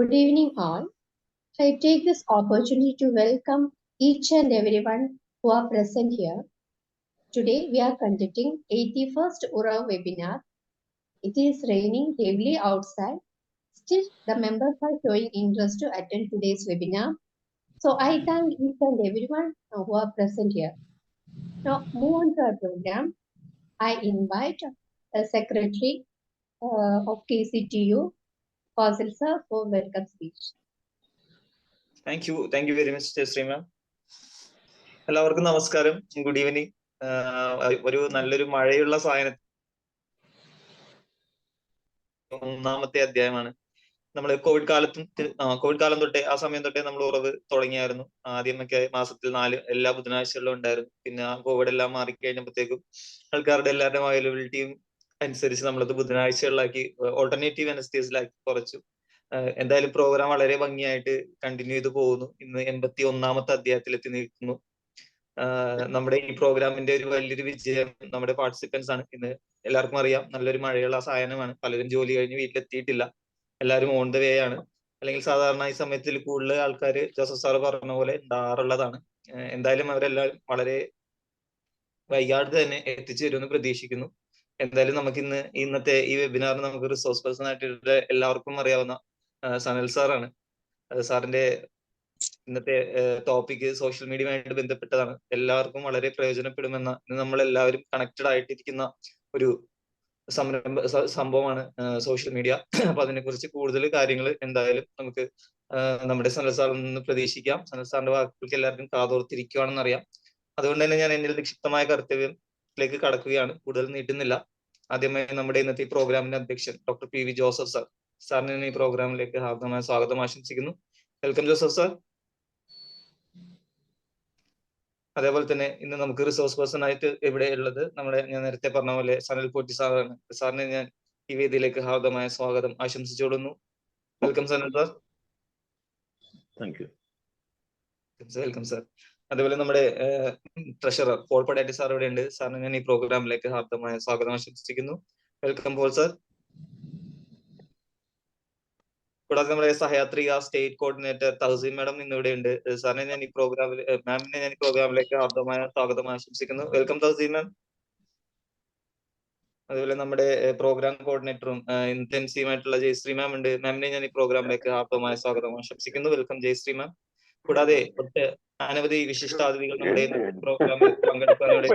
Good evening, all. I take this opportunity to welcome each and everyone who are present here. Today, we are conducting 81st Urav webinar. It is raining heavily outside. Still, the members are showing interest to attend today's webinar. So, I thank each and everyone who are present here. Now, move on to our program. I invite the Secretary of KCTU, Fazil sir, for welcome speech. Thank you very much, Srima. എല്ലാവർക്കും നമസ്കാരം. Good evening. ഒരു നല്ലൊരു മഴയുള്ള ഒന്നാമത്തെ അധ്യായമാണ്. നമ്മൾ Covid കാലം തൊട്ടേ ആ സമയം തൊട്ടേ നമ്മൾ ഉറവ് തുടങ്ങിയായിരുന്നു. ആദ്യമൊക്കെ മാസത്തിൽ 4 എല്ലാ ബുധനാഴ്ചകളിലും ഉണ്ടായിരുന്നു. പിന്നെ കോവിഡ് എല്ലാം മാറിക്കഴിഞ്ഞപ്പോഴത്തേക്കും ആൾക്കാരുടെ എല്ലാവരുടെയും അവൈലബിലിറ്റിയും അനുസരിച്ച് നമ്മളത് ബുധനാഴ്ചകളിലാക്കി, ഓൾട്ടർനേറ്റീവ് വെനസ്ഡേസിലാക്കി കുറച്ചു. എന്തായാലും പ്രോഗ്രാം വളരെ ഭംഗിയായിട്ട് കണ്ടിന്യൂ ചെയ്ത് പോകുന്നു. ഇന്ന് 81ാമത്തെ അധ്യായത്തിൽ എത്തി നിൽക്കുന്നു. നമ്മുടെ ഈ പ്രോഗ്രാമിന്റെ ഒരു വലിയൊരു വിജയം നമ്മുടെ പാർട്ടിസിപ്പൻസ് ആണ്. ഇന്ന് എല്ലാവർക്കും അറിയാം, നല്ലൊരു മഴയുള്ള സായാഹ്നമാണ്. പലരും ജോലി കഴിഞ്ഞ് വീട്ടിലെത്തിയിട്ടില്ല. എല്ലാവരും ഓൺ ദ വേ ആണ്. അല്ലെങ്കിൽ സാധാരണ ഈ സമയത്തിൽ കൂടുതൽ ആൾക്കാർ ജോസഫ് സാറ് പറഞ്ഞ പോലെ ഉണ്ടാറുള്ളതാണ്. എന്തായാലും അവരെല്ലാവരും വളരെ വൈകാതെ തന്നെ എത്തിച്ചു തരുമെന്ന് പ്രതീക്ഷിക്കുന്നു. എന്തായാലും നമുക്ക് ഇന്നത്തെ ഈ വെബിനാറിന് നമുക്ക് റിസോഴ്സ് പേഴ്സൺ ആയിട്ട് എല്ലാവർക്കും അറിയാവുന്ന സനൽ സാറാണ്. സാറിന്റെ ഇന്നത്തെ ടോപ്പിക് സോഷ്യൽ മീഡിയയുമായിട്ട് ബന്ധപ്പെട്ടതാണ്. എല്ലാവർക്കും വളരെ പ്രയോജനപ്പെടുമെന്ന, നമ്മളെല്ലാവരും കണക്റ്റഡ് ആയിട്ടിരിക്കുന്ന ഒരു സംഭവമാണ് സോഷ്യൽ മീഡിയ. അപ്പൊ അതിനെക്കുറിച്ച് കൂടുതൽ കാര്യങ്ങൾ എന്തായാലും നമുക്ക് നമ്മുടെ സനൽ സാറിൽ നിന്ന് പ്രതീക്ഷിക്കാം. സനൽ സാറിന്റെ വാക്കുകൾക്ക് എല്ലാവർക്കും കാതോർത്തിരിക്കുകയാണെന്ന് അറിയാം. അതുകൊണ്ട് തന്നെ ഞാൻ എന്നിൽ നിക്ഷിപ്തമായ കർത്തവ്യത്തിലേക്ക് കടക്കുകയാണ്. കൂടുതൽ നീട്ടുന്നില്ല. ആദ്യമായി നമ്മുടെ ഇന്നത്തെ ഈ പ്രോഗ്രാമിന്റെ അധ്യക്ഷൻ doctor P V Joseph sir, സാറിന് ഈ പ്രോഗ്രാമിലേക്ക് ഹാർദമായ സ്വാഗതം ആശംസിക്കുന്നു. Welcome Joseph sir. അതേപോലെ തന്നെ ഇന്ന് നമുക്ക് റിസോഴ്സ് പേഴ്സൺ ആയിട്ട് ഇവിടെ ഉള്ളത് ഞാൻ നേരത്തെ പറഞ്ഞ പോലെ സനൽ പോറ്റി സാറാണ്. സാറിനെ ഞാൻ ഈ വേദിയിലേക്ക് ഹാർദമായ സ്വാഗതം ആശംസിച്ചോടുന്നു. Welcome Sanal sir. Welcome sir. അതുപോലെ നമ്മുടെ ട്രഷറർ പോൾ പടാറ്റി സാർ ഇവിടെ ഉണ്ട്. സാറിന് ഞാൻ ഈ പ്രോഗ്രാമിലേക്ക് ഹാർദമായ സ്വാഗതം ആശംസിക്കുന്നു. Welcome Paul sir. കൂടാതെ നമ്മുടെ സഹയാത്രിക സ്റ്റേറ്റ് കോർഡിനേറ്റർ തഹസീൻ മാഡം ഇന്നിവിടെ ഉണ്ട്. സാറിനെ ഞാൻ ഈ പ്രോഗ്രാമിലേക്ക് ഹാർദമായ സ്വാഗതം ആശംസിക്കുന്നു. Welcome Tahseen ma'am. അതുപോലെ നമ്മുടെ പ്രോഗ്രാം കോർഡിനേറ്ററും ഇന്റൻസീവായിട്ടുള്ള ജയശ്രീ മാം ഉണ്ട്. മാമിനെ ഞാൻ ഈ പ്രോഗ്രാമിലേക്ക് ഹാർദമായ സ്വാഗതം ആശംസിക്കുന്നു. വെൽക്കം ജയശ്രീ മാം. കൂടാതെ അനവധി വിശിഷ്ടാതിഥികൾ നമ്മുടെ പ്രോഗ്രാമിൽ പങ്കെടുക്കാനോടെ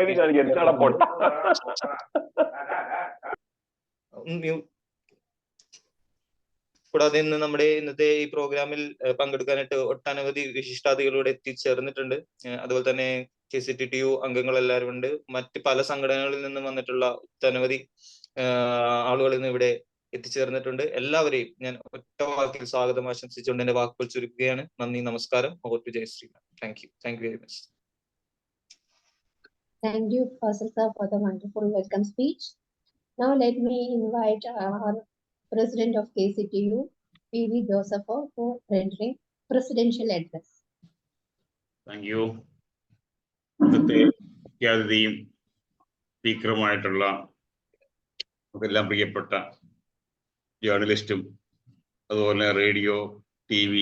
കൂടാതെ നമ്മുടെ ഇന്നത്തെ ഈ പ്രോഗ്രാമിൽ പങ്കെടുക്കാനായിട്ട് ഒട്ടനവധി വിശിഷ്ടാതിഥികളോട് എത്തിച്ചേർന്നിട്ടുണ്ട്. അതുപോലെ തന്നെ KCTU അംഗങ്ങൾ എല്ലാവരും ഉണ്ട്. മറ്റ് പല സംഘടനകളിൽ നിന്നും വന്നിട്ടുള്ള ഒട്ടനവധി ആളുകൾ ഇന്ന് ഇവിടെ എത്തിച്ചേർന്നിട്ടുണ്ട്. എല്ലാവരെയും ഞാൻ ഒറ്റ വാക്കിൽ സ്വാഗതം ആശംസിച്ചുകൊണ്ട് എന്റെ വാക്കുകൾ ചുരുക്കുകയാണ്. നന്ദി, നമസ്കാരം. Over to Jayashree. Thank you very much. Thank you, Fazil sir, for the wonderful welcome speech. Now let me invite our President of KCTU, P.V. Joseph, for rendering presidential address. Thank you. ഇന്നത്തെ മുഖ്യാതിഥിയും സ്പീക്കറുമായിട്ടുള്ള നമുക്കെല്ലാം പ്രിയപ്പെട്ട ജേർണലിസ്റ്റും അതുപോലെ radio, TV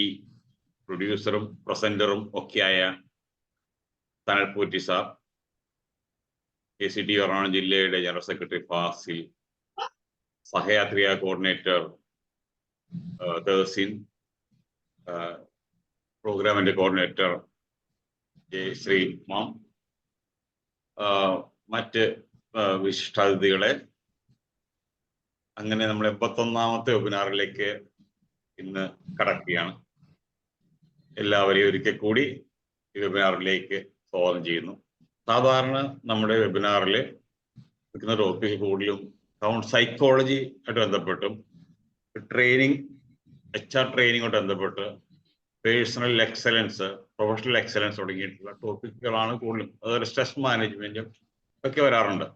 പ്രൊഡ്യൂസറും പ്രസന്ററും ഒക്കെയായ Sanal Potti sir, KCTU Ernakulam ജില്ലയുടെ general secretary Fazil, Sahayathrika coordinator Thahseen, പ്രോഗ്രാമിന്റെ കോർഡിനേറ്റർ ജയശ്രീ മാം, മറ്റ് വിശിഷ്ടാതിഥികളെ, അങ്ങനെ നമ്മൾ 81ാമത്തെ വെബിനാറിലേക്ക് ഇന്ന് കടക്കുകയാണ്. എല്ലാവരെയും ഒരിക്കൽ കൂടി ഈ വെബിനാറിലേക്ക് സ്വാഗതം ചെയ്യുന്നു. സാധാരണ നമ്മുടെ വെബിനാറിൽ വെക്കുന്ന ടോപ്പിക് കൂടുതലും സൈക്കോളജി ആയിട്ട് ബന്ധപ്പെട്ടും ട്രെയിനിങ്, HR ട്രെയിനിങ്ങോട്ട് ബന്ധപ്പെട്ട് പേഴ്സണൽ എക്സലൻസ്, പ്രൊഫഷണൽ എക്സലൻസ് തുടങ്ങിയിട്ടുള്ള ടോപ്പിക്കുകളാണ് കൂടുതലും. അതുപോലെ സ്ട്രെസ് മാനേജ്മെന്റും ഒക്കെ വരാറുണ്ട്.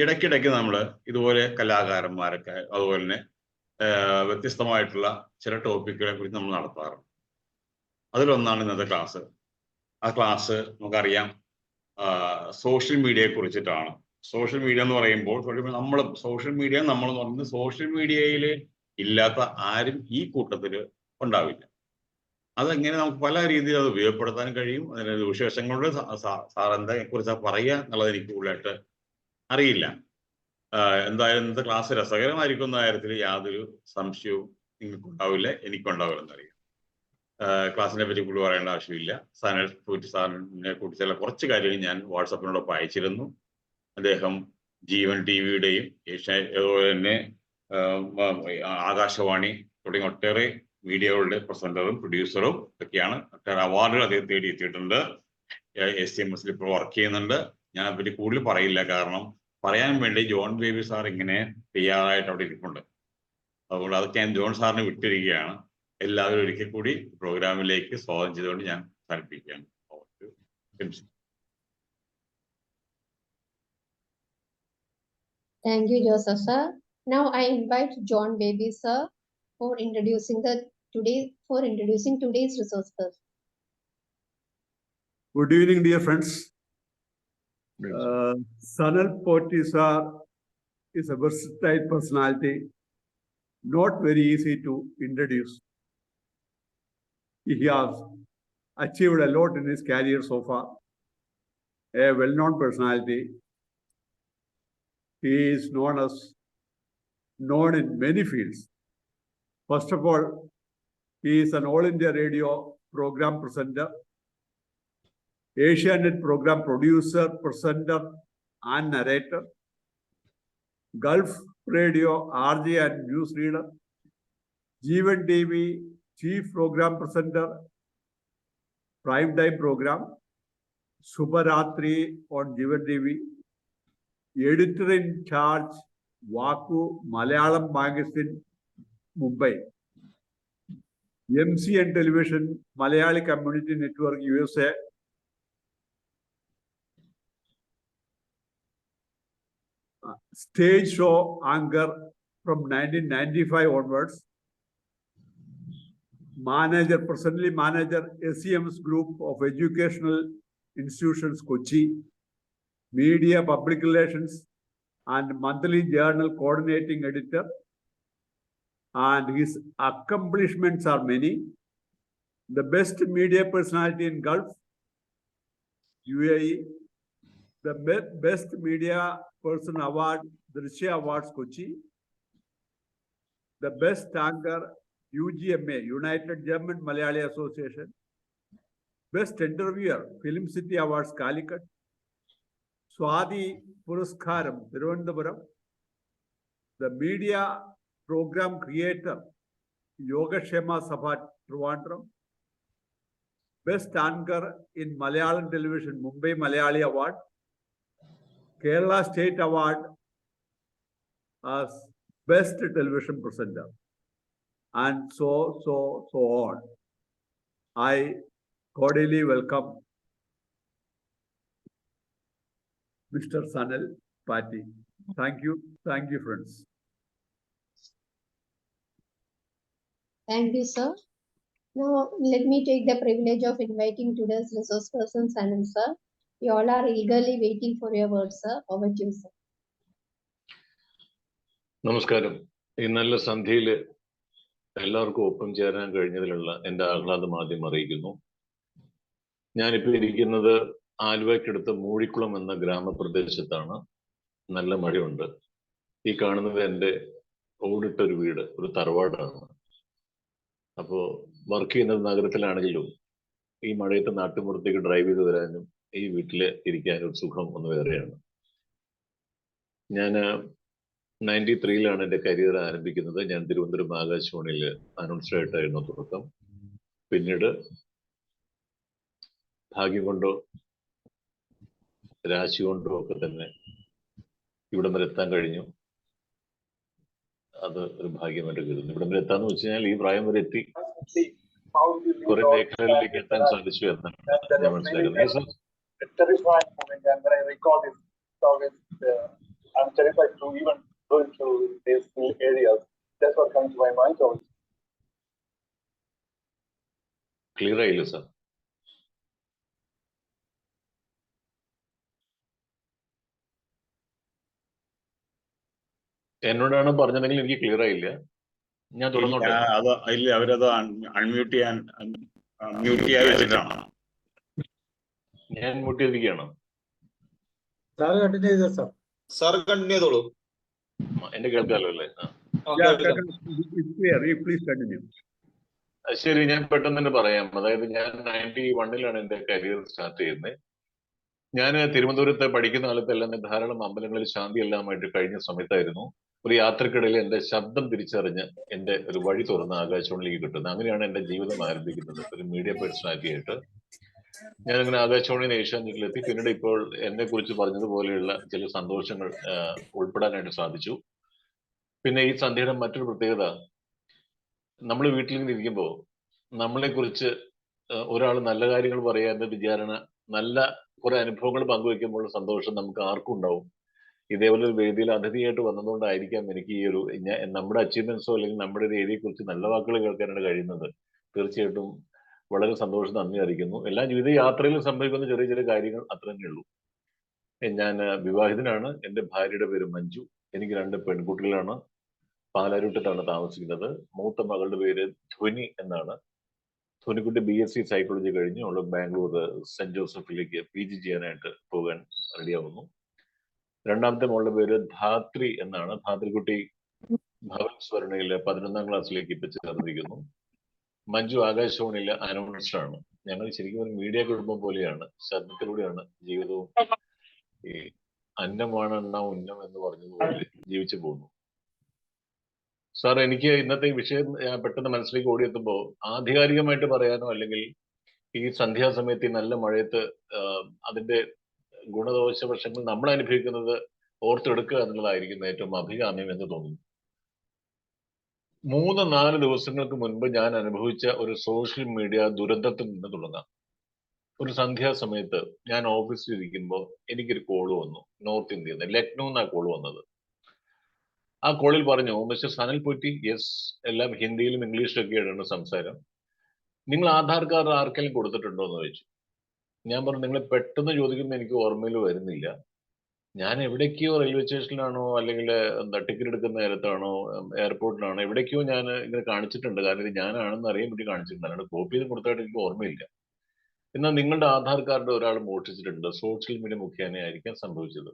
ഇടയ്ക്കിടയ്ക്ക് നമ്മൾ ഇതുപോലെ കലാകാരന്മാരൊക്കെ അതുപോലെ തന്നെ വ്യത്യസ്തമായിട്ടുള്ള ചില ടോപ്പിക്കുകളെ കുറിച്ച് നമ്മൾ നടത്താറുണ്ട്. അതിലൊന്നാണ് ഇന്നത്തെ ക്ലാസ്. ആ ക്ലാസ് നമുക്കറിയാം സോഷ്യൽ മീഡിയയെ കുറിച്ചിട്ടാണ്. സോഷ്യൽ മീഡിയ എന്ന് പറയുമ്പോൾ സോഷ്യൽ മീഡിയ നമ്മൾ പറയുന്നത് സോഷ്യൽ മീഡിയയിൽ ഇല്ലാത്ത ആരും ഈ കൂട്ടത്തിൽ ഉണ്ടാവില്ല. അതെങ്ങനെ നമുക്ക് പല രീതിയിൽ അത് ഉപയോഗപ്പെടുത്താൻ കഴിയും, അതിന് ദൂഷ്യവശങ്ങളുണ്ട്. സാർ എന്താ കുറിച്ച് പറയുക എന്നുള്ളത് എനിക്ക് കൂടുതലായിട്ട് അറിയില്ല. എന്തായാലും ഇന്നത്തെ ക്ലാസ് രസകരമായിരിക്കും എന്ന കാര്യത്തിൽ യാതൊരു സംശയവും നിങ്ങൾക്കുണ്ടാവില്ല, എനിക്കുണ്ടാവില്ല എന്നറിയാം. ക്ലാസ്സിനെ പറ്റി കൂടുതൽ പറയേണ്ട ആവശ്യമില്ല. സാറിനെ കുറിച്ചുള്ള കുറച്ച് കാര്യങ്ങൾ ഞാൻ വാട്സാപ്പിനോടൊപ്പം അയച്ചിരുന്നു. അദ്ദേഹം ജീവൻ ടിവിയുടെയും അതുപോലെ തന്നെ ആകാശവാണി തുടങ്ങിയ ഒട്ടേറെ മീഡിയകളുടെ പ്രസന്ററും പ്രൊഡ്യൂസറും ഒക്കെയാണ്. ഒട്ടേറെ അവാർഡുകൾ അദ്ദേഹം തേടിയെത്തിയിട്ടുണ്ട്. SCMS ഇപ്പോൾ വർക്ക് ചെയ്യുന്നുണ്ട്. ഞാൻ അതിനെപ്പറ്റി കൂടുതൽ പറയില്ല, കാരണം പറയാൻ വേണ്ടി ജോൺ ബേബി സാർ ഇങ്ങനെ തയ്യാറായിട്ട് അവിടെ ഇരിപ്പുണ്ട്. അതുകൊണ്ട് അതൊക്കെ ഞാൻ ജോൺ സാറിന് വിട്ടിരിക്കുകയാണ്. എല്ലാവരും ഒരിക്കൽ കൂടി പ്രോഗ്രാമിലേക്ക് സ്വാഗതം ചെയ്തുകൊണ്ട് ഞാൻ താല്പര്യമാണ്. Thank you, Joseph sir. Now I invite John Baby sir for introducing today's resource person. Good evening, dear friends. Sanal Potti sir is a versatile personality, not very easy to introduce. He has achieved a lot in his career so far. A well-known personality. He is known in many fields. First of all, he is an All India Radio program presenter, Asianet program producer, presenter, and narrator, Gulf Radio RJ and newsreader, Jeevan TV chief program presenter, prime time program, Subharatri on Jeevan TV, editor in charge, Vaku Malayalam magazine, Mumbai, MCN Television, Malayali Community Network, USA, stage show anchor from 1995 onwards, presently manager SCMS Group of Educational Institutions, Kochi, media public relations and monthly journal coordinating editor, and his accomplishments are many. The best media personality in Gulf, UAE, the best media person award, Drishya Awards, Kochi, the best anchor, UGMA, United German Malayali Association, best interviewer, Film City Awards, Calicut, Swadi Puraskaram, Thiruvananthapuram, the media program creator, Yogashema Sabha, Trivandrum, best anchor in Malayalam television, Mumbai Malayali Award, Kerala State Award as best television presenter, and so on. I cordially welcome Mr. Sanal Potti. Thank you, friends. Thank you, sir. Now let me take the privilege of inviting today's resource person, Sanal sir. You all are eagerly waiting for your words, sir. Over to you, sir. നമസ്കാരം. ഈ നല്ല സന്ധ്യയിൽ എല്ലാവർക്കും ഒപ്പം ചേരാൻ കഴിഞ്ഞതിലുള്ള എൻ്റെ ആഹ്ലാദം ആദ്യം അറിയിക്കുന്നു. ഞാനിപ്പോൾ ഇരിക്കുന്നത് ആലുവയ്ക്കടുത്ത് മൂഴിക്കുളം എന്ന ഗ്രാമപ്രദേശത്താണ്. നല്ല മഴയുണ്ട്. ഈ കാണുന്നത് എൻ്റെ ഓടിട്ടൊരു വീട്, ഒരു തറവാടാണ്. അപ്പോൾ വർക്ക് ചെയ്യുന്നത് നഗരത്തിലാണെങ്കിലും ഈ മഴയത്ത് നാട്ടുമ്പുറത്തേക്ക് ഡ്രൈവ് ചെയ്ത് വരാനും ഈ വീട്ടിൽ ഇരിക്കാനും ഒരു സുഖം ഒന്ന് വേറെയാണ്. ഞാൻ 93-ലാണ് എൻ്റെ കരിയർ ആരംഭിക്കുന്നത്. ഞാൻ തിരുവനന്തപുരം ആകാശവാണിയിൽ അനൗൺസറായിട്ടായിരുന്നു തുടക്കം. പിന്നീട് ഭാഗ്യം കൊണ്ടോ രാശി കൊണ്ടോ ഒക്കെ തന്നെ ഇവിടം വരെ എത്താൻ കഴിഞ്ഞു. അത് ഒരു ഭാഗ്യമായിട്ട് കരുതുന്നു. ഇവിടം വരെ എത്താന്ന് വെച്ച് കഴിഞ്ഞാൽ ഈ പ്രായം വരെ എത്തി കുറെ മേഖലകളിലേക്ക് എത്താൻ സാധിച്ചു എന്നാണ് ഞാൻ മനസ്സിലാക്കുന്നത്. I'm terrified to even go into these areas. That's what comes to my mind also. Clear ആയില്ല സാർ? എന്നോടാണ് പറഞ്ഞതെങ്കിൽ എനിക്ക് ക്ലിയർ ആയില്ല. ഞാൻ ഇല്ല, തുടർന്നോട്ടെ? ഇല്ല, അവരത് മ്യൂട്ട് ചെയ്യാൻ വെച്ചിട്ടാണ്. ഞാൻ മ്യൂട്ട് ചെയ്തിരിക്കുകയാണ്. സാർ കണ്ടിന്യൂ ചെയ്തോ സാർ. സാർ കണ്ടിന്യൂ ചെയ്തോളൂ. എന്റെ കേൾക്കാമല്ലോ അല്ലേ? Yeah, it's clear. Please continue. ശരി, ഞാൻ പെട്ടെന്ന് തന്നെ പറയാം. അതായത് ഞാൻ 91-ലാണ് എന്റെ കരിയർ സ്റ്റാർട്ട് ചെയ്യുന്നത്. ഞാൻ തിരുവനന്തപുരത്ത് പഠിക്കുന്ന കാലത്തെല്ലാം ധാരാളം അമ്പലങ്ങളിൽ ശാന്തി എല്ലാമായിട്ട് കഴിഞ്ഞ സമയത്തായിരുന്നു ഒരു യാത്രക്കിടയിൽ എന്റെ ശബ്ദം തിരിച്ചറിഞ്ഞ് എന്റെ ഒരു വഴി തുറന്ന് ആകാശവാണിയിലേക്ക് കിട്ടുന്നത്. അങ്ങനെയാണ് എന്റെ ജീവിതം ആരംഭിക്കുന്നത്, ഒരു മീഡിയ പേഴ്സണാലിറ്റി ആയിട്ട്. ഞാനങ്ങനെ ആകാശവാണിയിൽ ഏഷ്യാനെറ്റിലെത്തി. പിന്നീട് ഇപ്പോൾ എന്നെ കുറിച്ച് പറഞ്ഞതുപോലെയുള്ള ചില സന്തോഷങ്ങൾ ഉൾപ്പെടാനായിട്ട് സാധിച്ചു. പിന്നെ ഈ സന്ധ്യയുടെ മറ്റൊരു പ്രത്യേകത, നമ്മൾ വീട്ടിലിങ്ങനെ ഇരിക്കുമ്പോൾ നമ്മളെ കുറിച്ച് ഒരാൾ നല്ല കാര്യങ്ങൾ പറയാൻ്റെ വിചാരണ, നല്ല കുറെ അനുഭവങ്ങൾ പങ്കുവെക്കുമ്പോൾ സന്തോഷം നമുക്ക് ആർക്കും ഉണ്ടാവും. ഇതേപോലെ ഒരു വേദിയിൽ അതിഥിയായിട്ട് വന്നതുകൊണ്ടായിരിക്കാം എനിക്ക് ഈ ഒരു നമ്മുടെ അച്ചീവ്മെന്റ്സോ അല്ലെങ്കിൽ നമ്മുടെ ഒരു ഏരിയയെ കുറിച്ച് നല്ല വാക്കുകൾ കേൾക്കാനായിട്ട് കഴിയുന്നത്. തീർച്ചയായിട്ടും വളരെ സന്തോഷം, നന്ദി അറിയിക്കുന്നു. എല്ലാ ജീവിത യാത്രയിലും സംഭവിക്കുന്ന ചെറിയ ചെറിയ കാര്യങ്ങൾ അത്ര തന്നെ ഉള്ളൂ. ഞാൻ വിവാഹിതനാണ്. എൻ്റെ ഭാര്യയുടെ പേര് മഞ്ജു. എനിക്ക് 2 പെൺകുട്ടികളാണ്. പാലാരൂട്ടത്താണ് താമസിക്കുന്നത്. മൂത്ത മകളുടെ പേര് ധ്വനി എന്നാണ്. ധ്വനിക്കുട്ടി BSc സൈക്കോളജി കഴിഞ്ഞു. അവള് ബാംഗ്ലൂർ സെന്റ് ജോസഫിലേക്ക് PG ചെയ്യാനായിട്ട് പോകാൻ റെഡിയാവുന്നു. രണ്ടാമത്തെ മോളുടെ പേര് ധാത്രി എന്നാണ്. ധാത്രിക്കുട്ടി ഭവൻ സ്വർണയിലെ 11ാം ക്ലാസ്സിലേക്ക് ഇപ്പൊ ചേർന്നിരിക്കുന്നു. മഞ്ജു ആകാശവാണിയിലെ അനൗൺസറാണ്. ഞങ്ങൾ ശരിക്കും ഒരു മീഡിയ കുടുംബം പോലെയാണ്. ശബ്ദത്തിലൂടെയാണ് ജീവിതവും. ഈ അന്നമാണ് എണ്ണ ഉന്നം എന്ന് പറഞ്ഞതുപോലെ ജീവിച്ചു പോകുന്നു. സാർ, എനിക്ക് ഇന്നത്തെ ഈ വിഷയം പെട്ടെന്ന് മനസ്സിലേക്ക് ഓടിയെത്തുമ്പോൾ ആധികാരികമായിട്ട് പറയാനോ അല്ലെങ്കിൽ ഈ സന്ധ്യാസമയത്ത് ഈ നല്ല മഴയത്ത് അതിന്റെ ഗുണദോഷ വശങ്ങൾ നമ്മൾ അനുഭവിക്കുന്നത് ഓർത്തെടുക്കുക എന്നുള്ളതായിരിക്കും ഏറ്റവും അഭികാമ്യം എന്ന് തോന്നുന്നു. 3-4 ദിവസങ്ങൾക്ക് മുൻപ് ഞാൻ അനുഭവിച്ച ഒരു സോഷ്യൽ മീഡിയ ദുരന്തത്തിൽ നിന്ന് തുടങ്ങാം. ഒരു സന്ധ്യാസമയത്ത് ഞാൻ ഓഫീസിൽ ഇരിക്കുമ്പോൾ എനിക്കൊരു കോള് വന്നു. നോർത്ത് ഇന്ത്യയിൽ നിന്ന്, ലക്നൗ നിന്നാണ് കോള് വന്നത്. ആ കോളിൽ പറഞ്ഞു, മിസ്റ്റർ സനൽ പോറ്റി, യെസ്, എല്ലാം ഹിന്ദിയിലും ഇംഗ്ലീഷിലും ഒക്കെയാണ് സംസാരം. നിങ്ങൾ ആധാർ കാർഡ് ആർക്കെങ്കിലും കൊടുത്തിട്ടുണ്ടോ എന്ന് ചോദിച്ചു. ഞാൻ പറഞ്ഞു, നിങ്ങൾ പെട്ടെന്ന് ചോദിക്കുമ്പോൾ എനിക്ക് ഓർമ്മയിൽ വരുന്നില്ല. ഞാൻ എവിടേക്കോ റെയിൽവേ സ്റ്റേഷനിലാണോ അല്ലെങ്കിൽ ടിക്കറ്റ് എടുക്കുന്ന നേരത്താണോ എയർപോർട്ടിലാണോ എവിടേക്കോ ഞാൻ ഇങ്ങനെ കാണിച്ചിട്ടുണ്ട്. കാരണം ഇത് ഞാനാണെന്ന് അറിയാൻ വേണ്ടി കാണിച്ചിട്ടുണ്ട്. അല്ലാണ്ട് കോപ്പി ചെയ്ത് കൊടുത്തായിട്ട് എനിക്ക് ഓർമ്മയില്ല. എന്നാൽ നിങ്ങളുടെ ആധാർ കാർഡ് ഒരാൾ മോഷ്ടിച്ചിട്ടുണ്ട്. സോഷ്യൽ മീഡിയ മുഖേനയായിരിക്കാം സംഭവിച്ചത്.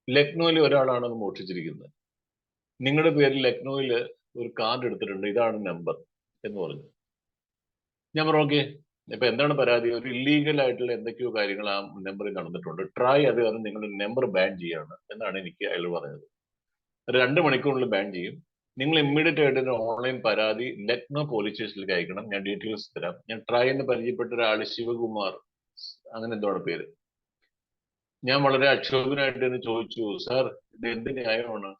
ലക്നൌവിൽ ഒരാളാണ് മോഷ്ടിച്ചിരിക്കുന്നത്. നിങ്ങളുടെ പേരിൽ ലക്നൌവിൽ ഒരു കാർഡ് എടുത്തിട്ടുണ്ട്, ഇതാണ് നമ്പർ എന്ന് പറഞ്ഞു. ഞാൻ പറഞ്ഞു, ഓക്കെ, ഇപ്പൊ എന്താണ് പരാതി? ഒരു ഇല്ലീഗൽ ആയിട്ടുള്ള എന്തൊക്കെയോ കാര്യങ്ങൾ ആ നമ്പറിൽ നടന്നിട്ടുണ്ട്. ട്രൈ അത് കാരണം നിങ്ങളുടെ നമ്പർ ബാൻ ചെയ്യാണ് എന്നാണ് എനിക്ക് അയാൾ പറഞ്ഞത്. 2 മണിക്കൂറിനുള്ളിൽ ബാൻ ചെയ്യും. നിങ്ങൾ ഇമ്മീഡിയറ്റ് ആയിട്ട് ഒരു ഓൺലൈൻ പരാതി ലക്നൗ പോലീസ് സ്റ്റേഷനിലേക്ക് അയക്കണം. ഞാൻ ഡീറ്റെയിൽസ് തരാം. ഞാൻ ട്രൈ എന്ന് പരിചയപ്പെട്ട ഒരാൾ, ശിവകുമാർ അങ്ങനെ എന്താണ് പേര്. ഞാൻ വളരെ അക്ഷോഭനായിട്ട് എന്ന് ചോദിച്ചു, സാർ ഇത് എന്ത് ന്യായമാണ്?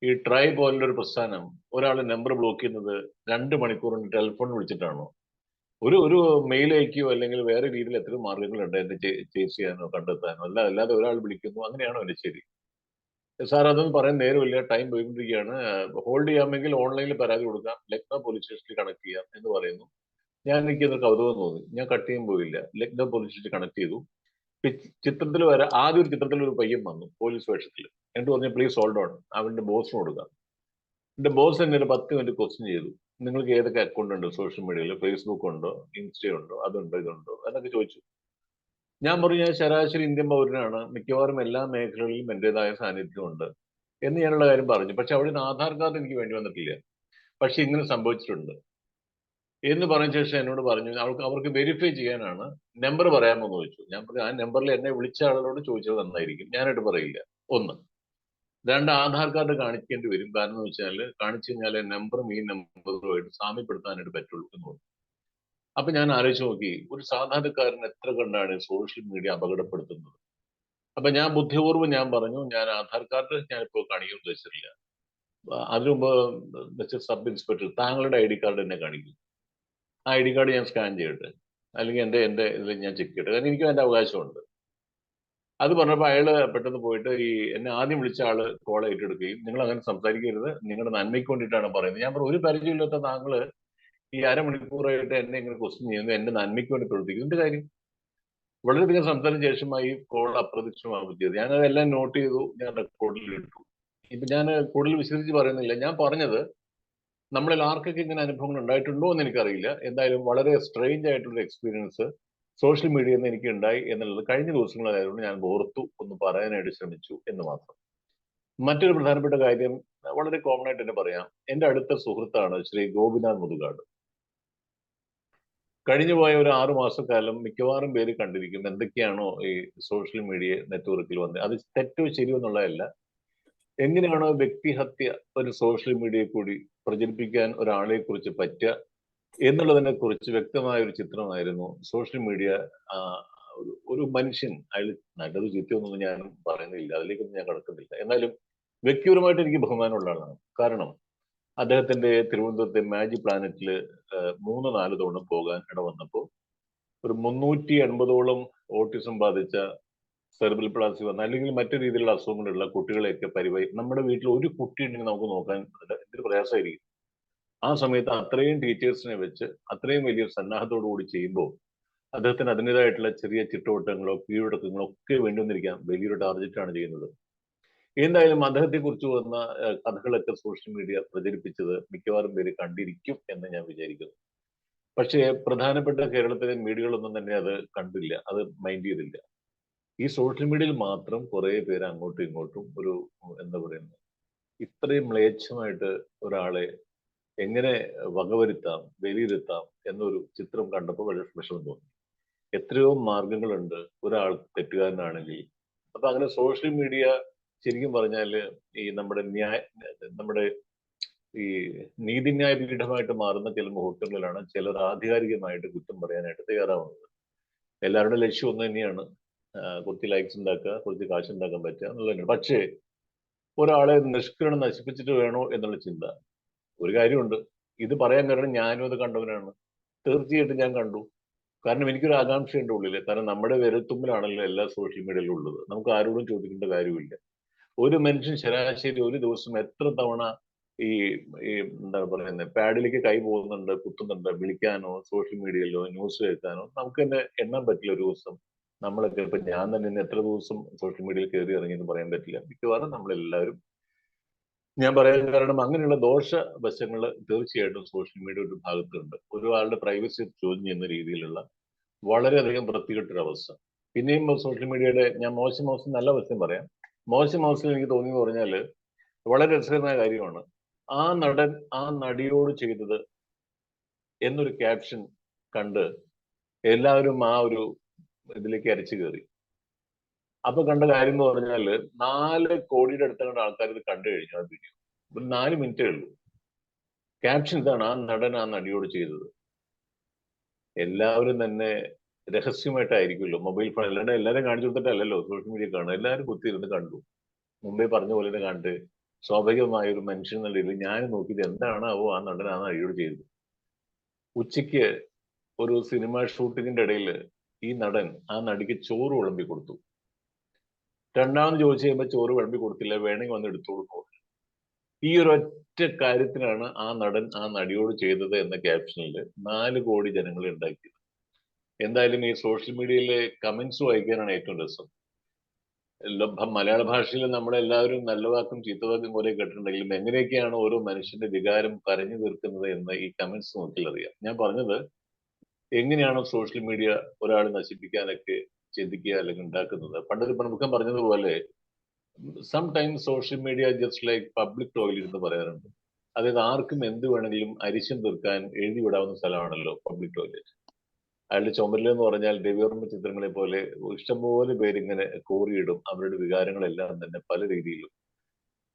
ഈ ട്രൈ പോലുള്ളൊരു പ്രസ്ഥാനം ഒരാൾ നമ്പർ ബ്ലോക്ക് ചെയ്യുന്നത് 2 മണിക്കൂറിന് ടെലിഫോൺ വിളിച്ചിട്ടാണോ? ഒരു മെയിൽ അയക്കുകയോ അല്ലെങ്കിൽ വേറെ രീതിയിൽ എത്രയോ മാർഗങ്ങളുണ്ട് എന്നെ ചേസ് ചെയ്യാനോ കണ്ടെത്താനോ. അല്ലാതെ ഒരാൾ വിളിക്കുന്നു, അങ്ങനെയാണോ എന്റെ ശരി? സാർ, അതൊന്നും പറയാൻ നേരമില്ല, ടൈം പോയിക്കൊണ്ടിരിക്കുകയാണ്. ഹോൾഡ് ചെയ്യാമെങ്കിൽ ഓൺലൈനിൽ പരാതി കൊടുക്കാം, ലക്നൗ പോലീസ് സ്റ്റേഷനിൽ കണക്ട് ചെയ്യാം എന്ന് പറയുന്നു. എനിക്കത് കൗതുകം തോന്നി. ഞാൻ കട്ട് ചെയ്യാൻ പോയില്ല. ലക്നൗ പോലീസ് സ്റ്റേഷനിൽ കണക്ട് ചെയ്തു. ചിത്രത്തിൽ വരെ ആദ്യ ഒരു ചിത്രത്തിൽ ഒരു പയ്യൻ വന്നു പോലീസ് വേഷത്തിൽ. എന്നിട്ട് പറഞ്ഞു, പ്ലീസ് ഹോൾഡ് ഓൺ, അവന്റെ ബോസിന് കൊടുക്കാം. എന്റെ ബോസ് എന്നെ ഒരു 10 മിനിറ്റ് ക്വസ്റ്റ്യൻ ചെയ്തു. നിങ്ങൾക്ക് ഏതൊക്കെ അക്കൗണ്ട് ഉണ്ട് സോഷ്യൽ മീഡിയയിൽ? ഫേസ്ബുക്ക് ഉണ്ടോ, ഇൻസ്റ്റ ഉണ്ടോ, അതുണ്ടോ, ഇതുണ്ടോ എന്നൊക്കെ ചോദിച്ചു. ഞാൻ പറഞ്ഞു, ഞാൻ ശരാശരി ഇന്ത്യൻ പൗരനാണ്, മിക്കവാറും എല്ലാ മേഖലകളിലും എൻ്റെതായ സാന്നിധ്യമുണ്ട് എന്ന് ഞാനുള്ള കാര്യം പറഞ്ഞു. പക്ഷെ അവിടെ നിന്ന് ആധാർ കാർഡ് എനിക്ക് വേണ്ടി വന്നിട്ടില്ല. പക്ഷെ ഇങ്ങനെ സംഭവിച്ചിട്ടുണ്ട് എന്ന് പറഞ്ഞ ശേഷം എന്നോട് പറഞ്ഞു, അവർക്ക് വെരിഫൈ ചെയ്യാനാണ്, നമ്പർ പറയാമോ എന്ന് ചോദിച്ചു. ഞാൻ പറഞ്ഞു, ആ നമ്പറിൽ എന്നെ വിളിച്ച ആളോട് ചോദിച്ചത് നന്നായിരിക്കും, ഞാനായിട്ട് പറയില്ല. 1. 2, ആധാർ കാർഡ് കാണിക്കേണ്ടി വരും. കാരണം എന്ന് വെച്ചാൽ കാണിച്ചു കഴിഞ്ഞാൽ നമ്പറും ഈ നമ്പറുമായിട്ട് സാമ്യപ്പെടുത്താനായിട്ട് പറ്റുള്ളൂ എന്ന് പറഞ്ഞു. അപ്പൊ ഞാൻ ആലോചിച്ച് നോക്കി, ഒരു സാധാരണക്കാരൻ എത്ര കണ്ടാണ് സോഷ്യൽ മീഡിയ അപകടപ്പെടുത്തുന്നത്. അപ്പൊ ഞാൻ ബുദ്ധിപൂർവ്വം ഞാൻ പറഞ്ഞു, ഞാൻ ആധാർ കാർഡ് ഞാനിപ്പോൾ കാണിക്കാൻ ഉദ്ദേശിച്ചിട്ടില്ല. അതിനു മുമ്പ് മിസ്റ്റർ സബ് ഇൻസ്പെക്ടർ, താങ്കളുടെ ID കാർഡ് എന്നെ കാണിക്കും. ആ ID കാർഡ് ഞാൻ സ്കാൻ ചെയ്യട്ടെ, അല്ലെങ്കിൽ എൻ്റെ ഇതിൽ ഞാൻ ചെക്ക് ചെയ്യട്ടെ, കാരണം എനിക്കും എൻ്റെ അവകാശമുണ്ട്. അത് പറഞ്ഞപ്പോൾ അയാള് പെട്ടെന്ന് പോയിട്ട് എന്നെ ആദ്യം വിളിച്ച ആള് കോൾ ഏറ്റെടുക്കുകയും, നിങ്ങൾ അങ്ങനെ സംസാരിക്കരുത്, നിങ്ങളുടെ നന്മയ്ക്ക് വേണ്ടിയിട്ടാണ് പറയുന്നത്. ഞാൻ പറഞ്ഞു, ഒരു പരിചയമില്ലാത്ത താങ്കള് ഈ അരമണിക്കൂറായിട്ട് എന്നെ ഇങ്ങനെ ക്വസ്റ്റ്യൻ ചെയ്യുന്നു, എന്റെ നന്മയ്ക്ക് വേണ്ടി പ്രവർത്തിക്കുന്നു, എന്ത് കാര്യം? വളരെയധികം സംസാരിച്ച ശേഷമായി കോൾ അപ്രത്യക്ഷമാവുകയും ചെയ്തു. ഞാനതെല്ലാം നോട്ട് ചെയ്തു, ഞാൻ റെക്കോർഡിൽ ഇട്ടു. ഇപ്പൊ ഞാൻ കൂടുതൽ വിശദീകരിച്ച് പറയുന്നില്ല. ഞാൻ പറഞ്ഞത്, നമ്മളിൽ ആർക്കൊക്കെ ഇങ്ങനെ അനുഭവങ്ങൾ ഉണ്ടായിട്ടുണ്ടോ എന്ന് എനിക്കറിയില്ല. എന്തായാലും വളരെ സ്ട്രേഞ്ച് ആയിട്ടുള്ള എക്സ്പീരിയൻസ് സോഷ്യൽ മീഡിയയിൽ നിന്ന് എനിക്ക് ഉണ്ടായി എന്നുള്ളത് കഴിഞ്ഞ ദിവസങ്ങളായതുകൊണ്ട് ഞാൻ ഓർത്തു ഒന്ന് പറയാനായിട്ട് ശ്രമിച്ചു എന്ന് മാത്രം. മറ്റൊരു പ്രധാനപ്പെട്ട കാര്യം വളരെ കോമൺ ആയിട്ട് തന്നെ പറയാം. എൻ്റെ അടുത്ത സുഹൃത്താണ് ശ്രീ ഗോപിനാഥ് മുതുകാട്. കഴിഞ്ഞുപോയ ഒരു 6 മാസക്കാലം മിക്കവാറും പേര് കണ്ടിരിക്കും എന്തൊക്കെയാണോ ഈ സോഷ്യൽ മീഡിയ നെറ്റ്വർക്കിൽ വന്നത്. അത് തെറ്റോ ശരിയോ എന്നുള്ളതല്ല, എങ്ങനെയാണോ വ്യക്തിഹത്യ ഒരു സോഷ്യൽ മീഡിയയിൽ കൂടി പ്രചരിപ്പിക്കാൻ ഒരാളെ കുറിച്ച് പറ്റുക എന്നുള്ളതിനെ കുറിച്ച് വ്യക്തമായ ഒരു ചിത്രമായിരുന്നു സോഷ്യൽ മീഡിയ. ഒരു മനുഷ്യൻ, അയാൾ നല്ലത് ചീത്തയൊന്നും ഞാൻ പറയുന്നില്ല, അതിലേക്കൊന്നും ഞാൻ കടക്കുന്നില്ല. എന്നാലും വ്യക്തിപരമായിട്ട് എനിക്ക് ബഹുമാനമുള്ള ആളാണ്. കാരണം അദ്ദേഹത്തിന്റെ തിരുവനന്തപുരത്തെ മാജിക് പ്ലാനറ്റിൽ 3-4 തവണ പോകാൻ ഇടവന്നപ്പോൾ ഒരു 380ഓളം ഓട്ടിസം ബാധിച്ച സെറിബ്രൽ പാൾസി വന്ന അല്ലെങ്കിൽ മറ്റു രീതിയിലുള്ള അസുഖങ്ങളുള്ള കുട്ടികളെയൊക്കെ നമ്മുടെ വീട്ടിൽ ഒരു കുട്ടി ഉണ്ടെങ്കിൽ നമുക്ക് നോക്കാൻ എന്തൊരു പ്രയാസമായിരിക്കും. ആ സമയത്ത് അത്രയും ടീച്ചേഴ്സിനെ വെച്ച് അത്രയും വലിയ സന്നാഹത്തോടു കൂടി ചെയ്യുമ്പോൾ അദ്ദേഹത്തിന് അതിൻ്റെതായിട്ടുള്ള ചെറിയ ചിട്ടവട്ടങ്ങളോ കീഴടക്കങ്ങളോ ഒക്കെ വേണ്ടി വന്നിരിക്കാം. വലിയൊരു ടാർജറ്റാണ് ചെയ്യുന്നത്. എന്തായാലും അദ്ദേഹത്തെ കുറിച്ച് വന്ന കഥകളൊക്കെ സോഷ്യൽ മീഡിയ പ്രചരിപ്പിച്ചത് മിക്കവാറും പേര് കണ്ടിരിക്കും എന്ന് ഞാൻ വിചാരിക്കുന്നു. പക്ഷേ പ്രധാനപ്പെട്ട കേരളത്തിലെ മീഡിയകളൊന്നും തന്നെ അത് കണ്ടില്ല, അത് മൈൻഡ് ചെയ്തില്ല. ഈ സോഷ്യൽ മീഡിയയിൽ മാത്രം കുറെ പേര് അങ്ങോട്ടും ഇങ്ങോട്ടും ഒരു എന്താ പറയുന്നത്, ഇത്രയും മ്ലേച്ഛമായിട്ട് ഒരാളെ എങ്ങനെ വകവരുത്താം, വിലയിരുത്താം എന്നൊരു ചിത്രം കണ്ടപ്പോൾ വളരെ വിഷമം തോന്നി. എത്രയോ മാർഗങ്ങളുണ്ട് ഒരാൾ തെറ്റുകാരനാണെങ്കിൽ. അപ്പൊ അങ്ങനെ സോഷ്യൽ മീഡിയ ശരിക്കും പറഞ്ഞാല് ഈ നമ്മുടെ ഈ നീതിന്യായ പീഠമായിട്ട് മാറുന്ന ചില മുഹൂർത്തങ്ങളിലാണ് ചിലർ ആധികാരികമായിട്ട് കുറ്റം പറയാനായിട്ട് തയ്യാറാവുന്നത്. എല്ലാവരുടെ ലക്ഷ്യം ഒന്ന് തന്നെയാണ്, കുറച്ച് ലൈക്സ് ഉണ്ടാക്കുക, കുറച്ച് കാശ് ഉണ്ടാക്കാൻ പറ്റുക എന്നുള്ളതാണ്. പക്ഷേ ഒരാളെ നിഷ്കരണം നശിപ്പിച്ചിട്ട് വേണോ എന്നുള്ള ചിന്ത. ഒരു കാര്യമുണ്ട്, ഇത് പറയാൻ കാരണം ഞാനും അത് കണ്ടവനാണ്. തീർച്ചയായിട്ടും ഞാൻ കണ്ടു. കാരണം എനിക്കൊരു ആകാംക്ഷയുണ്ട് ഉള്ളില്. കാരണം നമ്മുടെ വിരൽത്തുമ്പിലാണല്ലോ എല്ലാ സോഷ്യൽ മീഡിയയിലും ഉള്ളത്. നമുക്ക് ആരോടും ചോദിക്കേണ്ട കാര്യമില്ല. ഒരു മനുഷ്യൻ ശരാശരി ഒരു ദിവസം എത്ര തവണ ഈ ഈ എന്താണ് പറയുന്നത്, പാഡിലേക്ക് കൈ പോകുന്നുണ്ട്, കുത്തുന്നുണ്ട്, വിളിക്കാനോ സോഷ്യൽ മീഡിയയിലോ ന്യൂസ് കേൾക്കാനോ നമുക്ക് തന്നെ എണ്ണാൻ പറ്റില്ല. ഒരു ദിവസം നമ്മളൊക്കെ ഇപ്പൊ ഞാൻ തന്നെ ഇന്ന് എത്ര ദിവസം സോഷ്യൽ മീഡിയയിൽ കയറി ഇറങ്ങിയെന്ന് പറയാൻ പറ്റില്ല. മിക്കവാറും നമ്മളെല്ലാവരും, ഞാൻ പറയാൻ കാരണം അങ്ങനെയുള്ള ദോഷവശങ്ങൾ തീർച്ചയായിട്ടും സോഷ്യൽ മീഡിയ ഒരു ഭാഗത്തുണ്ട്. ഒരാളുടെ പ്രൈവസി ചോദ്യം ചെയ്യുന്ന രീതിയിലുള്ള വളരെയധികം വൃത്തികെട്ടൊരവസ്ഥ. പിന്നെയും സോഷ്യൽ മീഡിയയുടെ ഞാൻ മോശം നല്ല വശം പറയാം. മോശം എനിക്ക് തോന്നിയെന്ന് പറഞ്ഞാല് വളരെ രസകരമായ കാര്യമാണ്. ആ നടൻ ആ നടിയോട് ചെയ്തത് എന്നൊരു ക്യാപ്ഷൻ കണ്ട് എല്ലാവരും ആ ഒരു ഇതിലേക്ക് അരച്ചു കയറി. അപ്പൊ കണ്ട കാര്യം എന്ന് പറഞ്ഞാല് 4 കോടിയുടെ അടുത്ത ആൾക്കാർ ഇത് കണ്ടു കഴിഞ്ഞു. ആ വീഡിയോ ഒരു 4 മിനിറ്റേ ഉള്ളൂ. ക്യാപ്ഷൻ ഇതാണ്: ആ നടൻ ആ നടിയോട് ചെയ്തത്. എല്ലാവരും തന്നെ രഹസ്യമായിട്ടായിരിക്കുമല്ലോ മൊബൈൽ ഫോൺ, അല്ലാണ്ട് എല്ലാവരും കാണിച്ചു കൊടുത്തിട്ടല്ലല്ലോ സോഷ്യൽ മീഡിയ കാണുക. എല്ലാവരും കുത്തിയിരുന്ന് കണ്ടു. മുമ്പേ പറഞ്ഞ പോലെ തന്നെ കണ്ട് സ്വാഭാവികമായ ഒരു മനുഷ്യൻ എന്നുള്ള രീതിയിൽ ഞാൻ നോക്കിയത് എന്താണ് ആ നടൻ ആ നടിയോട് ചെയ്തത്. ഉച്ചയ്ക്ക് ഒരു സിനിമ ഷൂട്ടിങ്ങിന്റെ ഇടയിൽ ഈ നടൻ ആ നടിക്ക് ചോറ് വിളമ്പി കൊടുത്തു. രണ്ടാമത് ചോദിച്ചു കഴിയുമ്പോൾ ചോറ് വിളമ്പി കൊടുത്തില്ല, വേണമെങ്കിൽ വന്ന് എടുത്തോളൂ. ഈ ഒരു ഒറ്റ കാര്യത്തിനാണ് ആ നടൻ ആ നടിയോട് ചെയ്തത് എന്ന ക്യാപ്ഷനിൽ 4 കോടി ജനങ്ങളെ ഉണ്ടാക്കിയത്. എന്തായാലും ഈ സോഷ്യൽ മീഡിയയിലെ കമന്റ്സ് വായിക്കാനാണ് ഏറ്റവും രസം. മലയാള ഭാഷയിൽ നമ്മളെല്ലാവരും നല്ല വാക്കും ചീത്ത വാക്കും കുറെ കേട്ടിട്ടുണ്ടെങ്കിലും എങ്ങനെയൊക്കെയാണ് ഓരോ മനുഷ്യന്റെ വികാരം പറഞ്ഞു തീർക്കുന്നത് എന്ന് ഈ കമന്റ്സ് നോക്കിയാൽ അറിയാം. ഞാൻ പറഞ്ഞത് എങ്ങനെയാണ് സോഷ്യൽ മീഡിയ ഒരാളെ നശിപ്പിക്കാനൊക്കെ ചിന്തിക്കുക അല്ലെങ്കിൽ ഉണ്ടാക്കുന്നത്. പണ്ടൊരു പ്രമുഖം പറഞ്ഞതുപോലെ sometimes social media just like public toilet എന്ന് പറയാറുണ്ട്. അതായത് ആർക്കും എന്ത് വേണമെങ്കിലും അരിശം തീർക്കാൻ എഴുതി വിടാവുന്ന സ്ഥലമാണല്ലോ പബ്ലിക് ടോയ്ലറ്റ്. അയാളുടെ ചുമരിൽ എന്ന് പറഞ്ഞാൽ രവിവർമ്മ ചിത്രങ്ങളെ പോലെ ഇഷ്ടംപോലെ പേരിങ്ങനെ കോറിയിടും അവരുടെ വികാരങ്ങളെല്ലാം തന്നെ പല രീതിയിലും.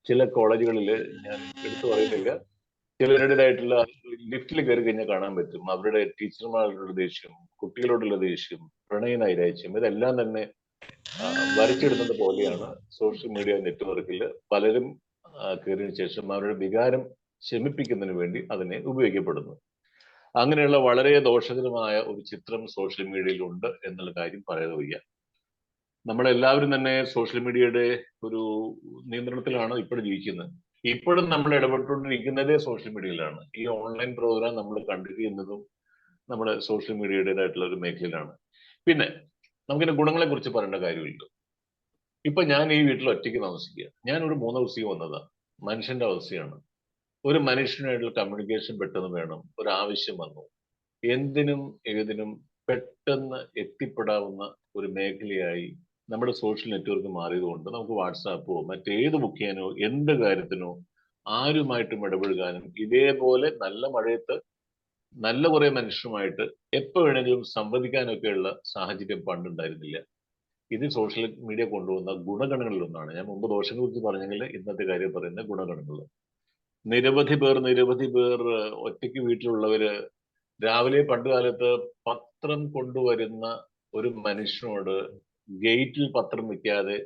ചില കോളേജുകളിൽ ഞാൻ എടുത്തു പറയുന്നില്ല, ചിലരുടേതായിട്ടുള്ള ലിഫ്റ്റിൽ കയറി കഴിഞ്ഞാൽ കാണാൻ പറ്റും അവരുടെ ടീച്ചർമാരോടുള്ള ദേഷ്യം, കുട്ടികളോടുള്ള ദേഷ്യം, പ്രണയ നൈരാശ്യം, ഇതെല്ലാം തന്നെ വരച്ചിടുന്നത് പോലെയാണ് സോഷ്യൽ മീഡിയ നെറ്റ്വർക്കിൽ പലരും കയറിയതിനു ശേഷം അവരുടെ വികാരം ശമിപ്പിക്കുന്നതിന് വേണ്ടി അതിനെ ഉപയോഗിക്കപ്പെടുന്നു. അങ്ങനെയുള്ള വളരെ ദോഷകരമായ ഒരു ചിത്രം സോഷ്യൽ മീഡിയയിൽ ഉണ്ട് എന്നുള്ള കാര്യം പറയാതെ വയ്യ. നമ്മളെല്ലാവരും തന്നെ സോഷ്യൽ മീഡിയയുടെ ഒരു നിയന്ത്രണത്തിലാണ് ഇപ്പോഴും ജീവിക്കുന്നത്. ഇപ്പോഴും നമ്മൾ ഇടപെട്ടുകൊണ്ടിരിക്കുന്നതേ സോഷ്യൽ മീഡിയയിലാണ്. ഈ ഓൺലൈൻ പ്രോഗ്രാം നമ്മൾ കണ്ടിന്യൂ ചെയ്യുന്നതും നമ്മുടെ സോഷ്യൽ മീഡിയയുടേതായിട്ടുള്ള ഒരു മേഖലയിലാണ്. പിന്നെ നമുക്കിന്റെ ഗുണങ്ങളെ കുറിച്ച് പറയേണ്ട കാര്യമില്ല. ഇപ്പൊ ഞാൻ ഈ വീട്ടിൽ ഒറ്റയ്ക്ക് താമസിക്കുക. ഞാനൊരു 3 ദിവസത്തേക്ക് വന്നതാ. മനുഷ്യന്റെ അവസ്ഥയാണ്. ഒരു മനുഷ്യനായിട്ടുള്ള കമ്മ്യൂണിക്കേഷൻ പെട്ടെന്ന് വേണം, ഒരു ആവശ്യം വന്നു, എന്തിനും ഏതിനും പെട്ടെന്ന് എത്തിപ്പെടാവുന്ന ഒരു മേഖലയായി നമ്മുടെ സോഷ്യൽ നെറ്റ്വർക്ക് മാറിയതുകൊണ്ട് നമുക്ക് വാട്സാപ്പോ മറ്റേത് ബുക്ക് ചെയ്യാനോ എന്ത് കാര്യത്തിനോ ആരുമായിട്ടും ഇടപെടുകാനും ഇതേപോലെ നല്ല മഴയത്ത് നല്ല കുറെ മനുഷ്യരുമായിട്ട് എപ്പോൾ വേണമെങ്കിലും സംവദിക്കാനൊക്കെയുള്ള സാഹചര്യം പണ്ടുണ്ടായിരുന്നില്ല. ഇത് സോഷ്യൽ മീഡിയ കൊണ്ടുവന്ന ഗുണഗണങ്ങളിൽ ഒന്നാണ്. ഞാൻ മുമ്പ് ദോഷങ്ങളെ കുറിച്ച് പറഞ്ഞെങ്കിൽ ഇന്നത്തെ കാര്യം പറയുന്ന ഗുണഗണങ്ങൾ. നിരവധി പേർ ഒറ്റയ്ക്ക് വീട്ടിലുള്ളവര് രാവിലെ പണ്ട് കാലത്ത് പത്രം കൊണ്ടുവരുന്ന ഒരു മനുഷ്യനോട് ഗേറ്റിൽ പത്രം വെക്കാതെ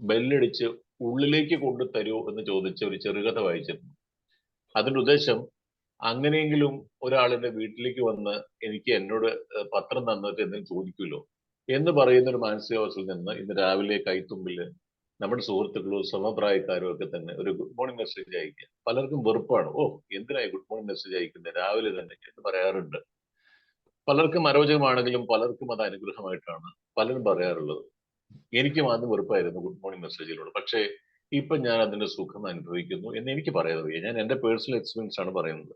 ബെല്ലടിച്ച് ഉള്ളിലേക്ക് കൊണ്ടു തരൂ എന്ന് ചോദിച്ച ഒരു ചെറുകഥ വായിച്ചിരുന്നു. അതിന്റെ ഉദ്ദേശം അങ്ങനെയെങ്കിലും ഒരാളുടെ വീട്ടിലേക്ക് വന്ന് എനിക്ക് എന്നോട് പത്രം തന്നിട്ട് എന്തെങ്കിലും ചോദിക്കുമല്ലോ എന്ന് പറയുന്ന ഒരു മാനസികാവസ്ഥയിൽ നിന്ന് ഇന്ന് രാവിലെ കൈത്തുമ്പില് നമ്മുടെ സുഹൃത്തുക്കളും സമപ്രായക്കാരും ഒക്കെ തന്നെ ഒരു ഗുഡ് മോർണിംഗ് മെസ്സേജ് അയക്കുക. പലർക്കും വെറുപ്പാണ്. ഓ, എന്തിനായി ഗുഡ് മോർണിംഗ് മെസ്സേജ് അയക്കുന്നത് രാവിലെ തന്നെ എന്ന് പറയാറുണ്ട്. പലർക്കും അരോചകമാണെങ്കിലും പലർക്കും അത് അനുഗ്രഹമായിട്ടാണ് പലരും പറയാറുള്ളത്. എനിക്കും ആദ്യം വെറുപ്പായിരുന്നു ഗുഡ് മോർണിംഗ് മെസ്സേജിലൂടെ. പക്ഷേ ഇപ്പൊ ഞാൻ അതിന്റെ സുഖം അനുഭവിക്കുന്നു എന്ന് എനിക്ക് പറയാതെ വയ്യ. ഞാൻ എന്റെ പേഴ്സണൽ എക്സ്പീരിയൻസ് ആണ് പറയുന്നത്.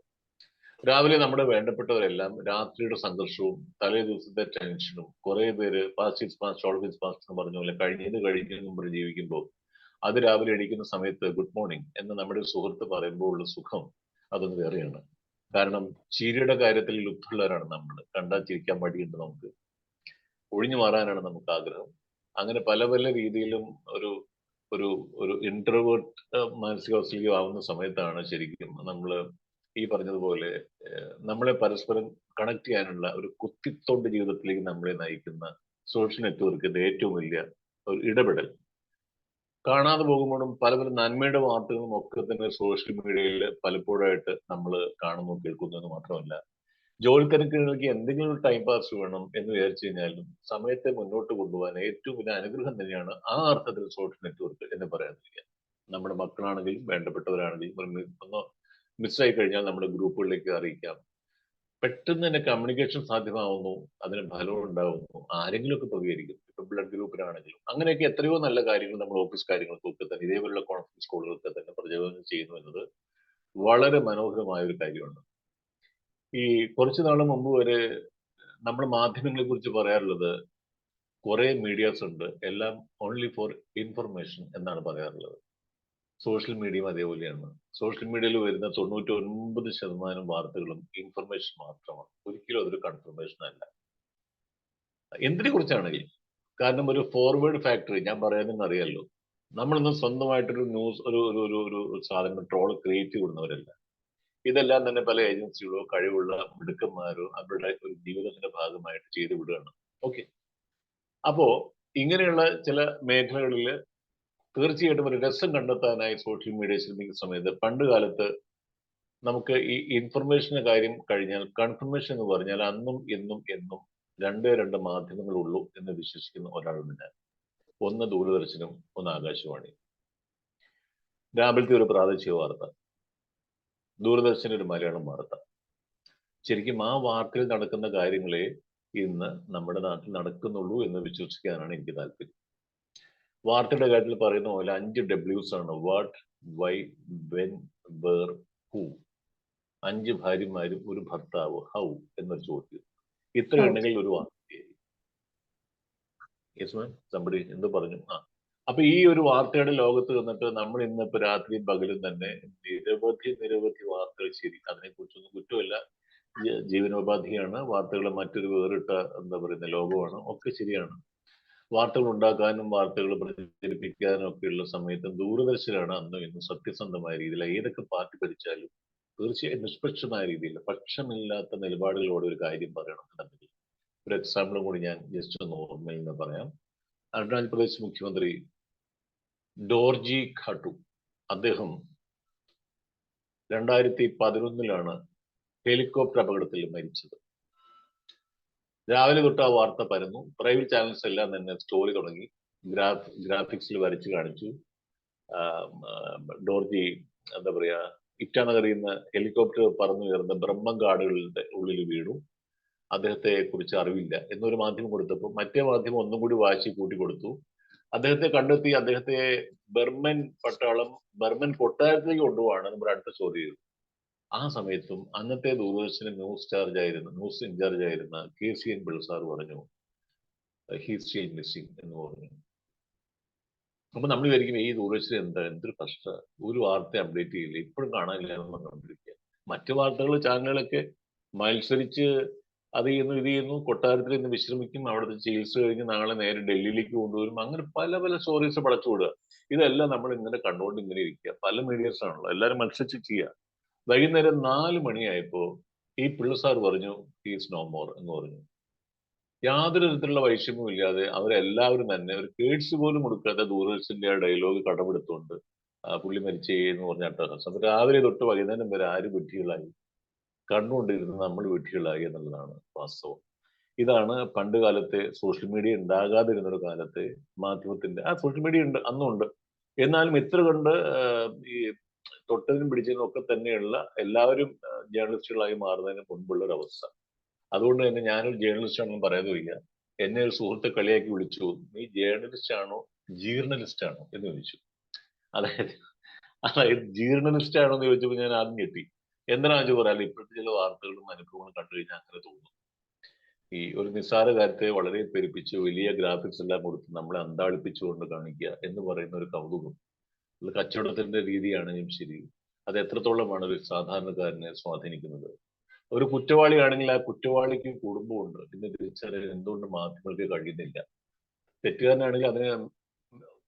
രാവിലെ നമ്മുടെ വേണ്ടപ്പെട്ടവരെല്ലാം രാത്രിയുടെ സംഘർഷവും തലേ ദിവസത്തെ ടെൻഷനും കുറെ പേര് past is past all is past എന്ന് പറഞ്ഞ പോലെ കഴിഞ്ഞെന്നും പറഞ്ഞ് ജീവിക്കുമ്പോൾ അത് രാവിലെ എണീക്കുന്ന സമയത്ത് ഗുഡ് മോർണിംഗ് എന്ന് നമ്മുടെ സുഹൃത്ത് പറയുമ്പോൾ ഉള്ള സുഖം അതൊന്ന് വേറെയാണ്. കാരണം ചിരിയുടെ കാര്യത്തിൽ ലുപ്തുള്ളവരാണ് നമ്മൾ. കണ്ടാൽ ചിരിക്കാൻ മടിയുണ്ട് നമുക്ക്, ഒഴിഞ്ഞു മാറാനാണ് നമുക്ക് ആഗ്രഹം. അങ്ങനെ പല പല രീതിയിലും ഒരു ഒരു ഒരു ഇന്റർവേർട്ട് മാനസികാവസ്ഥയിലേക്ക് ആവുന്ന സമയത്താണ് ശരിക്കും നമ്മൾ ഈ പറഞ്ഞതുപോലെ നമ്മളെ പരസ്പരം കണക്ട് ചെയ്യാനുള്ള ഒരു കുത്തിത്തോണ്ട് ജീവിതത്തിലേക്ക് നമ്മളെ നയിക്കുന്ന സോഷ്യൽ നെറ്റ്വർക്കിന്റെ ഏറ്റവും വലിയ ഒരു ഇടപെടൽ. കാണാതെ പോകുമ്പോഴും പല പല നന്മയുടെ വാർത്തകളും ഒക്കെ തന്നെ സോഷ്യൽ മീഡിയയിൽ പലപ്പോഴായിട്ട് നമ്മൾ കാണുന്നു കേൾക്കുന്നു എന്ന് മാത്രമല്ല, ജോലി തിരക്കുകൾക്ക് എന്തെങ്കിലും ഒരു ടൈം പാസ് വേണം എന്ന് വിചാരിച്ചു കഴിഞ്ഞാലും സമയത്തെ മുന്നോട്ട് കൊണ്ടുപോകാൻ ഏറ്റവും വലിയ അനുഗ്രഹം തന്നെയാണ് ആ അർത്ഥത്തിൽ സോഷ്യൽ നെറ്റ്വർക്ക് എന്ന് പറയാനില്ല. നമ്മുടെ മക്കളാണെങ്കിലും വേണ്ടപ്പെട്ടവരാണെങ്കിലും ഒന്ന് മിസ്സായി കഴിഞ്ഞാൽ നമ്മുടെ ഗ്രൂപ്പുകളിലേക്ക് അറിയിക്കാം. പെട്ടെന്ന് തന്നെ കമ്മ്യൂണിക്കേഷൻ സാധ്യമാവുന്നു, അതിന് ഫലം ഉണ്ടാവുന്നു, ആരെങ്കിലുമൊക്കെ പ്രതികരിക്കും. ഇപ്പൊ ബ്ലഡ് ഗ്രൂപ്പിലാണെങ്കിലും അങ്ങനെയൊക്കെ എത്രയോ നല്ല കാര്യങ്ങൾ നമ്മൾ ഓഫീസ് കാര്യങ്ങൾക്കൊക്കെ തന്നെ ഇതേപോലുള്ള കോൺഫറൻസ് കോളുകളൊക്കെ തന്നെ പ്രചോദനം ചെയ്യുന്നു എന്നത് വളരെ മനോഹരമായ ഒരു കാര്യമാണ്. ഈ കുറച്ചു നാൾ മുമ്പ് വരെ നമ്മൾ മാധ്യമങ്ങളെ കുറിച്ച് പറയാറുള്ളത് കുറെ മീഡിയാസ് ഉണ്ട്, എല്ലാം ഓൺലി ഫോർ ഇൻഫർമേഷൻ എന്നാണ് പറയാറുള്ളത്. സോഷ്യൽ മീഡിയയും അതേപോലെയാണ്. സോഷ്യൽ മീഡിയയിൽ വരുന്ന 99% വാർത്തകളും ഇൻഫർമേഷൻ മാത്രമാണ്, ഒരിക്കലും അതൊരു കൺഫർമേഷൻ അല്ല. എന്തിനെ കുറിച്ചാണെങ്കിലും. കാരണം ഒരു ഫോർവേഡ് ഫാക്ടറി ഞാൻ പറയാനെന്ന് അറിയാലോ, നമ്മളൊന്നും സ്വന്തമായിട്ടൊരു ന്യൂസ് ഒരു സാധനം ട്രോൾ ക്രിയേറ്റ് ചെയ്യുന്നവരല്ല. ഇതെല്ലാം തന്നെ പല ഏജൻസികളോ കഴിവുള്ള മിടുക്കന്മാരോ അവരുടെ ഒരു ജീവിതത്തിന്റെ ഭാഗമായിട്ട് ചെയ്തു വിടുകയാണ്. ഓക്കെ, അപ്പോ ഇങ്ങനെയുള്ള ചില മേഖലകളിൽ തീർച്ചയായിട്ടും ഒരു രസം കണ്ടെത്താനായി സോഷ്യൽ മീഡിയ ശ്രമിക്കുന്ന സമയത്ത് പണ്ട് കാലത്ത് നമുക്ക് ഈ ഇൻഫർമേഷന്റെ കാര്യം കഴിഞ്ഞാൽ കൺഫർമേഷൻ എന്ന് പറഞ്ഞാൽ അന്നും എന്നും രണ്ട് മാധ്യമങ്ങളുള്ളൂ എന്ന് വിശ്വസിക്കുന്ന ഒരാളുണ്ട് ഞാൻ. ഒന്ന് ദൂരദർശനും ഒന്ന് ആകാശവാണി. രാവിലത്തെ ഒരു പ്രാദേശിക വാർത്ത, ദൂരദർശൻ ഒരു മലയാളം വാർത്ത. ശരിക്കും ആ വാർത്തയിൽ നടക്കുന്ന കാര്യങ്ങളെ ഇന്ന് നമ്മുടെ നാട്ടിൽ നടക്കുന്നുള്ളൂ എന്ന് വിശ്വസിക്കാനാണ് എനിക്ക് താല്പര്യം. വാർത്തയുടെ കാര്യത്തിൽ പറയുന്ന പോലെ 5 Ws ആണ്: what, why, when, where, who. 5 ഭാര്യമാരും ഒരു ഭർത്താവ്, ഹൗ എന്നൊരു ചോദ്യം. ഇത്ര ഉണ്ടെങ്കിൽ ഒരു വാർത്തയായി. യെസ് മാം, സംബടി എന്ത് പറഞ്ഞു? അപ്പൊ ഈ ഒരു വാർത്തയുടെ ലോകത്ത് വന്നിട്ട് നമ്മൾ ഇന്നിപ്പോ രാത്രിയും പകലും തന്നെ നിരവധി വാർത്തകൾ. ശരി, അതിനെക്കുറിച്ചൊന്നും കുറ്റമല്ല, ജീവനോപാധിയാണ് വാർത്തകൾ, മറ്റൊരു വേറിട്ട എന്താ പറയുന്ന ലോകമാണ്, ഒക്കെ ശരിയാണ്. വാർത്തകൾ ഉണ്ടാക്കാനും വാർത്തകൾ പ്രചരിപ്പിക്കാനും ഒക്കെയുള്ള സമയത്ത് ദൂരദർശനാണ് അന്നും ഇന്നും സത്യസന്ധമായ രീതിയിൽ ഏതൊക്കെ പാർട്ടി ഭരിച്ചാലും തീർച്ചയായും നിഷ്പക്ഷമായ രീതിയിൽ പക്ഷമില്ലാത്ത നിലപാടുകളോട് ഒരു കാര്യം പറയണമെന്നുണ്ടെങ്കിൽ ഒരു എക്സാമ്പിളും കൂടി ഞാൻ ജസ്റ്റ് ഒന്ന് ഓർമ്മയിൽ നിന്ന് പറയാം. അരുണാചൽ പ്രദേശ് മുഖ്യമന്ത്രി ഡോർജി ഖാട്ടു, അദ്ദേഹം 2011 ഹെലികോപ്റ്റർ അപകടത്തിൽ മരിച്ചത്. രാവിലെ തൊട്ട് ആ വാർത്ത പരന്നു. പ്രൈവറ്റ് ചാനൽസ് എല്ലാം തന്നെ സ്റ്റോറി തുടങ്ങി, ഗ്രാഫിക്സിൽ വരച്ച് കാണിച്ചു. ഡോർജി എന്താ പറയാ, ഇറ്റാനഗറിൽ നിന്ന് ഹെലികോപ്റ്റർ പറന്നുയർന്ന് ബ്രഹ്മങ്കാടുകളുടെ ഉള്ളിൽ വീണു, അദ്ദേഹത്തെ കുറിച്ച് അറിവില്ല എന്നൊരു മാധ്യമം കൊടുത്തപ്പോൾ മറ്റേ മാധ്യമം ഒന്നും കൂടി വാശി കൂട്ടി കൊടുത്തു. അദ്ദേഹത്തെ കണ്ടെത്തി അദ്ദേഹത്തെ ബർമൻ കൊട്ടാരത്തിലേക്ക് കൊണ്ടുപോവാണ് നമ്മുടെ അടുത്ത ചോദ്യം ചെയ്തു. ആ സമയത്തും അന്നത്തെ ദൂരദർശന ന്യൂസ് ഇൻചാർജ് ആയിരുന്ന KCN പിള്ള സാർ പറഞ്ഞു ഹീ സ്റ്റിൽ മിസ്സിംഗ് എന്ന് പറഞ്ഞു. അപ്പൊ നമ്മൾ വിചാരിക്കും ഈ ദൂരദർശനം എന്തൊരു കഷ്ട, ഒരു വാർത്ത അപ്ഡേറ്റ് ചെയ്യില്ല, ഇപ്പോഴും കാണാനില്ല എന്ന് പറഞ്ഞുകൊണ്ടിരിക്കുക. മറ്റു വാർത്തകൾ ചാനലുകളൊക്കെ മത്സരിച്ച് അത് ചെയ്യുന്നു ഇത് ചെയ്യുന്നു, കൊട്ടാരത്തിൽ നിന്ന് വിശ്രമിക്കും, അവിടുത്തെ ചികിത്സ കഴിഞ്ഞ് നാളെ നേരെ ഡൽഹിയിലേക്ക് കൊണ്ടുവരും, അങ്ങനെ പല പല സ്റ്റോറീസ് പടച്ചുവിടുക. ഇതെല്ലാം നമ്മൾ ഇങ്ങനെ കണ്ടുകൊണ്ട് ഇങ്ങനെ ഇരിക്കുക. പല മീഡിയസ് ആണല്ലോ, എല്ലാവരും മത്സരിച്ച് ചെയ്യുക. വൈകുന്നേരം 4 മണിയായപ്പോ ഈ പിള്ള സാർ പറഞ്ഞു ഹീസ് നോ മോർ എന്ന് പറഞ്ഞു. യാതൊരു തരത്തിലുള്ള വൈഷമ്യവും ഇല്ലാതെ അവരെല്ലാവരും തന്നെ ഒരു കേഡ്സ് പോലും കൊടുക്കാതെ ദൂരദർശന്റെ ആ ഡയലോഗ് കടമെടുത്തുകൊണ്ട് പുള്ളി മരിച്ചേ എന്ന് പറഞ്ഞ അട്ടഹാസം. അപ്പൊ രാവിലെ തൊട്ട് വൈകുന്നേരം വരെ ആര് വിഡ്ഢികളായി, കണ്ടുകൊണ്ടിരുന്ന് നമ്മൾ വിഡ്ഢികളായി എന്നുള്ളതാണ് വാസ്തവം. ഇതാണ് പണ്ട് കാലത്തെ സോഷ്യൽ മീഡിയ ഉണ്ടാകാതിരുന്നൊരു കാലത്തെ മാധ്യമത്തിന്റെ, ആ സോഷ്യൽ മീഡിയ ഉണ്ട് അന്നുണ്ട്, എന്നാലും ഇത്ര കണ്ട് ഈ തൊട്ടതിനും പിടിച്ചതിനും ഒക്കെ തന്നെയുള്ള എല്ലാവരും ജേർണലിസ്റ്റുകളായി മാറുന്നതിന് മുൻപുള്ള ഒരു അവസ്ഥ. അതുകൊണ്ട് തന്നെ ഞാനൊരു ജേർണലിസ്റ്റ് ആണെന്ന് പറയാതെ വയ്യ. എന്നെ ഒരു സുഹൃത്തെ കളിയാക്കി വിളിച്ചു, നീ ജേർണലിസ്റ്റ് ആണോ ജീർണലിസ്റ്റ് ആണോ എന്ന് ചോദിച്ചു. അതായത് ജീർണലിസ്റ്റ് ആണോ എന്ന് ചോദിച്ചപ്പോൾ ഞാൻ ആദ്യം ഞെട്ടി. എന്തിനാണെന്ന് വെച്ചാൽ പറയാം, ഇപ്പോഴത്തെ ചില വാർത്തകളും അനുഭവങ്ങളും കണ്ടു കഴിഞ്ഞാൽ അങ്ങനെ തോന്നും. ഈ ഒരു നിസ്സാര കാര്യത്തെ വളരെ പെരുപ്പിച്ച് വലിയ ഗ്രാഫിക്സ് എല്ലാം കൊടുത്ത് നമ്മളെ അന്താളിപ്പിച്ചുകൊണ്ട് കാണിക്കുക എന്ന് പറയുന്ന ഒരു കൗതുകം, കച്ചവടത്തിന്റെ രീതിയാണെങ്കിലും ശരി, അത് എത്രത്തോളമാണ് ഒരു സാധാരണക്കാരനെ സ്വാധീനിക്കുന്നത്. ഒരു കുറ്റവാളിയാണെങ്കിൽ ആ കുറ്റവാളിക്ക് കുടുംബമുണ്ട് എന്ന് തിരിച്ചറിയാൻ എന്തുകൊണ്ട് മാധ്യമങ്ങൾക്ക് കഴിയുന്നില്ല. തെറ്റുകാരനാണെങ്കിൽ അതിന്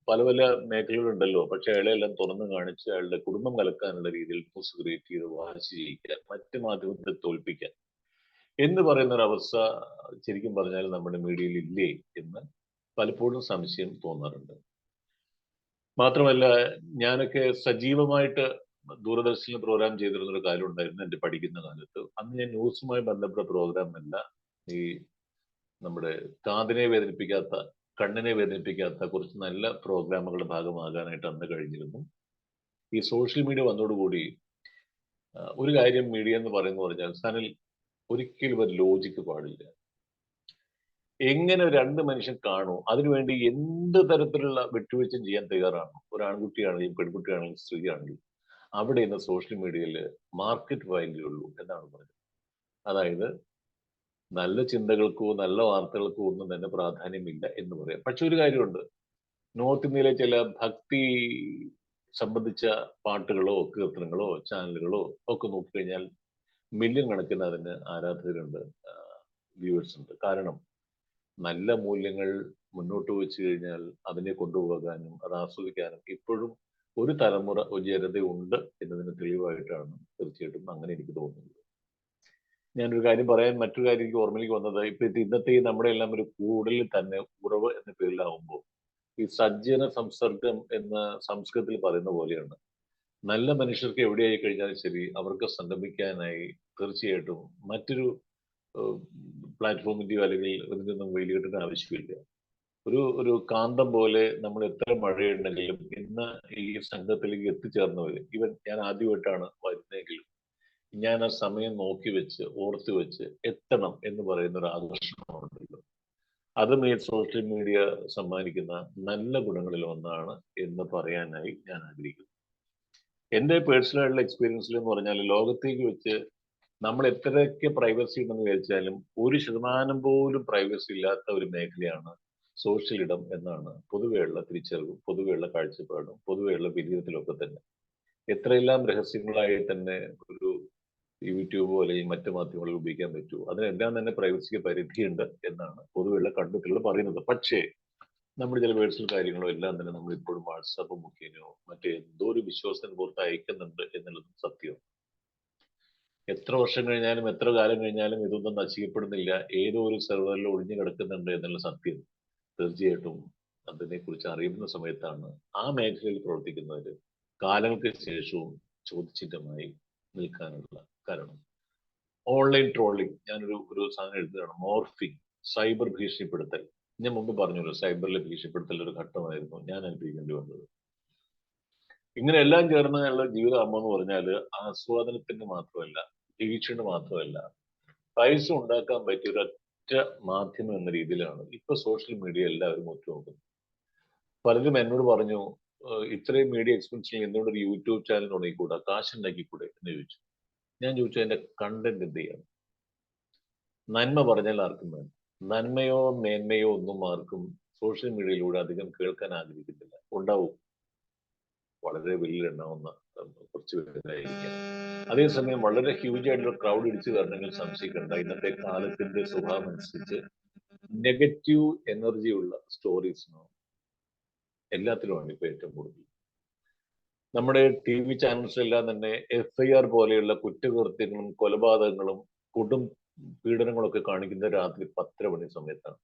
പല പല മേഖലകളുണ്ടല്ലോ, പക്ഷെ അയാളെ എല്ലാം തുറന്നു കാണിച്ച് അയാളുടെ കുടുംബം കലക്കാനുള്ള രീതിയിൽ ന്യൂസ് ക്രിയേറ്റ് ചെയ്ത് വാശി ചെയ്യിക്കാൻ, മറ്റ് മാധ്യമത്തെ തോൽപ്പിക്കാൻ എന്ന് പറയുന്ന ഒരു അവസ്ഥ ശരിക്കും പറഞ്ഞാൽ നമ്മുടെ മീഡിയയിൽ ഇല്ലേ എന്ന് പലപ്പോഴും സംശയം തോന്നാറുണ്ട്. മാത്രമല്ല, ഞാനൊക്കെ സജീവമായിട്ട് ദൂരദർശനിൽ പ്രോഗ്രാം ചെയ്തിരുന്ന ഒരു കാലം ഉണ്ടായിരുന്നു എൻ്റെ പഠിക്കുന്ന കാലത്ത്. അന്ന് ഞാൻ ന്യൂസുമായി ബന്ധപ്പെട്ട പ്രോഗ്രാം അല്ല, ഈ നമ്മുടെ കാതിനെ വേദനിപ്പിക്കാത്ത, കണ്ണിനെ വേദനിപ്പിക്കാത്ത കുറച്ച് നല്ല പ്രോഗ്രാമുകളുടെ ഭാഗമാകാനായിട്ട് അന്ന് കഴിഞ്ഞിരുന്നു. ഈ സോഷ്യൽ മീഡിയ വന്നതോടുകൂടി ഒരു കാര്യം മീഡിയ എന്ന് പറഞ്ഞാൽ സനൽ, ഒരിക്കലും ഒരു ലോജിക്ക് പാടില്ല. എങ്ങനെ രണ്ട് മനുഷ്യൻ കാണൂ, അതിനുവേണ്ടി എന്ത് തരത്തിലുള്ള വിട്ടുവീഴ്ചയും ചെയ്യാൻ തയ്യാറാണ്. ഒരു ആൺകുട്ടിയാണെങ്കിലും പെൺകുട്ടിയാണെങ്കിലും സ്ത്രീയാണെങ്കിലും അവിടെ ഇന്ന് സോഷ്യൽ മീഡിയയിൽ മാർക്കറ്റ് വാല്യൂ ഉള്ളൂ എന്നാണ് പറഞ്ഞത്. അതായത് നല്ല ചിന്തകൾക്കോ നല്ല വാർത്തകൾക്കോ ഒന്നും തന്നെ പ്രാധാന്യമില്ല എന്ന് പറയാം. പക്ഷെ ഒരു കാര്യമുണ്ട്, നോർത്ത് ഇന്ത്യയിലെ ചില ഭക്തി സംബന്ധിച്ച പാട്ടുകളോ കീർത്തനങ്ങളോ ചാനലുകളോ ഒക്കെ നോക്കിക്കഴിഞ്ഞാൽ മില്യൺ കണക്കിന് അതിന് ആരാധകരുണ്ട്, വ്യൂവേഴ്സ് ഉണ്ട്. കാരണം നല്ല മൂല്യങ്ങൾ മുന്നോട്ട് വെച്ച് കഴിഞ്ഞാൽ അതിനെ കൊണ്ടുപോകാനും അത് ആസ്വദിക്കാനും ഇപ്പോഴും ഒരു തലമുറ, ഒരു ജനതയുണ്ട് എന്നതിന് തെളിവായിട്ടാണ് തീർച്ചയായിട്ടും അങ്ങനെ എനിക്ക് തോന്നുന്നത്. ഞാനൊരു കാര്യം പറയാൻ, മറ്റൊരു കാര്യം എനിക്ക് ഓർമ്മയിലേക്ക് വന്നത്, ഇന്നത്തെ നമ്മുടെ എല്ലാം ഒരു കൂടുതൽ തന്നെ ഉറവ് എന്ന പേരിലാവുമ്പോൾ ഈ സജ്ജന സംസർഗം എന്ന സംസ്കൃതത്തിൽ പറയുന്ന പോലെയാണ്. നല്ല മനുഷ്യർക്ക് എവിടെയായി കഴിഞ്ഞാലും ശരി, അവർക്ക് സംഗമിക്കാനായി തീർച്ചയായിട്ടും മറ്റൊരു പ്ലാറ്റ്ഫോമിന്റെയോ അല്ലെങ്കിൽ ഇതിനൊന്നും വേലികെട്ടേണ്ട ആവശ്യമില്ല. ഒരു കാന്തം പോലെ നമ്മൾ എത്ര മഴയുണ്ടെങ്കിലും ഇന്ന് ഈ സംഘത്തിലേക്ക് എത്തിച്ചേർന്നവര്, ഇവൻ ഞാൻ ആദ്യമായിട്ടാണ് വരുന്നതെങ്കിലും ഞാൻ ആ സമയം നോക്കി വെച്ച് ഓർത്ത് വെച്ച് എത്തണം എന്ന് പറയുന്ന ഒരു ആകർഷണമുണ്ടല്ലോ, അതും ഈ സോഷ്യൽ മീഡിയ സമ്മാനിക്കുന്ന നല്ല ഗുണങ്ങളിൽ ഒന്നാണ് എന്ന് പറയാനായി ഞാൻ ആഗ്രഹിക്കുന്നു. എൻ്റെ പേഴ്സണൽ ആയിട്ടുള്ള എക്സ്പീരിയൻസിൽ എന്ന് പറഞ്ഞാൽ, ലോകത്തേക്ക് വെച്ച് നമ്മൾ എത്രയൊക്കെ പ്രൈവസി ഉണ്ടെന്ന് വിചാരിച്ചാലും 1% പോലും പ്രൈവസി ഇല്ലാത്ത ഒരു മേഖലയാണ് സോഷ്യൽ ഇടം എന്നാണ് പൊതുവെയുള്ള തിരിച്ചറിവും പൊതുവെയുള്ള കാഴ്ചപ്പാടും പൊതുവെയുള്ള വിലയിരുത്തലൊക്കെ തന്നെ. എത്രയെല്ലാം രഹസ്യങ്ങളായി തന്നെ ഒരു യൂട്യൂബോ അല്ലെങ്കിൽ മറ്റു മാധ്യമങ്ങളിൽ ഉപയോഗിക്കാൻ പറ്റുമോ, അതിനെല്ലാം തന്നെ പ്രൈവസിക്ക് പരിധിയുണ്ട് എന്നാണ് പൊതുവെയുള്ള കണ്ടെത്തലുകൾ പറയുന്നത്. പക്ഷേ നമ്മുടെ ചില പേഴ്സണൽ കാര്യങ്ങളോ എല്ലാം തന്നെ നമ്മൾ ഇപ്പോഴും വാട്സാപ്പ് മുഖേനയോ മറ്റേ എന്തോ ഒരു വിശ്വാസത്തിന് പുറത്ത് അയക്കുന്നുണ്ട് എന്നുള്ളതും സത്യം. എത്ര വർഷം കഴിഞ്ഞാലും എത്ര കാലം കഴിഞ്ഞാലും ഇതൊന്നും നശിക്കപ്പെടുന്നില്ല, ഏതോ ഒരു സെർവറിൽ ഒഴിഞ്ഞു കിടക്കുന്നുണ്ട് എന്നുള്ള സത്യം തീർച്ചയായിട്ടും അതിനെക്കുറിച്ച് അറിയുന്ന സമയത്താണ് ആ മേഖലയിൽ പ്രവർത്തിക്കുന്നവർ കാലങ്ങൾക്ക് ശേഷവും ചോദ്യചിഹ്നമായി നിൽക്കാനുള്ള കാരണം. ഓൺലൈൻ ട്രോളിംഗ്, ഞാനൊരു സാധനം എഴുതുകയാണ്, മോർഫിംഗ്, സൈബർ ഭീഷണിപ്പെടുത്തൽ. ഞാൻ മുമ്പ് പറഞ്ഞല്ലോ, സൈബറിലെ ഭീഷണിപ്പെടുത്തൽ ഒരു ഘട്ടമായിരുന്നു ഞാൻ അനുഭവിക്കേണ്ടി വന്നത്. ഇങ്ങനെ എല്ലാം ചേർന്നുള്ള ജീവിതം എന്ന് പറഞ്ഞാൽ ആസ്വാദനത്തിന് മാത്രമല്ല, ഭീഷണി മാത്രമല്ല, പൈസ ഉണ്ടാക്കാൻ പറ്റിയ ഒരൊറ്റ മാധ്യമം എന്ന രീതിയിലാണ് ഇപ്പൊ സോഷ്യൽ മീഡിയ എല്ലാവരും ഒത്തുനോക്കുന്നത്. പലരും എന്നോട് പറഞ്ഞു, ഇത്രയും മീഡിയ എക്സ്പെൻസിൽ എന്തുകൊണ്ട് ഒരു യൂട്യൂബ് ചാനൽ തുടങ്ങിക്കൂടാ, കാശുണ്ടാക്കിക്കൂടെ എന്ന് ചോദിച്ചു. ഞാൻ ചോദിച്ചു അതിന്റെ കണ്ടന്റ് എന്ത് ചെയ്യണം? നന്മ പറഞ്ഞാൽ ആർക്കും വേണം. നന്മയോ മേന്മയോ ഒന്നും ആർക്കും സോഷ്യൽ മീഡിയയിലൂടെ അധികം കേൾക്കാൻ ആഗ്രഹിക്കുന്നില്ല. ഉണ്ടാവും, വളരെ വലിയുണ്ടാവുന്ന കുറച്ച് പേരായിരിക്കാം. അതേസമയം വളരെ ഹ്യൂജ് ആയിട്ടുള്ള ക്രൗഡ് ഇടിച്ചു കയറണമെങ്കിൽ സംശയിക്കേണ്ട. ഇന്നത്തെ കാലത്തിന്റെ സ്വഭാവം അനുസരിച്ച് നെഗറ്റീവ് എനർജി ഉള്ള സ്റ്റോറീസിനോ എല്ലാത്തിലുമാണ് ഇപ്പൊ ഏറ്റവും കൂടുതൽ. നമ്മുടെ TV ചാനൽസിലെല്ലാം തന്നെ FIR പോലെയുള്ള കുറ്റകൃത്യങ്ങളും കൊലപാതകങ്ങളും കൊടും പീഡനങ്ങളൊക്കെ കാണിക്കുന്നത് രാത്രി 10:30 മണി സമയത്താണ്.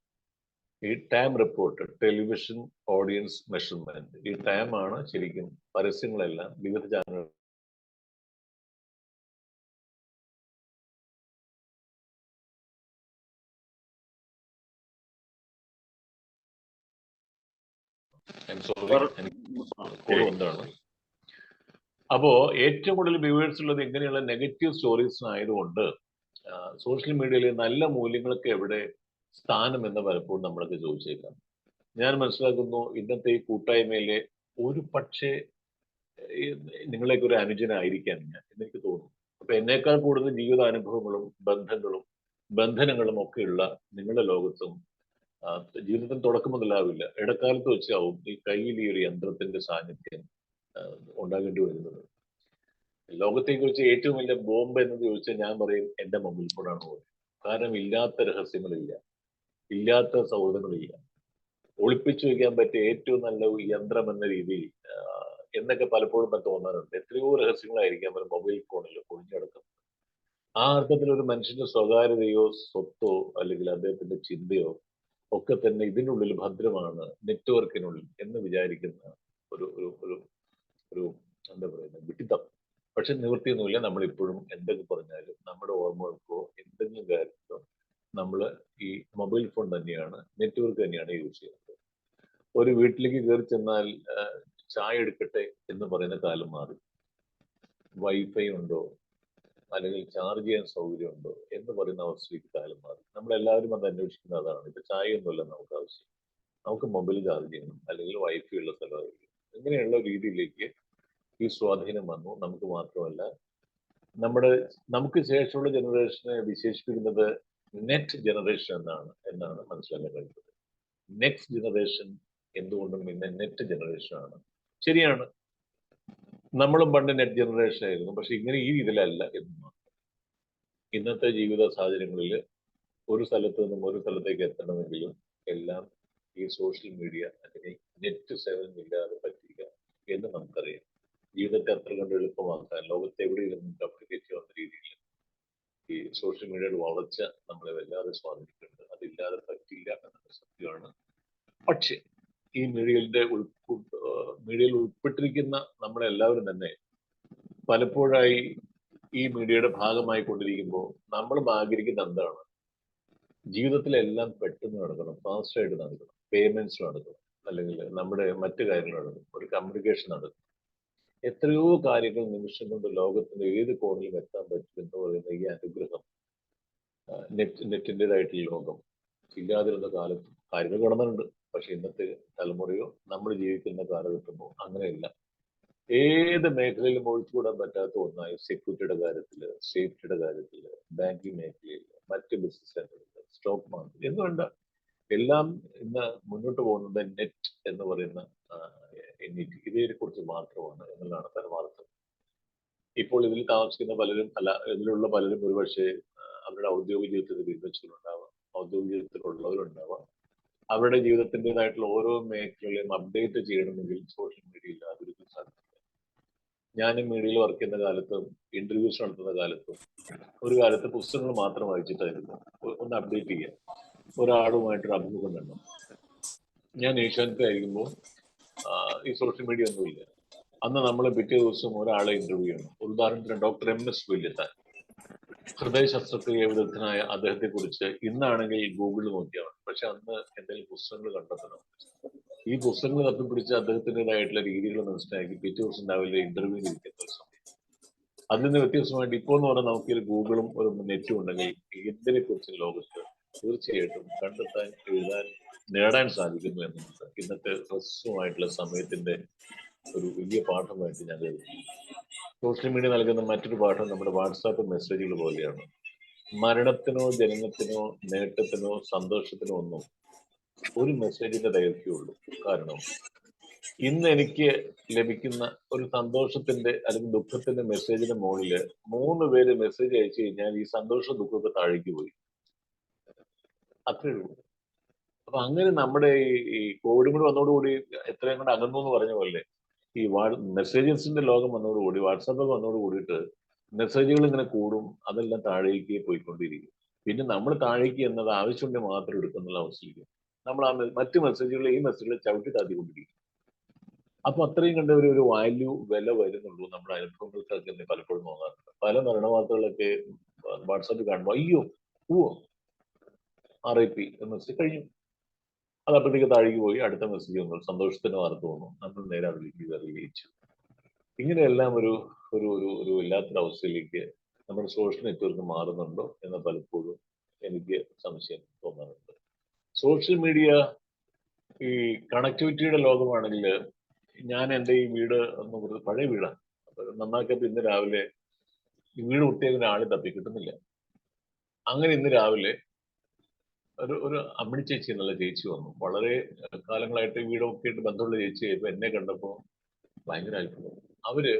ഈ time report, television audience measurement, ഈ ടൈമാണ് ശരിക്കും പരസ്യങ്ങളെല്ലാം വിവിധ ചാനലുകൾ എന്താണ്. അപ്പോ ഏറ്റവും കൂടുതൽ വ്യൂവേഴ്സ് ഉള്ളത് ഇങ്ങനെയുള്ള നെഗറ്റീവ് സ്റ്റോറീസ് ആയതുകൊണ്ട് സോഷ്യൽ മീഡിയയിലെ നല്ല മൂല്യങ്ങൾക്ക് എവിടെ സ്ഥാനം എന്ന് പലപ്പോഴും നമ്മളൊക്കെ ചോദിച്ചേക്കാം. ഞാൻ മനസ്സിലാക്കുന്നു ഇന്നത്തെ ഈ കൂട്ടായ്മയിലെ ഒരു പക്ഷേ നിങ്ങളെയൊക്കെ ഒരു അനുജനായിരിക്കാം ഞാൻ എന്നെനിക്ക് തോന്നുന്നു. അപ്പൊ എന്നേക്കാൾ കൂടുതൽ ജീവിതാനുഭവങ്ങളും ബന്ധനങ്ങളും ഒക്കെയുള്ള നിങ്ങളുടെ ലോകത്തും ജീവിതത്തിന് തുടക്കം മുതലാവില്ല, ഇടക്കാലത്ത് വെച്ചാവും ഈ കയ്യിൽ ഈ ഒരു യന്ത്രത്തിന്റെ സാന്നിധ്യം ഉണ്ടാകേണ്ടി വരുന്നത്. ലോകത്തേക്ക് വെച്ച് ഏറ്റവും വലിയ ബോംബ് എന്ന് ചോദിച്ചാൽ ഞാൻ പറയും എന്റെ മൊബൈൽ ഫോണാണ് പോയത്. കാരണം ഇല്ലാത്ത രഹസ്യങ്ങളില്ല, ഇല്ലാത്ത സൗഹൃദങ്ങളില്ല, ഒളിപ്പിച്ചു വെക്കാൻ പറ്റിയ ഏറ്റവും നല്ല യന്ത്രം എന്ന രീതിയിൽ എന്നൊക്കെ പലപ്പോഴും തോന്നാറുണ്ട്. എത്രയോ രഹസ്യങ്ങളായിരിക്കാം ഒരു മൊബൈൽ ഫോണിൽ ഒളിഞ്ഞടക്കുന്നത്. ആ അർത്ഥത്തിൽ ഒരു മനുഷ്യന്റെ സ്വകാര്യതയോ സ്വത്തോ അല്ലെങ്കിൽ അദ്ദേഹത്തിന്റെ ചിന്തയോ ഒക്കെ തന്നെ ഇതിനുള്ളിൽ ഭദ്രമാണ്, നെറ്റ്വർക്കിനുള്ളിൽ എന്ന് വിചാരിക്കുന്ന ഒരു ഒരു ഒരു ഒരു എന്താ പറയുന്നത് വിഡിത്തം. പക്ഷെ നിവൃത്തിയൊന്നുമില്ല. നമ്മളിപ്പോഴും എന്തൊക്കെ പറഞ്ഞാലും നമ്മുടെ ഓർമ്മകൾക്കോ എന്തെങ്കിലും കാര്യത്തിലോ നമ്മൾ ഈ മൊബൈൽ ഫോൺ തന്നെയാണ്, നെറ്റ്വർക്ക് തന്നെയാണ് യൂസ് ചെയ്യുന്നത്. ഒരു വീട്ടിലേക്ക് കയറി ചെന്നാൽ ചായ എടുക്കട്ടെ എന്ന് പറയുന്ന കാലം മാറി. വൈഫൈ ഉണ്ടോ അല്ലെങ്കിൽ ചാർജ് ചെയ്യാൻ സൗകര്യം ഉണ്ടോ എന്ന് പറയുന്ന അവസ്ഥയ്ക്ക് കാലം മാറി. നമ്മളെല്ലാവരും അത് അന്വേഷിക്കുന്ന അതാണ്. ഇപ്പൊ ചായ ഒന്നുമല്ല നമുക്ക് ആവശ്യം, നമുക്ക് മൊബൈൽ ചാർജ് ചെയ്യണം അല്ലെങ്കിൽ വൈഫൈ ഉള്ള സ്ഥലമായിരിക്കും. ഇങ്ങനെയുള്ള രീതിയിലേക്ക് ഈ സ്വാധീനം വന്നു. നമുക്ക് മാത്രമല്ല, നമുക്ക് ശേഷമുള്ള ജനറേഷനെ വിശേഷിപ്പിക്കുന്നത് നെറ്റ് ജനറേഷൻ എന്നാണ് മനസ്സിലാക്കാൻ കഴിയുന്നത്. നെക്സ്റ്റ് ജനറേഷൻ എന്തുകൊണ്ടും പിന്നെ നെറ്റ് ജനറേഷൻ ആണ്. ശരിയാണ്, നമ്മളും പണ്ട് നെറ്റ് ജനറേഷൻ ആയിരുന്നു, പക്ഷെ ഇങ്ങനെ ഈ രീതിയിലല്ല എന്ന് മാത്രം. ഇന്നത്തെ ജീവിത സാഹചര്യങ്ങളിൽ ഒരു സ്ഥലത്ത് നിന്നും ഒരു സ്ഥലത്തേക്ക് എത്തണമെങ്കിലും എല്ലാം ഈ സോഷ്യൽ മീഡിയ അല്ലെങ്കിൽ നെറ്റ് സേവനം ഇല്ലാതെ പറ്റില്ല എന്ന് നമുക്കറിയാം. ജീവിതത്തെ അത്ര കണ്ട് എളുപ്പമാക്കാൻ ലോകത്തെ എവിടെയും കമ്മ്യൂണിക്കേറ്റ് ചെയ്യുന്ന രീതിയിൽ ഈ സോഷ്യൽ മീഡിയയുടെ വളർച്ച നമ്മളെ വല്ലാതെ സ്വാധീനിക്കുന്നുണ്ട്. അതില്ലാതെ പറ്റില്ല എന്ന സത്യമാണ്. പക്ഷെ ഈ മീഡിയയിൽ ഉൾപ്പെട്ടിരിക്കുന്ന നമ്മളെല്ലാവരും തന്നെ പലപ്പോഴായി ഈ മീഡിയയുടെ ഭാഗമായി കൊണ്ടിരിക്കുമ്പോൾ നമ്മളും ആഗ്രഹിക്കുന്ന എന്താണ്? ജീവിതത്തിലെല്ലാം പെട്ടെന്ന് നടക്കണം, ഫാസ്റ്റായിട്ട് നടക്കണം, പേയ്മെന്റ്സ് നടക്കണം, അല്ലെങ്കിൽ നമ്മുടെ മറ്റു കാര്യങ്ങൾ നടക്കണം, ഒരു കമ്മ്യൂണിക്കേഷൻ നടക്കണം. എത്രയോ കാര്യങ്ങൾ നിമിഷം കൊണ്ട് ലോകത്തിന്റെ ഏത് കോണിലും എത്താൻ പറ്റും എന്ന് പറയുന്ന ഈ അനുഗ്രഹം നെറ്റിൻ്റെതായിട്ടുള്ള ലോകം ഇല്ലാതിരുന്ന കാലത്ത് കാര്യങ്ങൾ കടന്നിട്ടുണ്ട്. പക്ഷെ ഇന്നത്തെ തലമുറയോ നമ്മൾ ജീവിക്കുന്ന കാലഘട്ടമോ അങ്ങനെയല്ല. ഏത് മേഖലയിലും ഒഴിച്ചുകൂടാൻ പറ്റാത്ത ഒന്നായി സെക്യൂരിറ്റിയുടെ കാര്യത്തില്, സേഫ്റ്റിയുടെ കാര്യത്തില്, ബാങ്കിങ് മേഖലയിൽ, മറ്റ് ബിസിനസ് സെന്ററുകൾ, സ്റ്റോക്ക് മാർക്കറ്റ് എന്ന് വേണ്ട എല്ലാം ഇന്ന് മുന്നോട്ട് പോകുന്നത് നെറ്റ് എന്ന് പറയുന്ന ഇതിനെ കുറിച്ച് മാത്രമാണ് എന്നുള്ളതാണ് പരമാർത്ഥം. ഇപ്പോൾ ഇതിൽ താമസിക്കുന്ന പലരും ഇതിലുള്ള പലരും ഒരുപക്ഷെ അവരുടെ ഔദ്യോഗിക ജീവിതത്തിൽ വിരമിച്ചവരുണ്ടാവാം, ഔദ്യോഗിക ജീവിതത്തിലുള്ളവരുണ്ടാവാം. അവരുടെ ജീവിതത്തിൻ്റെതായിട്ടുള്ള ഓരോ മേഖലകളെയും അപ്ഡേറ്റ് ചെയ്യണമെങ്കിൽ സോഷ്യൽ മീഡിയ ഇല്ലാതിരിക്കാൻ സാധിക്കില്ല. ഞാനും മീഡിയയിൽ വർക്ക് ചെയ്യുന്ന കാലത്തും ഇന്റർവ്യൂസ് നടത്തുന്ന കാലത്തും ഒരു കാലത്ത് പുസ്തകങ്ങൾ മാത്രം വായിച്ചിട്ടായിരുന്നു ഒന്ന് അപ്ഡേറ്റ് ചെയ്യാം. ഒരാളുമായിട്ടൊരു അഭിമുഖം വേണം. ഞാൻ ഏഷ്യാനെറ്റിലായിരിക്കുമ്പോൾ ഈ സോഷ്യൽ മീഡിയ ഒന്നുമില്ല. അന്ന് നമ്മൾ പിറ്റേ ദിവസം ഒരാളെ ഇന്റർവ്യൂ ചെയ്യണം. ഉദാഹരണത്തിന് ഡോക്ടർ MS വല്യത്താൻ, ഹൃദയ ശസ്ത്രക്രിയ വിദഗ്ധനായ അദ്ദേഹത്തെ കുറിച്ച് ഇന്നാണെങ്കിൽ ഗൂഗിളിൽ നോക്കിയാൽ മതി. പക്ഷെ അന്ന് എന്തെങ്കിലും പുസ്തകങ്ങൾ കണ്ടെത്തണം. ഈ പുസ്തകങ്ങൾ തപ്പിപ്പിടിച്ച് അദ്ദേഹത്തിൻ്റെതായിട്ടുള്ള രീതികൾ മനസ്സിലാക്കി പിറ്റേ ദിവസം രാവിലെ ഇന്റർവ്യൂവിൽ ഇരിക്കുന്ന ഒരു സമയം. അതിൽ നിന്ന് വ്യത്യസ്തമായിട്ട് ഇപ്പോൾ എന്ന് പറഞ്ഞാൽ നമുക്ക് ഗൂഗിളും ഒരു നെറ്റും ഉണ്ടെങ്കിൽ എന്തിനെ കുറിച്ച് ലോകത്ത് തീർച്ചയായിട്ടും കണ്ടെത്താൻ, എഴുതാൻ, നേടാൻ സാധിക്കുന്നു എന്നുള്ളത് ഇന്നത്തെ ഹ്രസ്വമായിട്ടുള്ള സമയത്തിന്റെ ഒരു വലിയ പാഠമായിട്ട് ഞാൻ കരുതുന്നു. സോഷ്യൽ മീഡിയ നൽകുന്ന മറ്റൊരു പാഠം നമ്മുടെ വാട്സാപ്പ് മെസ്സേജുകൾ പോലെയാണ്. മരണത്തിനോ ജനനത്തിനോ നേട്ടത്തിനോ സന്തോഷത്തിനോ ഒന്നും ഒരു മെസ്സേജിന്റെ ദൈർഘ്യമുള്ളൂ. കാരണം ഇന്ന് എനിക്ക് ലഭിക്കുന്ന ഒരു സന്തോഷത്തിന്റെ അല്ലെങ്കിൽ ദുഃഖത്തിന്റെ മെസ്സേജിന്റെ മുകളില് 3 പേര് മെസ്സേജ് അയച്ചു കഴിഞ്ഞാൽ ഈ സന്തോഷ ദുഃഖമൊക്കെ താഴേക്ക് പോയി. അത്രേ ഉള്ളൂ. അപ്പൊ അങ്ങനെ നമ്മുടെ ഈ കോവിഡും കൂടി വന്നതോടുകൂടി എത്രയും കൂടെ അകന്നു എന്ന് പറഞ്ഞ പോലെ ഈ മെസ്സേജസിന്റെ ലോകം വന്നതോടുകൂടി, വാട്സാപ്പ് വന്നതോട് കൂടിയിട്ട് മെസ്സേജുകൾ ഇങ്ങനെ കൂടും, അതെല്ലാം താഴേക്ക് പോയിക്കൊണ്ടിരിക്കും. പിന്നെ നമ്മൾ താഴേക്ക് എന്നത് ആവശ്യമുണ്ടെങ്കിൽ മാത്രം എടുക്കുന്നുള്ള അവസ്ഥയിലേക്ക് നമ്മൾ ആ മറ്റു മെസ്സേജുകൾ ഈ മെസ്സേജുകൾ ചവിട്ടി താത്തിക്കൊണ്ടിരിക്കും. അപ്പൊ അത്രയും കണ്ട ഒരു വില വരുന്നുള്ളൂ നമ്മുടെ അനുഭവങ്ങൾക്കൊക്കെ തന്നെ പലപ്പോഴും തോന്നാറുണ്ട്. പല മരണവാർത്തകളൊക്കെ വാട്സാപ്പിൽ കാണുമ്പോൾ അയ്യോ RIP എന്ന മെസ്സേജ് കഴിഞ്ഞു, അത് അപ്പോഴത്തേക്ക് താഴേക്ക് പോയി അടുത്ത മെസ്സേജ് വന്നു, സന്തോഷത്തിന് വാർത്ത വന്നു, നമ്മൾ നേരെ അതിലേക്ക് അറിയിച്ചു. ഇങ്ങനെയെല്ലാം ഒരു ഒരു ഒരു ഒരു വല്ലാത്തൊരു അവസ്ഥയിലേക്ക് നമ്മുടെ സോഷ്യൽ നെറ്റ്വർക്ക് മാറുന്നുണ്ടോ എന്ന് പലപ്പോഴും എനിക്ക് സംശയം തോന്നാറുണ്ട്. സോഷ്യൽ മീഡിയ ഈ കണക്ടിവിറ്റിയുടെ ലോകമാണെങ്കിൽ ഞാൻ എൻ്റെ ഈ വീട് ഒന്ന് പഴയ വീടാണ്, അപ്പൊ നന്നാക്കിയപ്പോൾ ഇന്ന് രാവിലെ ഈ വീട് വൃത്തിയാക്കുന്ന ആളെ തപ്പി കിട്ടുന്നില്ല. അങ്ങനെ ഇന്ന് രാവിലെ ഒരു അമ്മിണി ചേച്ചി എന്നുള്ള ചേച്ചി വന്നു. വളരെ കാലങ്ങളായിട്ട് വീടൊക്കെ ആയിട്ട് ബന്ധമുള്ള ചേച്ചി ആയപ്പോൾ എന്നെ കണ്ടപ്പോൾ ഭയങ്കര അത്ഭുതം. അവര്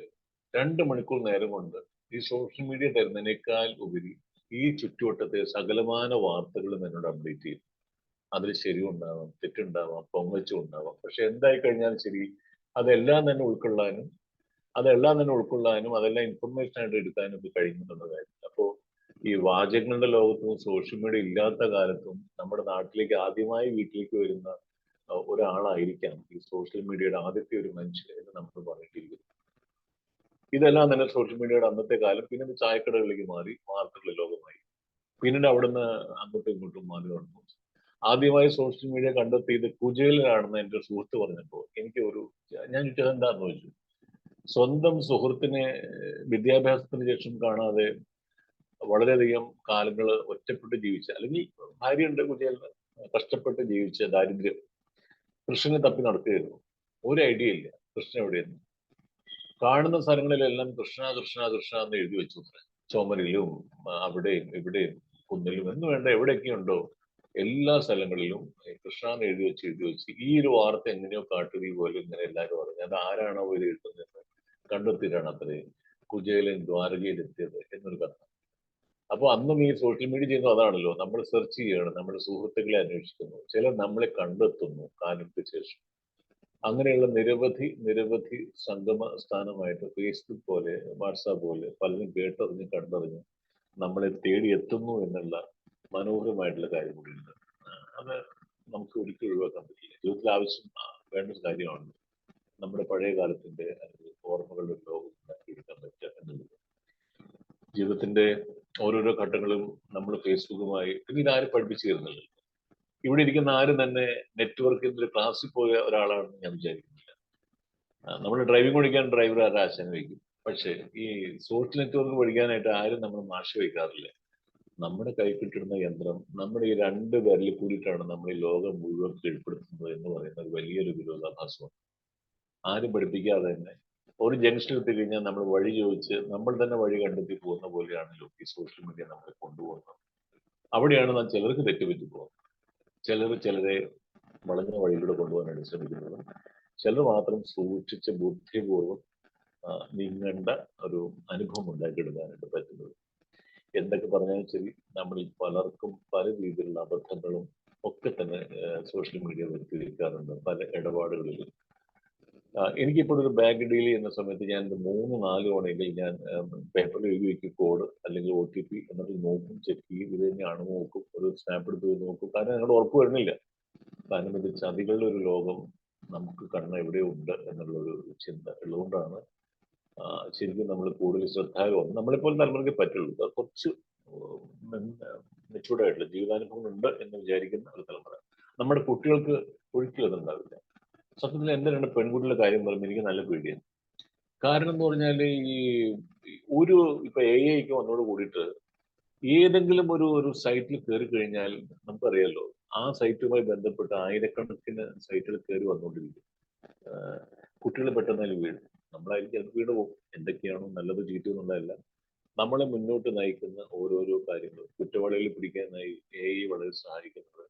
2 മണിക്കൂർ നേരം കൊണ്ട് ഈ സോഷ്യൽ മീഡിയ തരുന്നതിനേക്കാൾ ഉപരി ഈ ചുറ്റുവട്ടത്തെ സകലമാന വാർത്തകളും എന്നോട് അപ്ഡേറ്റ് ചെയ്യും. അതിൽ ശരിയുണ്ടാവാം, തെറ്റുണ്ടാവാം, പൊങ്ങച്ചും ഉണ്ടാവാം. പക്ഷെ എന്തായി കഴിഞ്ഞാലും ശരി, അതെല്ലാം തന്നെ ഉൾക്കൊള്ളാനും അതെല്ലാം ഇൻഫർമേഷൻ ആയിട്ട് എടുക്കാനും ഒക്കെ കഴിയുന്നുള്ളതായിരുന്നു. അപ്പോൾ ഈ വാചകങ്ങളുടെ ലോകത്തും സോഷ്യൽ മീഡിയ ഇല്ലാത്ത കാലത്തും നമ്മുടെ നാട്ടിലേക്ക് ആദ്യമായി വീട്ടിലേക്ക് വരുന്ന ഒരാളായിരിക്കാം ഈ സോഷ്യൽ മീഡിയയുടെ ആദ്യത്തെ ഒരു മനുഷ്യൻ എന്ന് നമ്മൾ പറഞ്ഞിട്ടിരിക്കുന്നു. ഇതെല്ലാം തന്നെ സോഷ്യൽ മീഡിയയുടെ അന്നത്തെ കാലം. പിന്നീട് ചായക്കടകളിലേക്ക് മാറി, വാർത്തകളുടെ ലോകമായി. പിന്നീട് അവിടുന്ന് അങ്ങോട്ടും ഇങ്ങോട്ടും മാറി വന്നു. ആദ്യമായി സോഷ്യൽ മീഡിയ കണ്ടെത്തിയത് കുചേലനാണെന്ന് എൻ്റെ സുഹൃത്ത് പറഞ്ഞപ്പോൾ ഞാൻ ചോദിച്ചത് എന്താന്ന് ചോദിച്ചു. സ്വന്തം സുഹൃത്തിനെ വിദ്യാഭ്യാസത്തിന് ശേഷം കാണാതെ വളരെയധികം കാലങ്ങൾ ഒറ്റപ്പെട്ട് ജീവിച്ച, അല്ലെങ്കിൽ ഭാര്യയുണ്ട് കുചേലന്, കഷ്ടപ്പെട്ട് ജീവിച്ച ദാരിദ്ര്യം കൃഷ്ണനെ തപ്പി നടക്കുകയായിരുന്നു. ഒരു ഐഡിയ ഇല്ല കൃഷ്ണൻ എവിടെയെന്ന്. കാണുന്ന സ്ഥലങ്ങളിലെല്ലാം കൃഷ്ണ കൃഷ്ണ കൃഷ്ണ എന്ന് എഴുതി വെച്ചു. ചുമരിലും അവിടെയും ഇവിടെയും കുന്നിലും എന്ന് വേണ്ട എവിടെയൊക്കെയുണ്ടോ എല്ലാ സ്ഥലങ്ങളിലും കൃഷ്ണ എന്ന് എഴുതി വെച്ച് ഈ ഒരു വാർത്ത എങ്ങനെയോ കാട്ടുകീ പോലെ ഇങ്ങനെ എല്ലാവരും പറഞ്ഞു. അത് ആരാണോ ഇത് എഴുതുന്നത് കണ്ടെത്തിയിട്ടാണ് അത്രേ കുചേലൻ ദ്വാരകയിൽ എത്തിയത് എന്നൊരു കഥ. അപ്പൊ അന്നും ഈ സോഷ്യൽ മീഡിയ ചെയ്യുന്നത് അതാണല്ലോ, നമ്മൾ സെർച്ച് ചെയ്യണം, നമ്മുടെ സുഹൃത്തുക്കളെ അന്വേഷിക്കുന്നു, ചിലർ നമ്മളെ കണ്ടെത്തുന്നു കാലങ്ങൾക്ക് ശേഷം. അങ്ങനെയുള്ള നിരവധി സംഗമ സ്ഥാനമായിട്ട് ഫേസ്ബുക്ക് പോലെ വാട്സാപ്പ് പോലെ പലരും കേട്ടറിഞ്ഞ് കണ്ടറിഞ്ഞ് നമ്മളെ തേടി എത്തുന്നു എന്നുള്ള മനോഹരമായിട്ടുള്ള കാര്യം കൂടിയുണ്ട്. അത് നമുക്ക് ഒരിക്കലും ഒഴിവാക്കാൻ പറ്റില്ല. ജീവിതത്തിൽ ആവശ്യം വേണ്ട ഒരു കാര്യമാണ് നമ്മുടെ പഴയ കാലത്തിന്റെ അല്ലെങ്കിൽ ഓർമ്മകളുടെ ലോകം ഉണ്ടാക്കിയെടുക്കാൻ പറ്റുക എന്നുള്ളത്. ജീവിതത്തിന്റെ ഓരോരോ ഘട്ടങ്ങളും നമ്മൾ ഫേസ്ബുക്കുമായി, പിന്നെ ഇതാരും പഠിപ്പിച്ചു തരുന്നില്ല. ഇവിടെ ഇരിക്കുന്ന ആരും തന്നെ നെറ്റ്വർക്കിന്റെ ഒരു ക്ലാസ്സിൽ പോയ ഒരാളാണെന്ന് ഞാൻ വിചാരിക്കുന്നില്ല. നമ്മൾ ഡ്രൈവിംഗ് പഠിക്കാൻ ഡ്രൈവർ ആരും ആശാന വയ്ക്കും. പക്ഷേ ഈ സോഷ്യൽ നെറ്റ്വർക്ക് പഠിക്കാനായിട്ട് ആരും നമ്മൾ മാഷ് വയ്ക്കാറില്ല. നമ്മുടെ കൈ കിട്ടുന്ന യന്ത്രം നമ്മുടെ ഈ 2 വിരലിൽ കൂടിയിട്ടാണ് നമ്മൾ ഈ ലോകം മുഴുവൻ കീഴ്പ്പെടുത്തുന്നത് എന്ന് പറയുന്ന ഒരു വലിയൊരു വിരോധാഭാസമാണ്. ആരും പഠിപ്പിക്കാതെ തന്നെ ഒരു ജംഗ്ഷനിൽ എത്തിക്കഴിഞ്ഞാൽ നമ്മൾ വഴി ചോദിച്ച് നമ്മൾ തന്നെ വഴി കണ്ടെത്തി പോകുന്ന പോലെയാണല്ലോ ഈ സോഷ്യൽ മീഡിയ നമ്മളെ കൊണ്ടുപോകുന്നത്. അവിടെയാണ് ചിലർക്ക് തെറ്റുപറ്റി പോകുന്നത്. ചിലരെ വളഞ്ഞ വഴിയിലൂടെ കൊണ്ടുപോകാനായിട്ട് ശ്രമിക്കുന്നത്. ചിലർ മാത്രം സൂക്ഷിച്ച് ബുദ്ധിപൂർവ്വം നീങ്ങേണ്ട ഒരു അനുഭവം ഉണ്ടാക്കിയെടുക്കാനായിട്ട് പറ്റുന്നത്. എന്തൊക്കെ പറഞ്ഞാലും ശരി, നമ്മളിൽ പലർക്കും പല രീതിയിലുള്ള അബദ്ധങ്ങളും ഒക്കെ തന്നെ സോഷ്യൽ മീഡിയ വരുത്തി വയ്ക്കാറുണ്ട് പല ഇടപാടുകളിൽ. എനിക്കിപ്പോൾ ഒരു ബാങ്ക് ഡീൽ ചെയ്യുന്ന സമയത്ത് ഞാൻ 3-4 തവണയെങ്കിൽ ഞാൻ പേപ്പറിൽ എഴുതി വയ്ക്കും കോഡ് അല്ലെങ്കിൽ OTP, എന്നിട്ട് നോക്കും, ചെക്ക് ചെയ്യും, ഇത് തന്നെയാണ് നോക്കും, ഒരു സ്നാപ്പ് എടുത്ത് നോക്കും. കാരണം ഞങ്ങളുടെ ഉറപ്പ് വരുന്നില്ല. കാരണം ഇത് ചതികളുടെ ഒരു ലോകം നമുക്ക് കണ്ണ് എവിടെയോ ഉണ്ട് എന്നുള്ളൊരു ചിന്ത ഉള്ളതുകൊണ്ടാണ് ശരിക്കും നമ്മൾ കൂടുതൽ ശ്രദ്ധാലുവാണ്. നമ്മളിപ്പോൾ തലമുറയ്ക്ക് പറ്റുള്ളൂ. കുറച്ച് മെച്ചൂർഡായിട്ടുള്ള ജീവിതാനുഭവം ഉണ്ട് എന്ന് വിചാരിക്കുന്ന ഒരു തലമുറ. നമ്മുടെ കുട്ടികൾക്ക് ഒരിക്കലും അതുണ്ടാവില്ല. സത്യത്തിൽ എൻ്റെ 2 പെൺകുട്ടികളുടെ കാര്യം പറയുമ്പോൾ എനിക്ക് നല്ല പേടിയാണ്. കാരണം എന്ന് പറഞ്ഞാൽ ഇപ്പൊ AI വന്നോട് കൂടിയിട്ട് ഏതെങ്കിലും ഒരു സൈറ്റിൽ കയറി കഴിഞ്ഞാൽ നമുക്കറിയാലോ, ആ സൈറ്റുമായി ബന്ധപ്പെട്ട് ആയിരക്കണക്കിന് സൈറ്റുകൾ കയറി വന്നുകൊണ്ടിരിക്കും. കുട്ടികൾ പെട്ടെന്ന് അതിൽ വീഴും. നമ്മളായിരിക്കും അത് വീണ് പോകും. എന്തൊക്കെയാണോ നല്ലത് ചീത്ത എന്നുള്ളതല്ല, നമ്മളെ മുന്നോട്ട് നയിക്കുന്ന ഓരോരോ കാര്യങ്ങൾ കുറ്റവാളികളെ പിടിക്കാനായി AI വളരെ സഹായിക്കുന്നത്.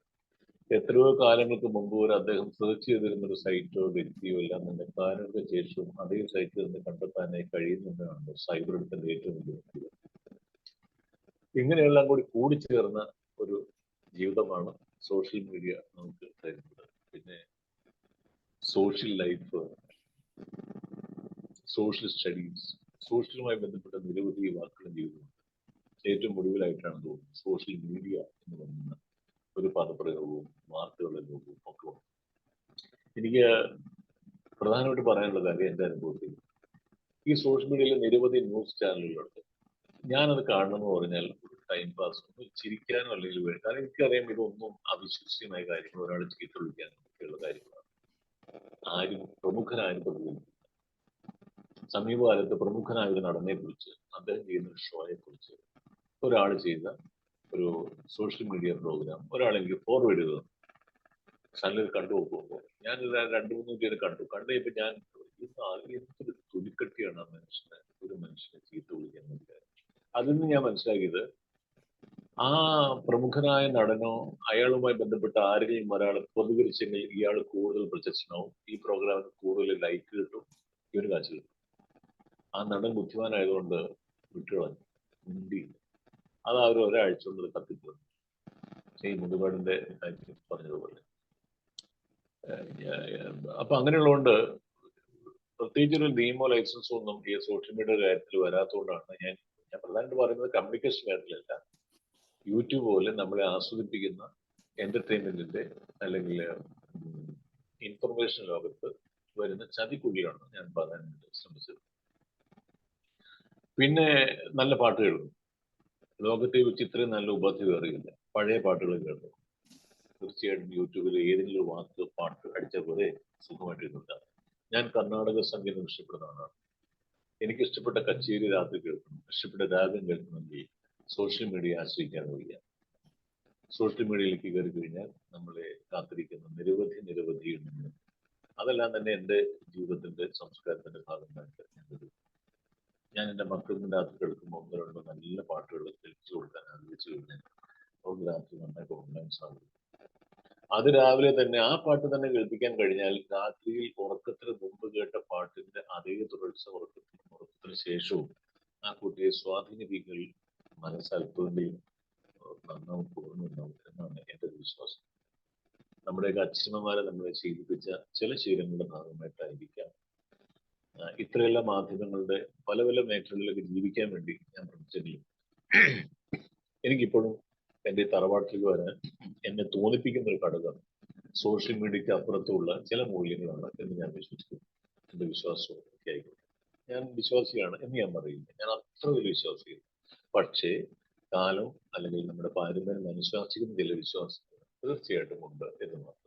എത്രയോ കാലങ്ങൾക്ക് മുമ്പ് ഒരു അദ്ദേഹം സെർച്ച് ചെയ്തിരുന്ന ഒരു സൈറ്റോ വ്യക്തിയോ എല്ലാം തന്നെ കാലങ്ങൾക്ക് ശേഷവും അതേ സൈറ്റിൽ നിന്ന് കണ്ടെത്താനായി കഴിയുന്നതാണ് സൈബർ എടുത്തിന്റെ ഏറ്റവും വലിയ വെല്ലുവിളി. ഇങ്ങനെയെല്ലാം കൂടി കൂടിച്ചേർന്ന ഒരു ജീവിതമാണ് സോഷ്യൽ മീഡിയ നമുക്ക് തരുന്നത്. പിന്നെ സോഷ്യൽ ലൈഫ്, സോഷ്യൽ സ്റ്റഡീസ്, സോഷ്യലുമായി ബന്ധപ്പെട്ട നിരവധി വാക്കുകളും ജീവിതമുണ്ട്. ഏറ്റവും ഒടുവിലായിട്ടാണ് തോന്നുന്നത് സോഷ്യൽ മീഡിയ എന്ന് പറയുന്ന ഒരു പദപ്രയോഗവും വാർത്തകളുടെ ലോകവും ഒക്കെ ഉണ്ട്. എനിക്ക് പ്രധാനമായിട്ട് പറയാനുള്ള കാര്യം എൻ്റെ അനുഭവത്തിൽ ഈ സോഷ്യൽ മീഡിയയിലെ നിരവധി ന്യൂസ് ചാനലുകളുണ്ട്. ഞാനത് കാണണമെന്ന് പറഞ്ഞാൽ ഒരു ടൈം പാസ്, ഒന്ന് ചിരിക്കാനോ അല്ലെങ്കിൽ വേണ്ട. കാരണം എനിക്കറിയാം ഇതൊന്നും അവിശ്വസനീയമായ കാര്യങ്ങൾ, ഒരാൾ ചീത്ത വിളിക്കാനും ഒക്കെയുള്ള കാര്യങ്ങളാണ്. ആരും പ്രമുഖനാരും പ്രതികരിക്കും. സമീപകാലത്ത് പ്രമുഖനായ ഒരു നടനെ കുറിച്ച്, അദ്ദേഹം ചെയ്യുന്ന ഒരു ഷോയെ കുറിച്ച് ഒരാൾ ചെയ്ത ഒരു സോഷ്യൽ മീഡിയ പ്രോഗ്രാം ഒരാൾ എനിക്ക് ഫോർവേഡ് ചെയ്തു. ചാനൽ കണ്ടു നോക്കുമ്പോൾ ഞാൻ 2-3 പേര് കണ്ടു കഴിഞ്ഞപ്പോൾ ഞാൻ എന്തൊരു തുണിക്കട്ടിയാണ് ആ മനുഷ്യനെ, ഒരു മനുഷ്യനെ ചീത്ത വിളിക്കാൻ വേണ്ടി. അതിൽ നിന്ന് ഞാൻ മനസ്സിലാക്കിയത്, ആ പ്രമുഖനായ നടനോ അയാളുമായി ബന്ധപ്പെട്ട ആരെങ്കിലും ഒരാൾ പ്രതികരിച്ചെങ്കിൽ ഇയാൾ കൂടുതൽ പ്രചക്ഷനാവും, ഈ പ്രോഗ്രാമിന് കൂടുതൽ ലൈക്ക് കിട്ടും, ഇവര് കാശ് കിട്ടും. ആ നടൻ ബുദ്ധിമാനായതുകൊണ്ട് വിട്ടുകളഞ്ഞു, മുണ്ടി. അത് അവർ ഒരാഴ്ച കൊണ്ട് കത്തിപ്പോയി. ഈ മുതുകാടിന്റെ കാര്യം പറഞ്ഞതുപോലെ. അപ്പൊ അങ്ങനെയുള്ളതുകൊണ്ട് പ്രത്യേകിച്ച് ഒരു നിയമോ ലൈസൻസോ ഒന്നും ഈ സോഷ്യൽ മീഡിയ കാര്യത്തിൽ വരാത്തതുകൊണ്ടാണ് ഞാൻ പ്രധാനമായിട്ട് പറയുന്നത് കമ്മ്യൂണിക്കേഷൻ കാര്യത്തിലല്ല, യൂട്യൂബ് പോലെ നമ്മളെ ആസ്വദിപ്പിക്കുന്ന എന്റർടൈൻമെന്റിന്റെ അല്ലെങ്കിൽ ഇൻഫർമേഷൻ ലോകത്ത് വരുന്ന ചതിക്കുഴിയാണ് ഞാൻ പറയാനായിട്ട് ശ്രമിച്ചത്. പിന്നെ നല്ല പാട്ടുകളും ലോകത്തെ വെച്ച് ഇത്രയും നല്ല ഉപാധി അറിയില്ല. പഴയ പാട്ടുകൾ കേട്ടു. തീർച്ചയായിട്ടും യൂട്യൂബിൽ ഏതെങ്കിലും ഒരു പാട്ട് അടിച്ച പോലെ സുഖമായിട്ടിരുന്നില്ല. ഞാൻ കർണാടക സംഗീതം ഇഷ്ടപ്പെടുന്ന ആളാണ്. എനിക്ക് ഇഷ്ടപ്പെട്ട കച്ചേരി രാത്രി കേൾക്കണം, ഇഷ്ടപ്പെട്ട രാഗം കേൾക്കണമെങ്കിൽ സോഷ്യൽ മീഡിയ ആശ്രയിക്കാൻ വയ്യ. സോഷ്യൽ മീഡിയയിലേക്ക് കയറി കഴിഞ്ഞാൽ നമ്മളെ കാത്തിരിക്കുന്ന നിരവധി ഉണ്ട്. അതെല്ലാം തന്നെ എൻ്റെ ജീവിതത്തിന്റെ സംസ്കാരത്തിന്റെ ഭാഗമായിട്ട് ഞാൻ എൻ്റെ മക്കളുടെ രാത്രി കേൾക്കുമ്പോൾ 1-2 നല്ല പാട്ടുകൾ കേൾപ്പിച്ചു കൊടുക്കാൻ ആഗ്രഹിച്ചു കഴിഞ്ഞാൽ അവർക്ക് രാത്രി നന്നായിട്ട് ഉറങ്ങാൻ സാധിക്കും. അത് രാവിലെ തന്നെ ആ പാട്ട് തന്നെ കേൾപ്പിക്കാൻ കഴിഞ്ഞാൽ രാത്രിയിൽ ഉറക്കത്തിന് മുമ്പ് കേട്ട പാട്ടിന്റെ അതേ തുടർച്ച ഉറക്കത്തിന് ശേഷവും ആ കുട്ടിയെ സ്വാധീനിപ്പിക്കൽ മനസ്സൽപ്പതിന്റെയും നന്നാവും പൂർണ്ണമുണ്ടാവും എന്നാണ് എൻ്റെ വിശ്വാസം. നമ്മുടെയൊക്കെ അച്ഛനമ്മമാരെ നമ്മളെ ശീലിപ്പിച്ച ചില ശീലങ്ങളുടെ ഭാഗമായിട്ടായിരിക്കാം ഇത്രയെല്ലാം മാധ്യമങ്ങളുടെ പല മേഖലകളിലേക്ക് ജീവിക്കാൻ വേണ്ടി ഞാൻ ശ്രമിച്ചെങ്കിലും എനിക്കിപ്പോഴും എൻ്റെ തറവാട്ടിലേക്ക് വരാൻ എന്നെ തോന്നിപ്പിക്കുന്ന ഒരു ഘടകം സോഷ്യൽ മീഡിയയ്ക്ക് അപ്പുറത്തുള്ള ചില മൂല്യങ്ങളാണ് എന്ന് ഞാൻ വിശ്വസിക്കുന്നു. എൻ്റെ വിശ്വാസവും ഒക്കെ ആയിക്കോട്ടെ. ഞാൻ വിശ്വാസിയാണ് എന്ന് ഞാൻ പറയില്ല, ഞാൻ അത്ര വലിയ വിശ്വാസിയാണ്. പക്ഷേ കാലം അല്ലെങ്കിൽ നമ്മുടെ പാരമ്പര്യം അനുശാസിക്കുന്ന ചില വിശ്വാസങ്ങൾ തീർച്ചയായിട്ടും ഉണ്ട് എന്ന് മാത്രം.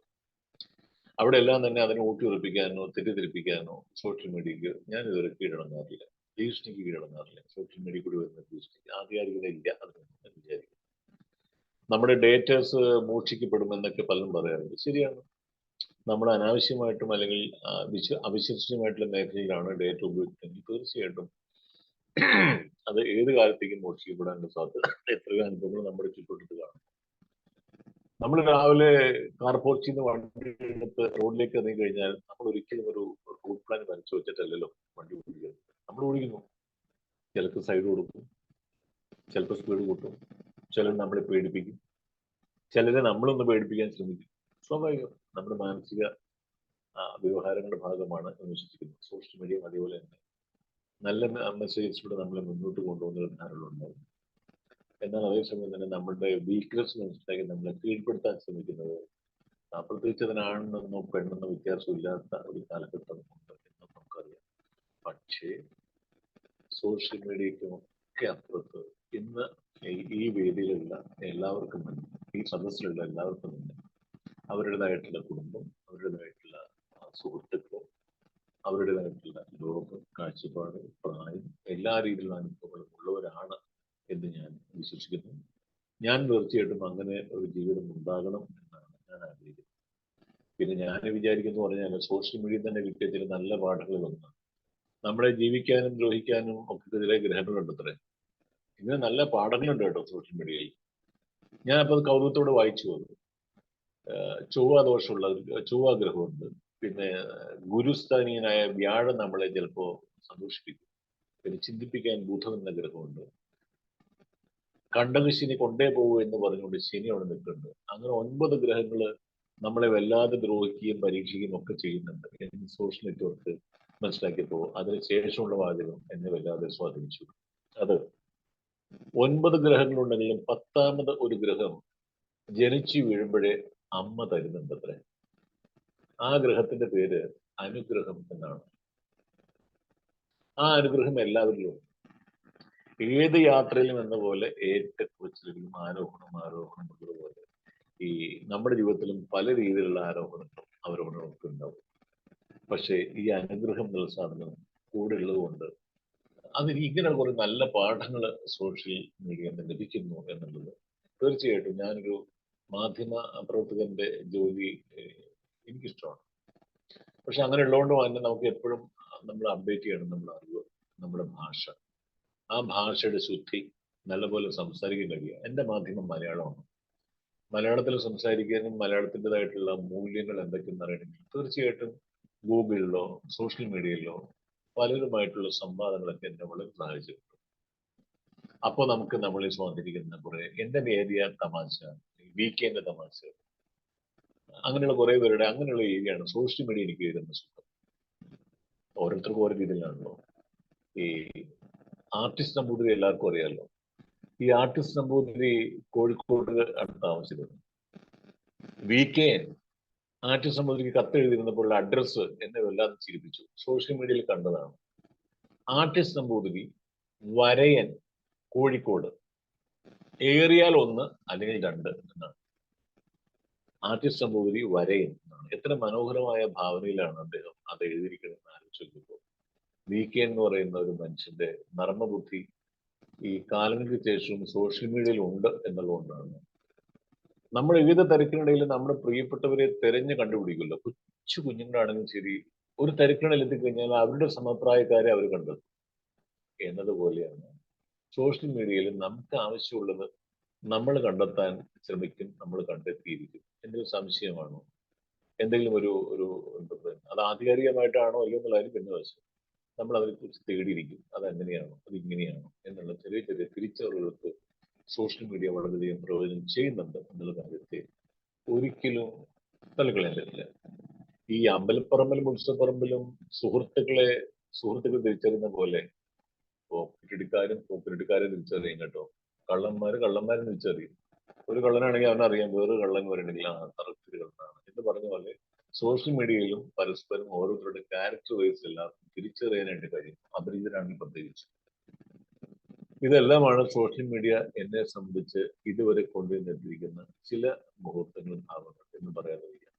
അവിടെ എല്ലാം തന്നെ അതിനെ ഊട്ടിയുറപ്പിക്കാനോ തെറ്റിദ്ധരിപ്പിക്കാനോ സോഷ്യൽ മീഡിയക്ക് ഞാൻ ഇതുവരെ കീഴടങ്ങാറില്ല, ഭീഷണിക്ക് കീഴടങ്ങാറില്ല. സോഷ്യൽ മീഡിയ കൂടി വരുന്ന ഭീഷണിക്ക് ആധികാരികതയില്ല എന്ന് വിചാരിക്കുന്നു. നമ്മുടെ ഡേറ്റാസ് മോഷ്ടിക്കപ്പെടുമെന്നൊക്കെ പലരും പറയാറുണ്ട്. ശരിയാണ്. നമ്മൾ അനാവശ്യമായിട്ടും അല്ലെങ്കിൽ അവിശ്വസനീയമായിട്ടുള്ള മേഖലയിലാണ് ഡേറ്റ ഉപയോഗിക്കുന്നതെങ്കിൽ തീർച്ചയായിട്ടും അത് ഏത് കാലത്തേക്കും മോഷ്ടിക്കപ്പെടാനുള്ള സാധ്യത എത്രയോ അനുഭവങ്ങൾ നമ്മുടെ ചുറ്റോട്ടത്ത് കാണും. നമ്മൾ രാവിലെ കാർപോർച്ചിൽ നിന്ന് വണ്ടി എടുത്ത് റോഡിലേക്ക് ഇറങ്ങി കഴിഞ്ഞാൽ നമ്മൾ ഒരിക്കലും ഒരു റൂട്ട് പ്ലാൻ വരച്ചു വെച്ചിട്ടല്ലല്ലോ വണ്ടി ഓടിക്കുന്നത്. നമ്മൾ ഓടിക്കുന്നു, ചിലർക്ക് സൈഡ് കൊടുക്കും, ചിലപ്പോൾ സ്പീഡ് കൂട്ടും, ചിലർ നമ്മളെ പേടിപ്പിക്കും, ചിലരെ നമ്മളൊന്ന് പേടിപ്പിക്കാൻ ശ്രമിക്കും. സ്വാഭാവികം, നമ്മുടെ മാനസിക വ്യവഹാരങ്ങളുടെ ഭാഗമാണ് എന്ന് വിശ്വസിക്കുന്നു. സോഷ്യൽ മീഡിയ അതേപോലെ തന്നെ നല്ല മെസ്സേജസിലൂടെ നമ്മളെ മുന്നോട്ട് കൊണ്ടുപോകുന്ന ഒരു ധാരണ ഉണ്ടാവും. എന്നാൽ അതേസമയം തന്നെ നമ്മളുടെ വീക്ക്നെസ് മനസ്സിലാക്കി നമ്മളെ കീഴ്പ്പെടുത്താൻ ശ്രമിക്കുന്നത്, പ്രത്യേകിച്ച് അതിന് ആണെന്നോ പെണ്ണെന്നോ വ്യത്യാസമില്ലാത്ത ഒരു കാലഘട്ടം ഉണ്ട് എന്ന് നമുക്കറിയാം. പക്ഷേ സോഷ്യൽ മീഡിയയ്ക്കും ഒക്കെ അപ്പുറത്ത് ഇന്ന് ഈ വേദിയിലുള്ള എല്ലാവർക്കും തന്നെ, ഈ സദസ്സിലുള്ള എല്ലാവർക്കും തന്നെ അവരുടേതായിട്ടുള്ള കുടുംബം, അവരുടേതായിട്ടുള്ള സുഹൃത്തുക്കൾ, അവരുടേതായിട്ടുള്ള ലോകം, കാഴ്ചപ്പാട്, പ്രായം, എല്ലാ രീതിയിലുള്ള അനുഭവങ്ങളും ഉള്ളവരാണ് എന്ന് ഞാൻ വിശ്വസിക്കുന്നു. ഞാൻ തീർച്ചയായിട്ടും അങ്ങനെ ഒരു ജീവിതം ഉണ്ടാകണം എന്നാണ് ഞാൻ ആഗ്രഹിക്കുന്നത്. പിന്നെ ഞാൻ വിചാരിക്കുന്നു പറഞ്ഞാൽ സോഷ്യൽ മീഡിയ തന്നെ കിട്ടിയ ചില നല്ല പാഠങ്ങളിലൊന്ന് നമ്മളെ ജീവിക്കാനും ദ്രോഹിക്കാനും ഒക്കെ എതിരെ ഗ്രഹങ്ങളുണ്ട് അത്രേ. ഇങ്ങനെ നല്ല പാഠങ്ങളുണ്ട് കേട്ടോ സോഷ്യൽ മീഡിയയിൽ. ഞാനപ്പോൾ അത് കൗതുകത്തോടെ വായിച്ചു വന്നു. ചൊവ്വ ദോഷമുള്ള ചൊവ്വ ഗ്രഹമുണ്ട്. പിന്നെ ഗുരുസ്ഥാനീയനായ വ്യാഴം നമ്മളെ ചിലപ്പോൾ സന്തോഷിപ്പിക്കും. പിന്നെ ചിന്തിപ്പിക്കാൻ ബുധൻ എന്ന ഗ്രഹമുണ്ട്. കണ്ടകശിനി കൊണ്ടേ പോകൂ എന്ന് പറഞ്ഞുകൊണ്ട് ശനി അവിടെ നിൽക്കുന്നുണ്ട്. അങ്ങനെ 9 ഗ്രഹങ്ങള് നമ്മളെ വല്ലാതെ ദ്രോഹിക്കുകയും പരീക്ഷിക്കുകയും ഒക്കെ ചെയ്യുന്നുണ്ട് എന്ന് സോഷ്യൽ നെറ്റ്വർക്ക് മനസ്സിലാക്കിയപ്പോൾ അതിന് ശേഷമുള്ള വാചകം എന്നെ വല്ലാതെ സ്വാധീനിച്ചു. അത് 9 ഗ്രഹങ്ങളുണ്ടെങ്കിലും 10ാമത് ഒരു ഗ്രഹം ജനിച്ചു വീഴുമ്പോഴേ അമ്മ തരുന്നുണ്ടത്രേ. ആ ഗ്രഹത്തിന്റെ പേര് അനുഗ്രഹം എന്നാണ്. ആ അനുഗ്രഹം എല്ലാവരിലും ഉണ്ട്. ഏത് യാത്രയിലും എന്ന പോലെ ഏറ്റക്കുറച്ചിലും ആരോഹണം ഉള്ളതുപോലെ ഈ നമ്മുടെ ജീവിതത്തിലും പല രീതിയിലുള്ള ആരോഹണങ്ങളും അവരോഹണവും ഒക്കെ ഉണ്ടാവും. പക്ഷേ ഈ അനുഗ്രഹം എന്നുള്ള സാധനം കൂടെ ഉള്ളത് കൊണ്ട് അതിന് ഇങ്ങനെ കുറെ നല്ല പാഠങ്ങൾ സോഷ്യൽ മീഡിയയിൽ നിന്ന് ലഭിക്കുന്നു എന്നുള്ളത് തീർച്ചയായിട്ടും ഞാനൊരു മാധ്യമ പ്രവർത്തകന്റെ ജോലി എനിക്കിഷ്ടമാണ്. പക്ഷെ അങ്ങനെ ഉള്ളതുകൊണ്ട് തന്നെ നമുക്ക് എപ്പോഴും നമ്മൾ അപ്ഡേറ്റ് ചെയ്യണം നമ്മുടെ അറിവ്, നമ്മുടെ ഭാഷ, ആ ഭാഷയുടെ ശുദ്ധി നല്ലപോലെ സംസാരിക്കാൻ കഴിയുക. എൻ്റെ മാധ്യമം മലയാളമാണ്. മലയാളത്തിൽ സംസാരിക്കാനും മലയാളത്തിൻ്റെതായിട്ടുള്ള മൂല്യങ്ങൾ എന്തൊക്കെയെന്ന് അറിയണമെങ്കിൽ തീർച്ചയായിട്ടും ഗൂഗിളിലോ സോഷ്യൽ മീഡിയയിലോ പലരുമായിട്ടുള്ള സംവാദങ്ങളൊക്കെ എന്നെ വളരെ സഹായിച്ചിട്ടുണ്ട്. അപ്പോൾ നമുക്ക് നമ്മളെ സ്വാധീനിക്കുന്ന കുറെ എൻ്റെ ഏരിയ തമാശ, വീക്കെൻഡ് തമാശ, അങ്ങനെയുള്ള കുറെ പേരുടെ അങ്ങനെയുള്ള ഏരിയയാണ് സോഷ്യൽ മീഡിയ എനിക്ക് വരുന്ന സുഖം. ഓരോരുത്തർക്കും ഓരോ രീതിയിലാണല്ലോ. ഈ ആർട്ടിസ്റ്റ് നമ്പൂതിരി എല്ലാവർക്കും അറിയാമല്ലോ. ഈ ആർട്ടിസ്റ്റ് നമ്പൂതിരി കോഴിക്കോട് ആണ് താമസിക്കുന്നത്. വീക്കെൻഡ് ആർട്ടിസ്റ്റ് നമ്പൂതിരിക്ക് കത്ത് എഴുതിയിരുന്നപ്പോൾ അഡ്രസ്സ് എന്നെ വല്ലാതെ ചിരിപ്പിച്ചു. സോഷ്യൽ മീഡിയയിൽ കണ്ടതാണ്. ആർട്ടിസ്റ്റ് നമ്പൂതിരി വരയൻ കോഴിക്കോട് ഏറിയാൽ 1 അല്ലെങ്കിൽ 2 എന്നാണ്. ആർട്ടിസ്റ്റ് നമ്പൂതിരി വരയൻ എന്നാണ്. എത്ര മനോഹരമായ ഭാവനയിലാണ് അദ്ദേഹം അത് എഴുതിയിരിക്കണമെന്ന് ആലോചിക്കുമ്പോൾ വീക്കെൻഡ് എന്ന് പറയുന്ന ഒരു മനുഷ്യന്റെ നർമ്മബുദ്ധി ഈ കാലങ്ങൾക്ക് ശേഷവും സോഷ്യൽ മീഡിയയിൽ ഉണ്ട് എന്നുള്ളതുകൊണ്ടാണ് നമ്മൾ വിവിധ തിരക്കിനിടയിൽ നമ്മുടെ പ്രിയപ്പെട്ടവരെ തെരഞ്ഞു കണ്ടുപിടിക്കുമല്ലോ. കൊച്ചു കുഞ്ഞുങ്ങളാണെങ്കിലും ശരി, ഒരു തിരക്കിനിടയിൽ എത്തിക്കഴിഞ്ഞാൽ അവരുടെ സമപ്രായക്കാരെ അവർ കണ്ടെത്തും എന്നതുപോലെയാണ് സോഷ്യൽ മീഡിയയിൽ നമുക്ക് ആവശ്യമുള്ളത് നമ്മൾ കണ്ടെത്താൻ ശ്രമിക്കും, നമ്മൾ കണ്ടെത്തിയിരിക്കും. എന്തെങ്കിലും സംശയമാണോ, എന്തെങ്കിലും ഒരു ഒരു എന്താ പറയുക, അത് ആധികാരികമായിട്ടാണോ അല്ലയോ എന്നുള്ളതിന് പിന്നെ വശം നമ്മൾ അതിനെക്കുറിച്ച് തേടിയിരിക്കും. അതെങ്ങനെയാണോ, അത് ഇങ്ങനെയാണോ എന്നുള്ള ചെറിയ ചെറിയ തിരിച്ചറിവുകൾക്ക് സോഷ്യൽ മീഡിയ വളരെയധികം പ്രയോജനം ചെയ്യുന്നുണ്ട് എന്നുള്ള കാര്യത്തെ ഒരിക്കലും തള്ളിക്കളയാൻ പറ്റില്ല. ഈ അമ്പലപ്പറമ്പിലും ഉത്സവപ്പറമ്പിലും സുഹൃത്തുക്കൾ തിരിച്ചറിയുന്ന പോലെ പോക്കിരിക്കാരെ തിരിച്ചറിയും കേട്ടോ. കള്ളന്മാരെ തിരിച്ചറിയും. ഒരു കള്ളനാണെങ്കിൽ അവനറിയാം വേറൊരു കള്ളൻ വരണമെങ്കിൽ കറക്റ്റ് കള്ളനാണ് എന്ന് പറഞ്ഞ പോലെ സോഷ്യൽ മീഡിയയിലും പരസ്പരം ഓരോരുത്തരുടെ ക്യാരക്ടർ വൈസ് എല്ലാവർക്കും തിരിച്ചറിയാനായിട്ട് കഴിയും, അപരിചിതരാണെങ്കിൽ പ്രത്യേകിച്ച്. ഇതെല്ലാമാണ് സോഷ്യൽ മീഡിയ എന്നെ സംബന്ധിച്ച് ഇതുവരെ കൊണ്ടുവന്നിരിക്കുന്ന ചില മുഹൂർത്തങ്ങളും ഭാവങ്ങൾ എന്ന് പറയാൻ കഴിയും.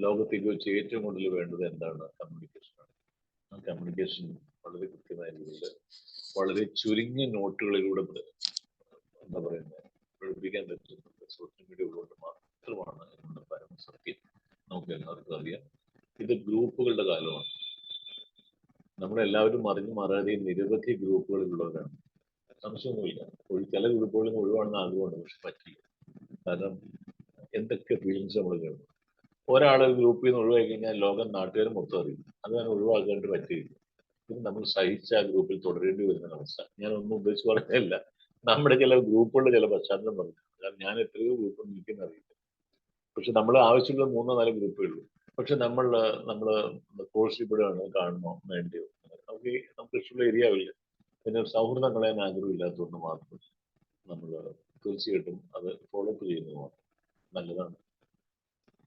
ലോകത്തേക്ക് വെച്ച് ഏറ്റവും കൂടുതൽ വേണ്ടത് എന്താണ്? കമ്മ്യൂണിക്കേഷനാണ്. ആ കമ്മ്യൂണിക്കേഷൻ വളരെ കൃത്യമായ രീതിയിൽ വളരെ ചുരുങ്ങിയ നോട്ടുകളിലൂടെ എന്താ പറയുന്നത് പ്രകടിപ്പിക്കാൻ പറ്റുന്നത് സോഷ്യൽ മീഡിയ ഉള്ളതുകൊണ്ട് മാത്രമാണ് എന്നുള്ള പരമസത്യം നമുക്ക് എല്ലാവർക്കും അറിയാം. ഇത് ഗ്രൂപ്പുകളുടെ കാലമാണ്. നമ്മളെല്ലാവരും അറിഞ്ഞു മാറാതെയും നിരവധി ഗ്രൂപ്പുകളിലുള്ളവരാണ്, സംശയമൊന്നുമില്ല. ചില ഗ്രൂപ്പുകളിൽ നിന്ന് ഒഴിവാണെന്ന് ആഗ്രഹമുണ്ട്, പക്ഷെ പറ്റില്ല. കാരണം എന്തൊക്കെ ഫീലിങ്സ് നമ്മൾ കേൾക്കും. ഒരാൾ ഗ്രൂപ്പിൽ നിന്ന് ഒഴിവാക്കി കഴിഞ്ഞാൽ ലോകം നാട്ടുകാരും മൊത്തം അറിയും. അത് ഞാൻ ഒഴിവാക്കേണ്ടി പറ്റിയില്ല. പിന്നെ നമ്മൾ സഹിച്ച ആ ഗ്രൂപ്പിൽ തുടരേണ്ടി വരുന്ന അവസ്ഥ. ഞാൻ ഒന്നും ഉദ്ദേശിച്ച് പറഞ്ഞതല്ല, നമ്മുടെ ചില ഗ്രൂപ്പുകളുടെ ചില പശ്ചാത്തലം പറഞ്ഞു. കാരണം ഞാൻ എത്രയോ ഗ്രൂപ്പ് നിൽക്കുന്ന അറിയില്ല. പക്ഷെ നമ്മൾ ആവശ്യമുള്ള 3-4 ഗ്രൂപ്പുള്ളൂ. പക്ഷെ നമ്മൾ കോഴ്സിൽപ്പെടുകയാണ്, കാണണോ വേണ്ടിയോ, നമുക്ക് ഇഷ്ടമുള്ള ഏരിയ ആവില്ല. പിന്നെ സൗഹൃദം കളയാൻ ആഗ്രഹമില്ലാത്തതുകൊണ്ട് മാത്രം നമ്മൾ തീർച്ചയായിട്ടും അത് ഫോളോ അപ്പ് ചെയ്യുന്നത് മാത്രം നല്ലതാണ്.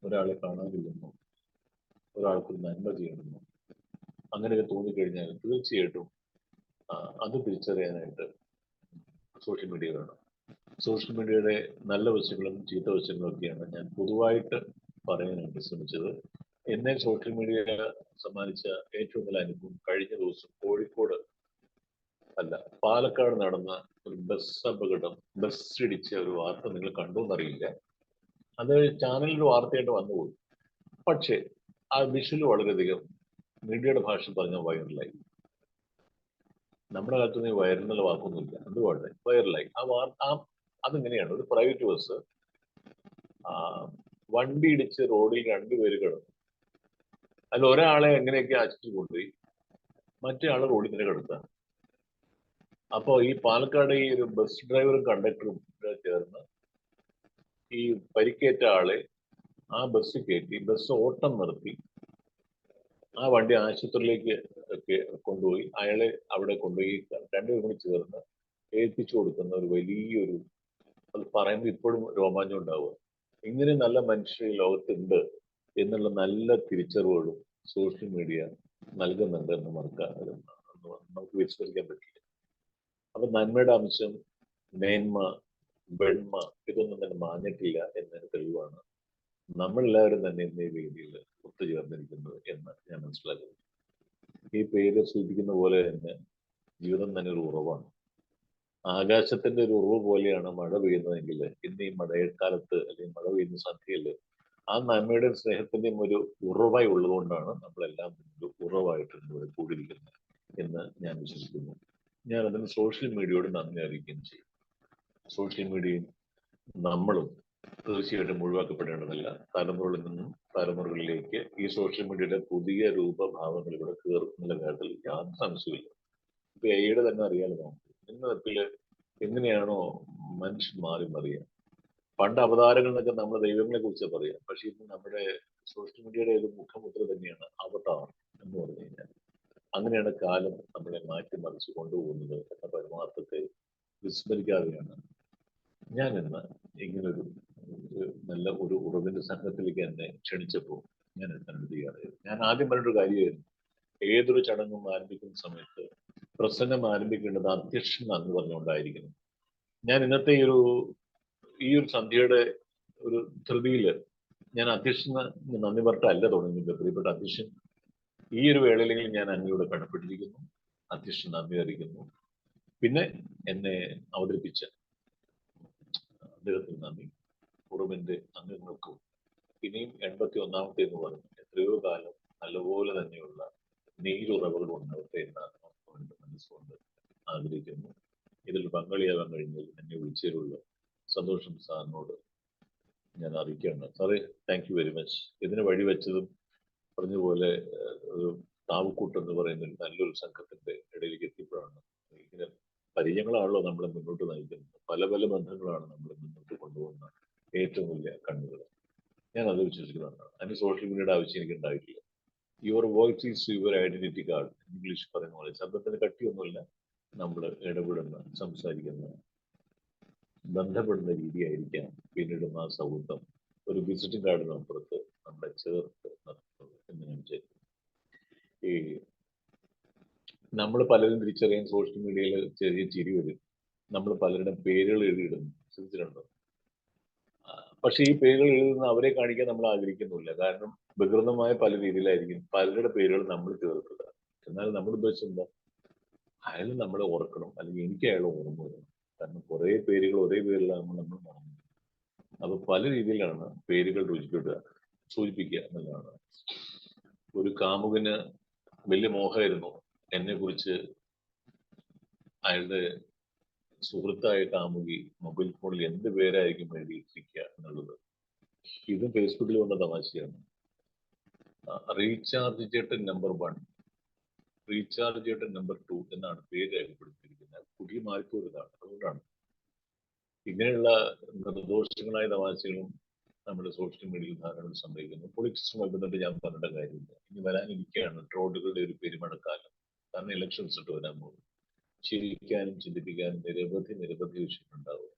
ഒരാളെ കാണാനില്ലെന്നോ ഒരാൾക്ക് നന്മ ചെയ്യണമെന്നോ അങ്ങനെയൊക്കെ തോന്നിക്കഴിഞ്ഞാൽ തീർച്ചയായിട്ടും അത് തിരിച്ചറിയാനായിട്ട് സോഷ്യൽ മീഡിയ വേണം. സോഷ്യൽ മീഡിയയുടെ നല്ല വശങ്ങളും ചീത്ത വശങ്ങളും ഒക്കെയാണ് ഞാൻ പൊതുവായിട്ട് പറയാനായിട്ട് ശ്രമിച്ചത്. എന്നെ സോഷ്യൽ മീഡിയ സമ്മാനിച്ച ഏറ്റവും നല്ല അനുഭവം കഴിഞ്ഞ ദിവസം കോഴിക്കോട് അല്ല പാലക്കാട് നടന്ന ഒരു ബസ് അപകടം, ബസ് ഇടിച്ച ഒരു വാർത്ത നിങ്ങൾ കണ്ടോന്നറിയില്ല. അത് ചാനലിൽ വാർത്തയായിട്ട് വന്നുപോയി. പക്ഷേ ആ വിഷ്വൽ വളരെയധികം മീഡിയയുടെ ഭാഷ പറഞ്ഞ വൈറലായി. നമ്മുടെ കാലത്തൊന്നും ഈ വൈറൽ എന്നുള്ള വാക്കൊന്നുമില്ല. അതുകൊണ്ട് വൈറലായി. അതിങ്ങനെയാണ്, ഒരു പ്രൈവറ്റ് ബസ് വണ്ടി ഇടിച്ച് റോഡിൽ രണ്ടുപേര് കിടന്നു. അതിൽ ഒരാളെ എങ്ങനെയൊക്കെ ആശുപത്രി കൊണ്ടുപോയി, മറ്റേ ആള് റോഡിൽ തന്നെ കിടത്താണ്. അപ്പോൾ ഈ പാലക്കാട് ഈ ഒരു ബസ് ഡ്രൈവറും കണ്ടക്ടറും ചേർന്ന് ഈ പരിക്കേറ്റ ആളെ ആ ബസ് കയറ്റി ബസ് ഓട്ടം നിർത്തി ആ വണ്ടി ആശുപത്രിയിലേക്ക് ഒക്കെ കൊണ്ടുപോയി അയാളെ അവിടെ കൊണ്ടുപോയി രണ്ടുപേരും കൂടി ചേർന്ന് ഏൽപ്പിച്ചു കൊടുക്കുന്ന ഒരു വലിയൊരു, അത് പറയുമ്പോൾ ഇപ്പോഴും രോമാഞ്ചം ഉണ്ടാവുക. ഇങ്ങനെ നല്ല മനുഷ്യർ ഈ ലോകത്തുണ്ട് എന്നുള്ള നല്ല തിരിച്ചറിവുകളും സോഷ്യൽ മീഡിയ നൽകുന്നുണ്ട് എന്ന് നമുക്ക് വിസ്മരിക്കാൻ പറ്റില്ല. അപ്പൊ നന്മയുടെ അംശം, മേന്മ, വെണ്മ ഇതൊന്നും തന്നെ മാഞ്ഞിട്ടില്ല എന്നതിന് തെളിവാണ് നമ്മളെല്ലാവരും തന്നെ ഇന്ന് ഈ വേദിയിൽ ഒത്തുചേർന്നിരിക്കുന്നത് എന്ന് ഞാൻ മനസ്സിലാക്കുന്നു. ഈ പേര് സൂചിപ്പിക്കുന്ന പോലെ തന്നെ ജീവിതം തന്നെ ഒരു ഉറവാണ്. ആകാശത്തിന്റെ ഒരു ഉറവ് പോലെയാണ് മഴ പെയ്യുന്നതെങ്കിൽ ഇന്ന് ഈ മഴക്കാലത്ത് അല്ലെങ്കിൽ മഴ പെയ്യുന്ന സന്ധ്യയിൽ ആ നന്മയുടെയും സ്നേഹത്തിന്റെയും ഒരു ഉറവായി ഉള്ളതുകൊണ്ടാണ് നമ്മളെല്ലാം ഒരു ഉറവായിട്ട് ഇവിടെ കൂടിയിരിക്കുന്നത് എന്ന് ഞാൻ വിശ്വസിക്കുന്നു. ഞാൻ അതിന് സോഷ്യൽ മീഡിയയോട് നന്ദി അറിയിക്കുകയും ചെയ്യും. സോഷ്യൽ മീഡിയയും നമ്മളും തീർച്ചയായിട്ടും ഒഴിവാക്കപ്പെടേണ്ടതല്ല. തലമുറകളിൽ നിന്നും തലമുറകളിലേക്ക് ഈ സോഷ്യൽ മീഡിയയുടെ പുതിയ രൂപഭാവങ്ങളിലൂടെ കയറുന്നുള്ള കാര്യത്തിൽ യാതൊരു സംശയമില്ല. ഇപ്പൊ എയുടെ തന്നെ അറിയാലോ നമുക്ക് ഇന്ന് തരത്തില് എങ്ങനെയാണോ മനുഷ്യൻ മാറി മറിയുക. പണ്ട് അവതാരങ്ങൾ എന്നൊക്കെ നമ്മൾ ദൈവങ്ങളെ കുറിച്ച് പറയാം. പക്ഷെ ഇന്ന് നമ്മുടെ സോഷ്യൽ മീഡിയയുടെ ഒരു മുഖമുദ്ര തന്നെയാണ് അവതാർ എന്ന് പറഞ്ഞു കഴിഞ്ഞാൽ. അങ്ങനെയാണ് കാലം നമ്മളെ മാറ്റിമറിച്ച് കൊണ്ടുപോകുന്നത് എന്ന പരമാർത്ഥത്തെ വിസ്മരിക്കാതെയാണ് ഞാൻ ഇന്ന് ഇങ്ങനൊരു നല്ല ഒരു ഉറവിന്റെ സംഘത്തിലേക്ക് എന്നെ ക്ഷണിച്ചപ്പോൾ ഞാൻ എത്താൻ തയ്യാറായത്. ഞാൻ ആദ്യം പറഞ്ഞൊരു കാര്യമായിരുന്നു, ഏതൊരു ചടങ്ങും ആരംഭിക്കുന്ന സമയത്ത് പ്രസംഗം ആരംഭിക്കേണ്ടത് അധ്യക്ഷൻ എന്ന് പറഞ്ഞുകൊണ്ടായിരിക്കുന്നു. ഞാൻ ഇന്നത്തെ ഈ ഒരു സന്ധ്യയുടെ ഒരു ധൃതിയില് ഞാൻ അധ്യക്ഷന് നന്ദി പറഞ്ഞിട്ടല്ല തുടങ്ങിയത്. പ്രിയപ്പെട്ട അധ്യക്ഷൻ, ഈ ഒരു വേളയിലെങ്കിലും ഞാൻ അങ്ങയോട് കടപ്പെട്ടിരിക്കുന്നു. അധ്യക്ഷൻ നന്ദി അറിയിക്കുന്നു. പിന്നെ എന്നെ അവതരിപ്പിച്ച അദ്ദേഹത്തിന് നന്ദി. ഉറവിന്റെ അംഗങ്ങൾക്കും ഇനിയും 81ാമത്തെ എന്ന് പറഞ്ഞു എത്രയോ കാലം നല്ലപോലെ തന്നെയുള്ള നീരുറവുകൾ ഉണ്ടാവട്ടെ എന്നാണ് മനസ്സുകൊണ്ട് ആഗ്രഹിക്കുന്നു. ഇതിൽ പങ്കാളിയാകാൻ കഴിഞ്ഞാൽ എന്നെ വിളിച്ചതിലുള്ള സന്തോഷം സാറിനോട് ഞാൻ അറിയിക്കുകയാണ്. സാറേ, താങ്ക് യു വെരി മച്ച്. ഇതിന് വഴിവെച്ചതും പറഞ്ഞതുപോലെ ഒരു താവുക്കൂട്ട് എന്ന് പറയുന്ന നല്ലൊരു സംഘത്തിന്റെ ഇടയിലേക്ക് എത്തിയപ്പോഴാണ് ഇങ്ങനെ പരിചയങ്ങളാണല്ലോ നമ്മളെ മുന്നോട്ട് നയിക്കുന്നത്. പല പല ബന്ധങ്ങളാണ് നമ്മളെ മുന്നോട്ട് കൊണ്ടുപോകുന്ന ഏറ്റവും വലിയ കണ്ണുകൾ. ഞാൻ അത് വിശ്വസിക്കുന്നതാണ്. അതിന് സോഷ്യൽ മീഡിയയുടെ ആവശ്യം എനിക്ക് ഉണ്ടായിട്ടില്ല. Your voice is your identity card, English പറയുന്ന പോലെ. ശബ്ദത്തിന് കട്ടിയൊന്നുമില്ല. നമ്മൾ ഇടപെടുന്ന, സംസാരിക്കുന്ന, ബന്ധപ്പെടുന്ന രീതിയായിരിക്കാം പിന്നീട് ആ സൗഹൃദം ഒരു വിസിറ്റിംഗ് കാർഡിനപ്പുറത്ത് നമ്മളെ ചേർത്ത് നടത്തുന്നത് എന്ന് ഞാൻ വിചാരിക്കുന്നു. ഈ നമ്മൾ പലരും തിരിച്ചറിയാൻ സോഷ്യൽ മീഡിയയിൽ ചെറിയ ചിരി വരും. നമ്മൾ പലരുടെ പേരുകൾ എഴുതിയിടുന്നു, ശ്രദ്ധിച്ചിട്ടുണ്ടോ? പക്ഷെ ഈ പേരുകൾ എഴുതുന്ന അവരെ കാണിക്കാൻ നമ്മൾ ആഗ്രഹിക്കുന്നില്ല. കാരണം വികൃതമായ പല രീതിയിലായിരിക്കും പലരുടെ പേരുകൾ നമ്മൾ ചേർക്കുക. എന്നാൽ നമ്മുടെ ഉദ്ദേശം എന്താ? അയാൾ നമ്മളെ ഓർക്കണം, അല്ലെങ്കിൽ എനിക്ക് അയാളെ ഓർമ്മ വരണം. കാരണം കുറെ പേരുകൾ ഒരേ പേരിലാകുമ്പോൾ നമ്മൾ മറന്നു. അപ്പൊ പല രീതിയിലാണ് പേരുകൾ സൂചിപ്പിക്കുക എന്നുള്ളതാണ്. ഒരു കാമുകന് വലിയ മോഹമായിരുന്നു എന്നെ കുറിച്ച് അയാളുടെ സുഹൃത്തായ കാമുകി മൊബൈൽ ഫോണിൽ എന്ത് പേരായിരിക്കും എഴുതിയിരിക്കുക എന്നുള്ളത്. ഇതും ഫേസ്ബുക്കിൽ വന്ന തമാശയാണ്. റീചാർജ് ചേട്ടൻ നമ്പർ 1, റീചാർജ് ചേട്ടൻ നമ്പർ 2 എന്നാണ് പേര് രേഖപ്പെടുത്തിയിരിക്കുന്നത്. പുതിയ മാറിപ്പോയതാണ്. അതുകൊണ്ടാണ് ഇങ്ങനെയുള്ള നിർദോഷങ്ങളായ തമാശകളും നമ്മുടെ സോഷ്യൽ മീഡിയയിൽ ധാരാളം സംഭവിക്കുന്നു. പൊളിറ്റിക്സുമായി ബന്ധപ്പെട്ട് ഞാൻ പറഞ്ഞിട്ട കാര്യമില്ല. ഇനി വരാനിരിക്കുകയാണ് ട്രോളുകളുടെ ഒരു പെരുമഴക്കാലം. കാരണം ഇലക്ഷൻ റിസൾട്ട് വരാൻ പോകും. ചിരിക്കാനും ചിന്തിപ്പിക്കാനും നിരവധി വിഷയങ്ങളുണ്ടാവും.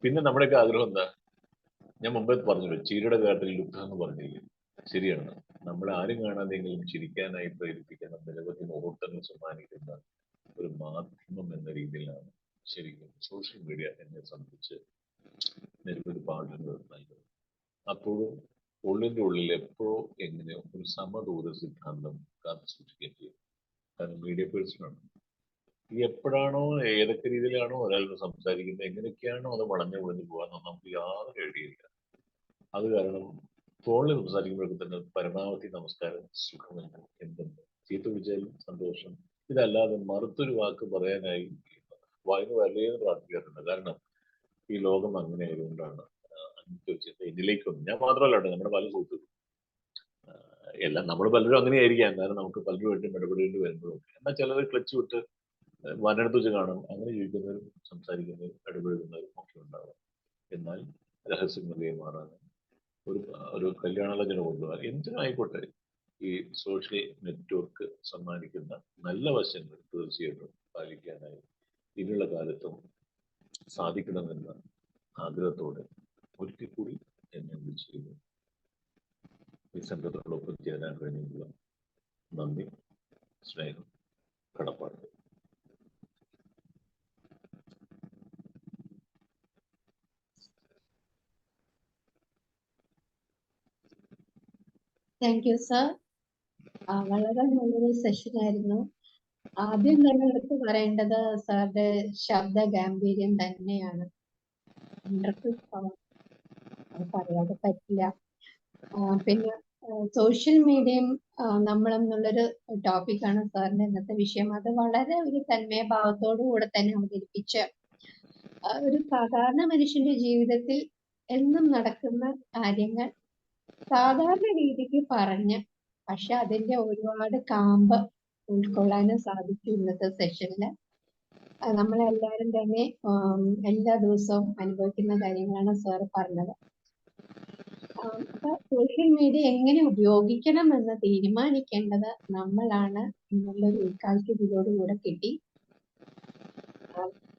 പിന്നെ നമ്മുടെയൊക്കെ ആഗ്രഹം എന്താ? ഞാൻ മുമ്പേ പറഞ്ഞല്ലോ, ചീരയുടെ കാട്ടിൽ ലുബ്ധ എന്ന് പറഞ്ഞില്ലേ? ശരിയാണ്. നമ്മളെ ആരും കാണാതെങ്കിലും ചിരിക്കാനായി പ്രേരിപ്പിക്കുന്ന നിരവധി മുഹൂർത്തങ്ങൾ സമ്മാനിക്കുന്ന ഒരു മാധ്യമം എന്ന രീതിയിലാണ് ശരിക്കും സോഷ്യൽ മീഡിയ എന്നെ സംബന്ധിച്ച് നിരവധി പാഠങ്ങൾ നൽകുന്നത്. അപ്പോഴും ഉള്ളിൻ്റെ ഉള്ളിൽ എപ്പോഴോ എങ്ങനെയോ ഒരു സമദൂര സിദ്ധാന്തം കാത്തു സൂക്ഷിക്കുകയും ചെയ്യും. കാരണം മീഡിയ പേഴ്സണാണ്. ഈ എപ്പോഴാണോ ഏതൊക്കെ രീതിയിലാണോ ഒരാളോട് സംസാരിക്കുന്നത്, എങ്ങനെയൊക്കെയാണോ അത് വളഞ്ഞു പോകാന്നോ നമുക്ക് യാതൊരു ഐഡിയയില്ല. അത് കാരണം ഫോണിൽ സംസാരിക്കുമ്പോഴൊക്കെ തന്നെ പരമാവധി നമസ്കാരം, സുഖമുണ്ട്, എന്തുണ്ട്, ചീത്ത വിളിച്ചാലും സന്തോഷം, ഇതല്ലാതെ മറുത്തൊരു വാക്ക് പറയാനായി വായിന് വരലേന്ന് പ്രാർത്ഥിക്കാറുണ്ട്. കാരണം ഈ ലോകം അങ്ങനെ ആയതുകൊണ്ടാണ് അങ്ങനത്തെ ഒരു ചിന്ത എന്നിലേക്കൊന്നും, ഞാൻ മാത്രമല്ല കേട്ടോ, നമ്മുടെ പല സുഹൃത്തുക്കളും എല്ലാം നമ്മൾ പലരും അങ്ങനെ ആയിരിക്കാം. കാരണം നമുക്ക് പലരുമായിട്ടും ഇടപെടേണ്ടി വരുമ്പോഴും, എന്നാൽ ചിലർ ക്ലച്ച് വിട്ട് വനടുത്ത് വെച്ച് കാണും, അങ്ങനെ ജീവിക്കുന്നവരും സംസാരിക്കുന്നവരും ഇടപെടുന്നവരും ഒക്കെ ഉണ്ടാവും. എന്നാൽ രഹസ്യങ്ങൾ കൈമാറാനും ഒരു കല്യാണാലോചന കൊണ്ടുപോകാൻ എന്തിനും ആയിക്കോട്ടെ, ഈ സോഷ്യൽ നെറ്റ്വർക്ക് സമ്മാനിക്കുന്ന നല്ല വശങ്ങൾ തീർച്ചയായിട്ടും പാലിക്കാനായി ഇനിയുള്ള കാലത്തും സാധിക്കണമെന്ന ആഗ്രഹത്തോടെ ഒരിക്കൽ കൂടി എന്നെ വിളിച്ചിരുന്നു. ഈ സംഘത്തോടൊപ്പം ചേരാൻ കഴിഞ്ഞുള്ള നന്ദി, സ്നേഹം, കടപ്പാട്. Thank you sir. വളരെ നല്ലൊരു സെഷൻ ആയിരുന്നു. ആദ്യം തന്നെ എടുത്ത് പറയേണ്ടത് സാറിന്റെ ശബ്ദ ഗാംഭീര്യം തന്നെയാണ്. അത് പറയാതെ പറ്റില്ല. പിന്നെ സോഷ്യൽ മീഡിയയും നമ്മളെന്നുള്ളൊരു ടോപ്പിക്കാണ് സാറിന്റെ ഇന്നത്തെ വിഷയം. അത് വളരെ ഒരു തന്മയ ഭാവത്തോടു കൂടെ തന്നെ അവതരിപ്പിച്ച് ഒരു സാധാരണ മനുഷ്യന്റെ ജീവിതത്തിൽ എന്നും നടക്കുന്ന കാര്യങ്ങൾ സാധാരണ രീതിക്ക് പറഞ്ഞ്, പക്ഷെ അതിന്റെ ഒരുപാട് കാമ്പ് ഉൾക്കൊള്ളാനും സാധിച്ചു ഇന്നത്തെ സെഷനില്. നമ്മളെല്ലാവരും തന്നെ എല്ലാ ദിവസവും അനുഭവിക്കുന്ന കാര്യങ്ങളാണ് സാർ പറഞ്ഞത്. അപ്പൊ സോഷ്യൽ മീഡിയ എങ്ങനെ ഉപയോഗിക്കണം എന്ന് തീരുമാനിക്കേണ്ടത് നമ്മളാണ് എന്നുള്ളൊരു ഉൾക്കാഴ്ച ഇതിലൂടെ കിട്ടി.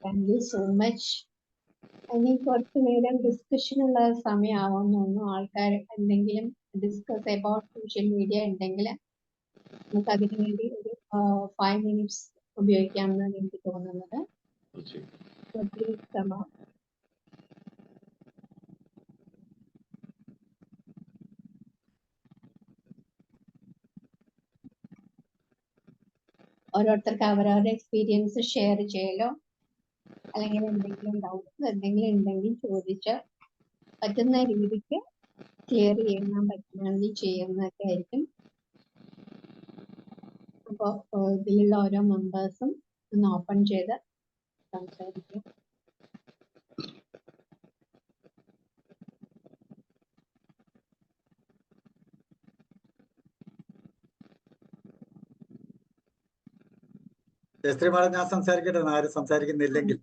Thank you so much. ഇനി കുറച്ച് നേരം ഡിസ്കഷനുള്ള സമയമാവുമെന്ന് തോന്നുന്നു. ആൾക്കാർ എന്തെങ്കിലും ഡിസ്കസ് അബൌട്ട് സോഷ്യൽ മീഡിയ ഉണ്ടെങ്കിൽ നമുക്ക് അതിനു വേണ്ടി ഒരു 5 minutes ഉപയോഗിക്കാമെന്നാണ് എനിക്ക് തോന്നുന്നത്. ഓരോരുത്തർക്ക് അവരവരുടെ എക്സ്പീരിയൻസ് ഷെയർ ചെയ്യലോ, അല്ലെങ്കിൽ എന്തെങ്കിലും ഡൗട്ട്സ് എന്തെങ്കിലും ഉണ്ടെങ്കിൽ ചോദിച്ച് പറ്റുന്ന രീതിക്ക് ക്ലിയർ ചെയ്യാൻ പറ്റുകയാണെങ്കിൽ ചെയ്യുന്നതൊക്കെ ആയിരിക്കും. അപ്പോൾ ഇതിലുള്ള ഓരോ മെമ്പേഴ്സും ഒന്ന് ഓപ്പൺ ചെയ്ത് സംസാരിക്കും. ജയശ്രീ മാഡം, ഞാൻ സംസാരിക്കട്ടെ? ആരും സംസാരിക്കുന്നില്ലെങ്കിൽ.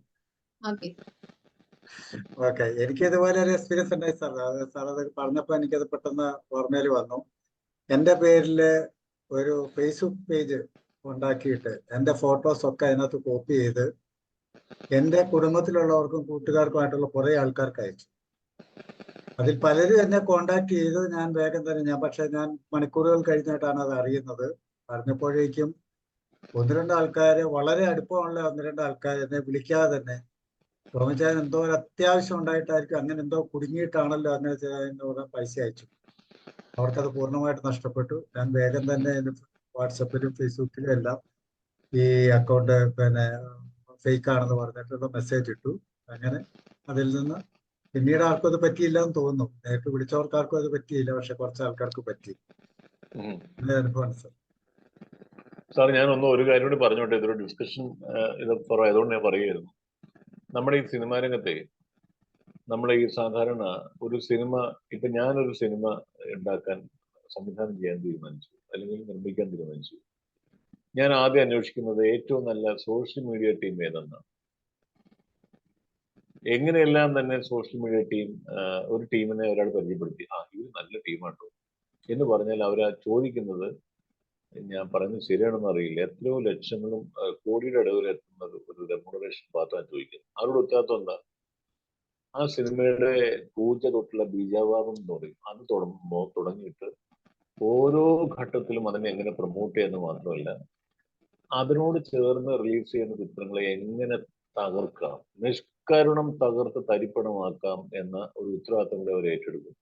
ഓക്കെ, എനിക്ക് ഇതുപോലെ ഒരു എക്സ്പീരിയൻസ് ഉണ്ടായി സാർ. സാർ അത് പറഞ്ഞപ്പോൾ എനിക്കത് പെട്ടെന്ന് ഓർമ്മയിൽ വന്നു. എൻ്റെ പേരിൽ ഒരു ഫേസ്ബുക്ക് പേജ് ഉണ്ടാക്കിയിട്ട് എൻ്റെ ഫോട്ടോസ് ഒക്കെ അതിനകത്ത് കോപ്പി ചെയ്ത് എൻ്റെ കുടുംബത്തിലുള്ളവർക്കും കൂട്ടുകാർക്കുമായിട്ടുള്ള കുറേ ആൾക്കാർക്ക് അയച്ചു. അതിൽ പലരും എന്നെ കോണ്ടാക്ട് ചെയ്തു. ഞാൻ വേഗം തന്നെ പക്ഷെ ഞാൻ മണിക്കൂറുകൾ കഴിഞ്ഞിട്ടാണ് അത് അറിയുന്നത്. അറിഞ്ഞപ്പോഴേക്കും 1-2 ആൾക്കാർ, വളരെ അടുപ്പമുള്ള 1-2 ആൾക്കാർ എന്നെ വിളിക്കാതെ തന്നെ ടോമിച്ചാൻ എന്തോ ഒരു അത്യാവശ്യം ഉണ്ടായിട്ടായിരിക്കും, അങ്ങനെ എന്തോ കുടുങ്ങിയിട്ടാണല്ലോ അങ്ങനെ ചെയ്യുന്നതോടെ പൈസ അയച്ചു. അവർക്കത് പൂർണ്ണമായിട്ട് നഷ്ടപ്പെട്ടു. ഞാൻ വേഗം തന്നെ വാട്സപ്പിലും ഫേസ്ബുക്കിലും എല്ലാം ഈ അക്കൗണ്ട് ഫേക്ക് ആണെന്ന് പറഞ്ഞിട്ടുള്ള മെസ്സേജ് ഇട്ടു. അങ്ങനെ അതിൽ നിന്ന് പിന്നീട് ആർക്കും അത് പറ്റിയില്ല എന്ന് തോന്നുന്നു. നേരിട്ട് വിളിച്ചവർക്കാർക്കും അത് പറ്റിയില്ല, പക്ഷെ കുറച്ച് ആൾക്കാർക്ക് പറ്റി. അനുഭവമാണ് സാർ. സാർ, ഞാനൊന്നും ഒരു കാര്യം കൂടി പറഞ്ഞോട്ടെ. ഇതൊരു ഡിസ്കഷൻ ഇത് ആയതുകൊണ്ട് ഞാൻ പറയുമായിരുന്നു. നമ്മുടെ ഈ സിനിമാ രംഗത്തെ നമ്മൾ ഈ സാധാരണ ഒരു സിനിമ, ഇപ്പൊ ഞാനൊരു സിനിമ ഉണ്ടാക്കാൻ സംവിധാനം ചെയ്യാൻ തീരുമാനിച്ചു, അല്ലെങ്കിൽ നിർമ്മിക്കാൻ തീരുമാനിച്ചു. ഞാൻ ആദ്യം അന്വേഷിക്കുന്നത് ഏറ്റവും നല്ല സോഷ്യൽ മീഡിയ ടീം ഏതെന്നാണ്. എങ്ങനെയെല്ലാം തന്നെ സോഷ്യൽ മീഡിയ ടീം ഒരു ടീമിനെ ഒരാൾ പരിചയപ്പെടുത്തി, ഇത് നല്ല ടീമാട്ടോ എന്ന് പറഞ്ഞാൽ അവരാ ചോദിക്കുന്നത്, ഞാൻ പറയുന്നത് ശരിയാണെന്ന് അറിയില്ല, എത്രയോ ലക്ഷങ്ങളും കോടിയുടെ ഇടവിൽ എത്തുന്ന ഒരു റെമ്യൂണറേഷൻ പാത്താണ് ചോദിക്കുന്നത്. അവരോട് ഉത്തരവാദിത്വം എന്താ? ആ സിനിമയുടെ പൂജ തൊട്ടുള്ള ബീജാവാപം എന്ന് പറയും, അത് തുടങ്ങിയിട്ട് ഓരോ ഘട്ടത്തിലും അതിനെ എങ്ങനെ പ്രൊമോട്ട് ചെയ്യുന്നത് മാത്രമല്ല, അതിനോട് ചേർന്ന് റിലീസ് ചെയ്യുന്ന ചിത്രങ്ങളെ എങ്ങനെ തകർക്കാം, നിഷ്കരുണം തകർത്ത് തരിപ്പണമാക്കാം എന്ന ഒരു ഉത്തരവാദിത്തം കൂടി അവർ ഏറ്റെടുക്കും.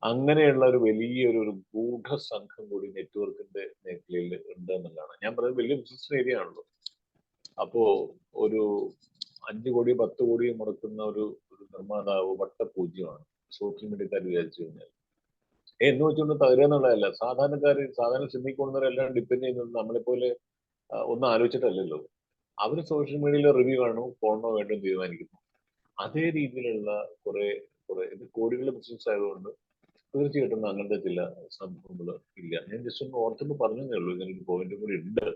അങ്ങനെയുള്ള ഒരു വലിയൊരു ഗൂഢസംഘം കൂടി നെറ്റ്വർക്കിന്റെ മേഖലയിൽ ഉണ്ട് എന്നുള്ളതാണ്. ഞാൻ പറയുന്നത് വലിയ ബിസിനസ് ഏരിയ ആണല്ലോ. അപ്പോ ഒരു 5 കോടി 10 കോടി മുടക്കുന്ന ഒരു നിർമ്മാതാവ് വട്ടപൂജ്യമാണ് സോഷ്യൽ മീഡിയക്കാർ വിചാരിച്ചു കഴിഞ്ഞാൽ. എന്ന് വെച്ചുകൊണ്ട് തകരുക എന്നുള്ളതല്ല. സാധാരണ ശ്രമിക്കുന്നവരെല്ലാം ഡിപ്പെൻഡ് ചെയ്യുന്നത് നമ്മളെപ്പോലെ ഒന്നും ആലോചിച്ചിട്ടല്ലല്ലോ. അവർ സോഷ്യൽ മീഡിയയിൽ റിവ്യൂ കാണും, പോകണോ വേണ്ടോ തീരുമാനിക്കുന്നു. അതേ രീതിയിലുള്ള കുറെ ഇത് കോടികളുടെ ബിസിനസ് ആയതുകൊണ്ട് തീർച്ചയായിട്ടും അങ്ങനത്തെ ചില സംഭവങ്ങൾ ഇല്ല. ഞാൻ ജസ്റ്റ് ഒന്ന് ഓർത്തുമ്പോൾ പറഞ്ഞതേ ഉള്ളൂ. ഇങ്ങനൊരു പോയിന്റ് കൂടി ഉണ്ട്.